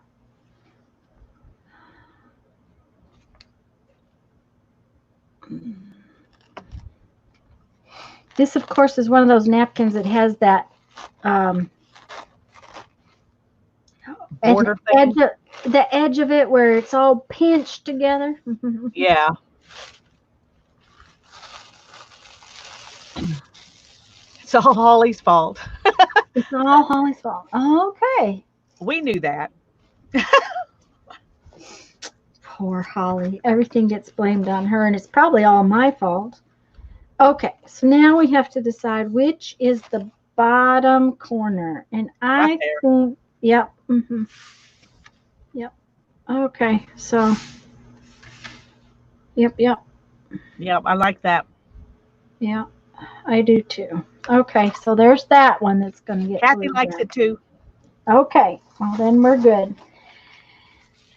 This, of course, is one of those napkins that has that the edge of it where it's all pinched together. Yeah. It's all Holly's fault. It's all Holly's fault. Okay. We knew that. Poor Holly. Everything gets blamed on her, and it's probably all my fault. Okay, so now we have to decide which is the bottom corner. And I think, yep. Yep. Okay, so, yep. Yep, I like that. Yeah, I do too. Okay, so there's that one that's going to get Kathy likes it too. Okay, well then we're good.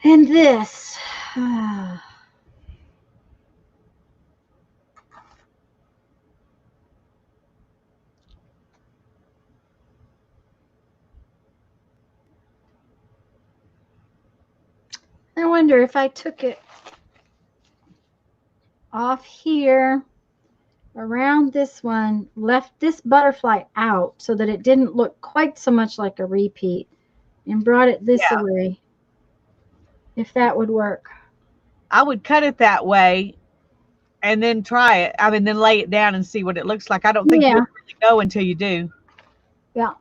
And this. I wonder if I took it off here around this one, left this butterfly out so that it didn't look quite so much like a repeat, and brought it this way, if that would work. I would cut it that way and then try it. I mean, then lay it down and see what it looks like. I don't think you'll really know until you do. Yeah.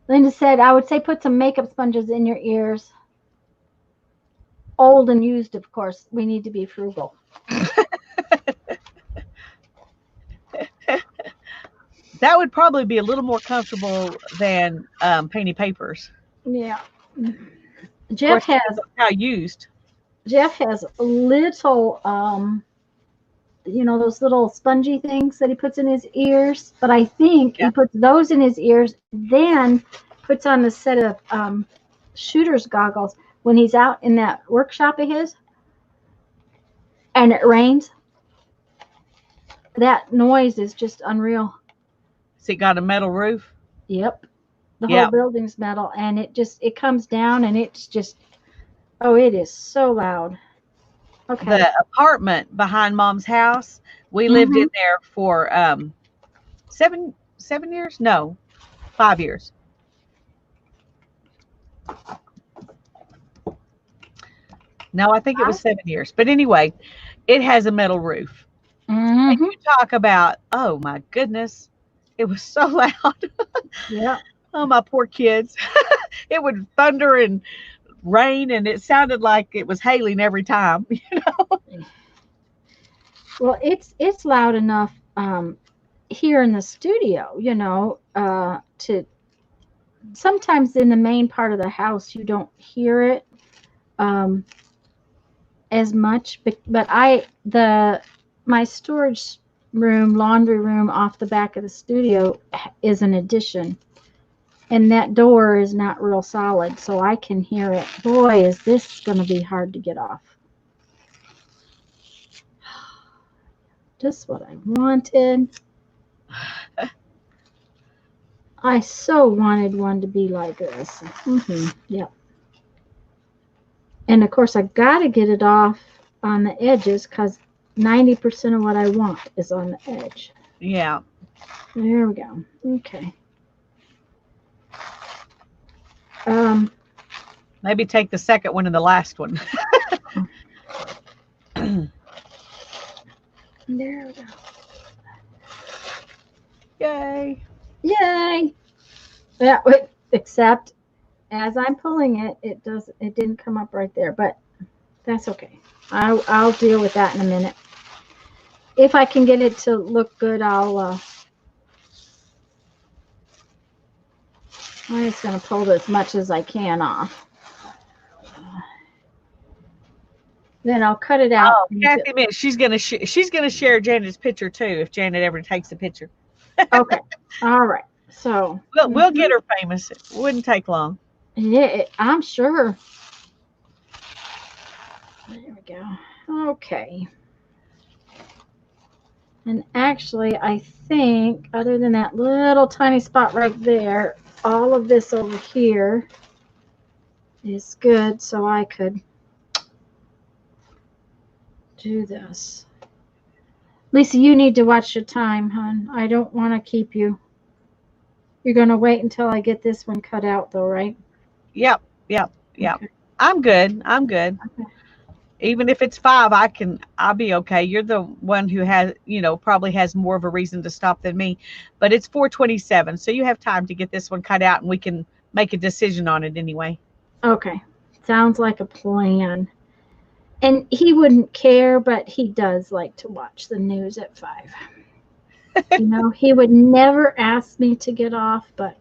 Linda said, I would say put some makeup sponges in your ears. Old and used, of course. We need to be frugal. That would probably be a little more comfortable than painted papers. Yeah. Jeff has how used. Jeff has little those little spongy things that he puts in his ears, but I think he puts those in his ears, then puts on a set of shooter's goggles when he's out in that workshop of his and it rains. That noise is just unreal. Has it got a metal roof? Yep. The whole building's metal, and it comes down, and it's just, it is so loud. Okay. The apartment behind Mom's house, we lived in there for 7 years? No, 5 years. No, I think it was 7 years. But anyway, it has a metal roof. And you talk about, oh my goodness, it was so loud. Yeah. Oh, my poor kids. It would thunder and rain, and it sounded like it was hailing every time. Well, it's loud enough here in the studio, to sometimes in the main part of the house you don't hear it as much, but my storage room, laundry room off the back of the studio is an addition. And that door is not real solid, so I can hear it. Boy, is this going to be hard to get off. Just what I wanted. I so wanted one to be like this. Yep. And of course, I got to get it off on the edges because 90% of what I want is on the edge. Yeah. There we go. Okay. Maybe take the second one and the last one. There we go. Yay. Yay! That would, except as I'm pulling it, it didn't come up right there, but that's okay. I'll deal with that in a minute. If I can get it to look good, I'm just going to pull as much as I can off. Then I'll cut it out. Oh, Kathy meant she's gonna share Janet's picture too if Janet ever takes a picture. Okay. All right. So we'll get her famous. It wouldn't take long. Yeah, I'm sure. There we go. Okay. And actually, I think other than that little tiny spot right there, all of this over here is good, so I could do this. Lisa, you need to watch your time, hon. I don't want to keep you. You're going to wait until I get this one cut out, though, right? Yep. Okay. I'm good. Okay. Even if it's 5, I'll be okay. You're the one who has, probably has more of a reason to stop than me. But it's 4:27, so you have time to get this one cut out, and we can make a decision on it anyway. Okay. Sounds like a plan. And he wouldn't care, but he does like to watch the news at 5. He would never ask me to get off, but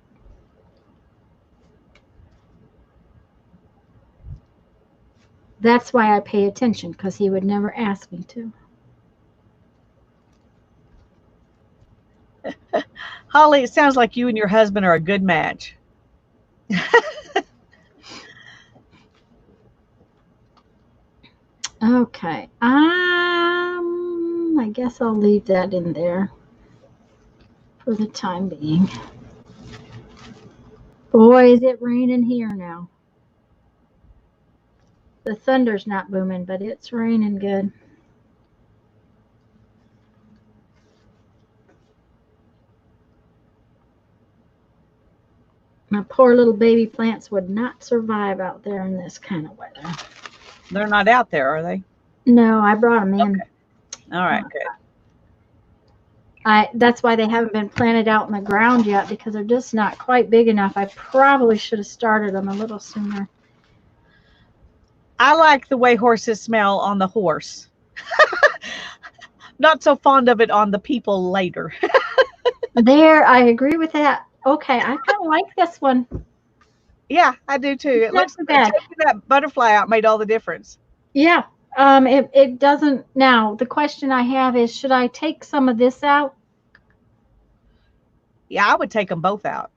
that's why I pay attention, because he would never ask me to. Holly, it sounds like you and your husband are a good match. Okay. I guess I'll leave that in there for the time being. Boy, is it raining here now. The thunder's not booming, but it's raining good. My poor little baby plants would not survive out there in this kind of weather. They're not out there, are they? No, I brought them in. Okay. All right, good. That's why they haven't been planted out in the ground yet, because they're just not quite big enough. I probably should have started them a little sooner. I like the way horses smell on the horse. Not so fond of it on the people later. There, I agree with that. Okay, I kind of like this one. Yeah, I do too. It looks bad. Taking that butterfly out made all the difference. Yeah. It doesn't. Now, the question I have is, should I take some of this out? Yeah, I would take them both out.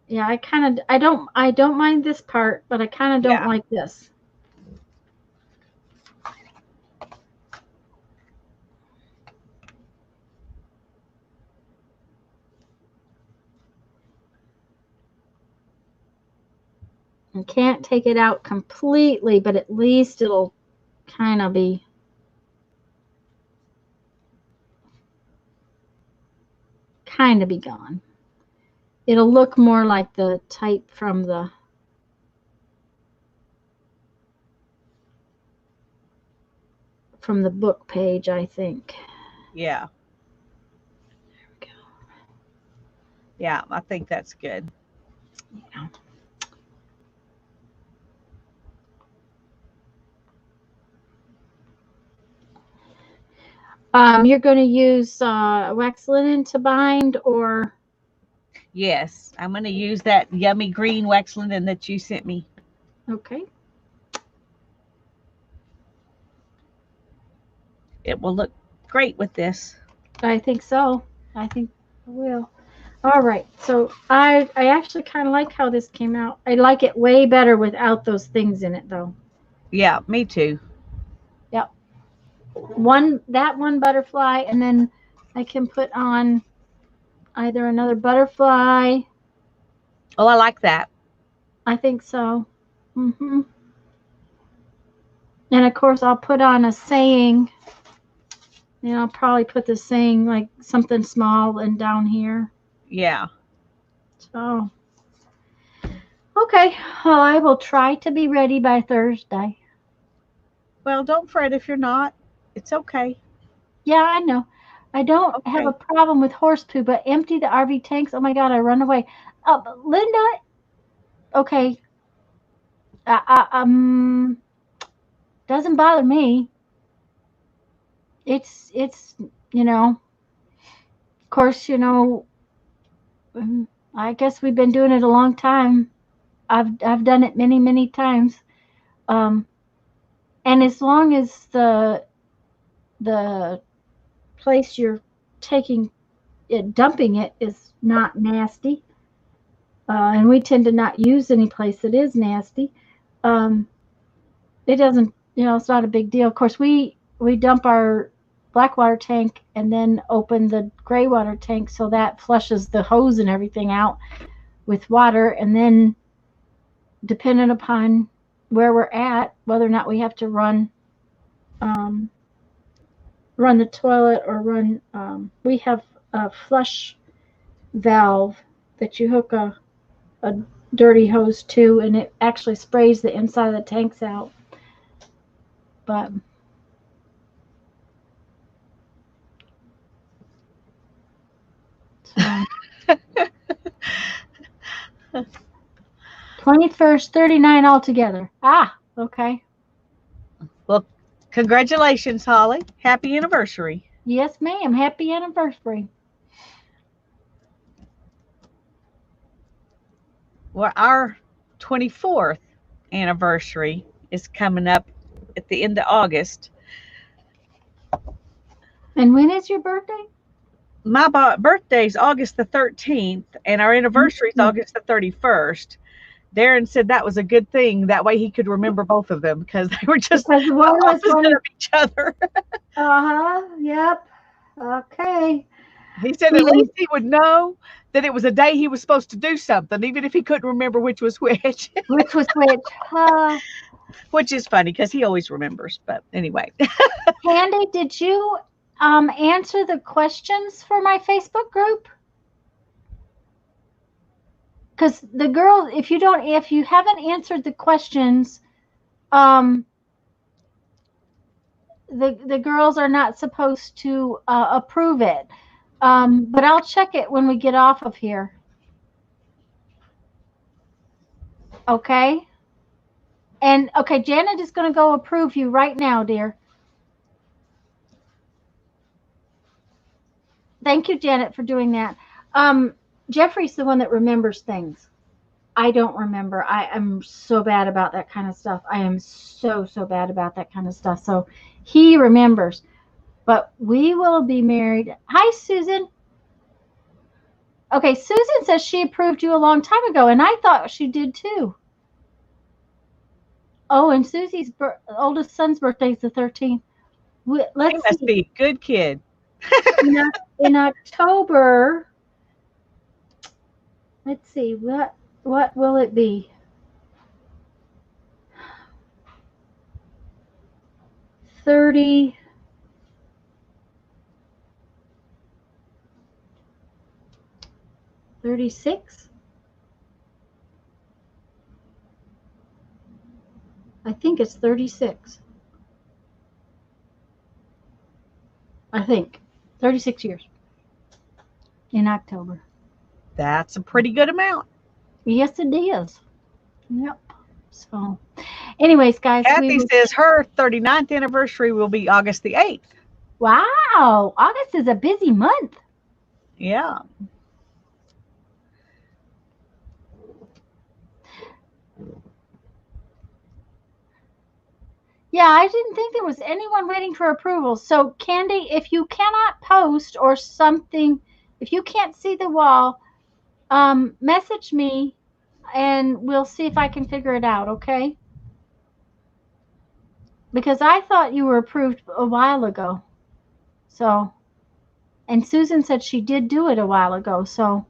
Yeah, I don't mind this part, but I kind of don't like this. I can't take it out completely, but at least it'll kind of be gone. It'll look more like the type from the book page, I think. Yeah. There we go. Yeah, I think that's good. Yeah. You're going to use wax linen to bind, or? Yes, I'm going to use that yummy green wax linen that you sent me. Okay. It will look great with this. I think so. I think it will. All right. So I actually kind of like how this came out. I like it way better without those things in it, though. Yeah, me too. Yep. One butterfly, and then I can put on either another butterfly. Oh, I like that. I think so. And of course, I'll put on a saying. And I'll probably put the saying like something small and down here. Yeah. So, okay. Well, I will try to be ready by Thursday. Well, don't fret if you're not. It's okay. Yeah, I know. I don't have a Okay. problem with horse poo, but empty the RV tanks. Oh my God, I run away. Linda, okay. Uh, uh, um, doesn't bother me. It's you know, of course, I guess we've been doing it a long time. I've done it many times. Um, and as long as the place you're taking it, dumping it, is not nasty, and we tend to not use any place that is nasty. Um, it doesn't, it's not a big deal. Of course, we dump our black water tank and then open the gray water tank so that flushes the hose and everything out with water, and then depending upon where we're at, whether or not we have to um, run the toilet or we have a flush valve that you hook a dirty hose to, and it actually sprays the inside of the tanks out. But so 21st, 39 altogether. Okay. Well, congratulations, Holly. Happy anniversary. Yes, ma'am. Happy anniversary. Well, our 24th anniversary is coming up at the end of August. And when is your birthday? My birthday's August the 13th, and our anniversary is Mm-hmm. August the 31st. Darren said that was a good thing. That way he could remember both of them because they were just Because one was opposite of each other. Yep. Okay. He said at least he would know that it was a day he was supposed to do something, even if he couldn't remember which was which. Which was which? Which is funny because he always remembers. But anyway. Candy, did you answer the questions for my Facebook group? Because the girl, if you haven't answered the questions, um, the girls are not supposed to approve it. But I'll check it when we get off of here. Okay. And okay, Janet is going to go approve you right now, dear. Thank you, Janet, for doing that. Jeffrey's the one that remembers things. I don't remember. I am so bad about that kind of stuff. I am so bad about that kind of stuff. So he remembers. But we will be married. Hi, Susan. Okay, Susan says she approved you a long time ago, and I thought she did too. Oh, and Susie's oldest son's birthday is the 13th. He Let's must see. be a good kid. In October, let's see, what will it be? 30, 36? I think it's 36. I think 36 years in October. That's a pretty good amount. Yes, it is. Yep. So, anyways, guys, Kathy says her 39th anniversary will be August the 8th. Wow, August is a busy month. Yeah. Yeah, I didn't think there was anyone waiting for approval. So, Candy, if you cannot post or something, if you can't see the wall, message me and we'll see if I can figure it out, okay? Because I thought you were approved a while ago. So, and Susan said she did do it a while ago. So,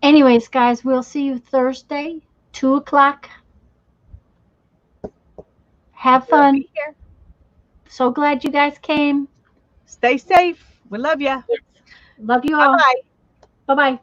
anyways, guys, we'll see you Thursday, 2 o'clock. Have We'll fun. be here. So glad you guys came. Stay safe. We love you. Love you Bye all. bye. Bye bye.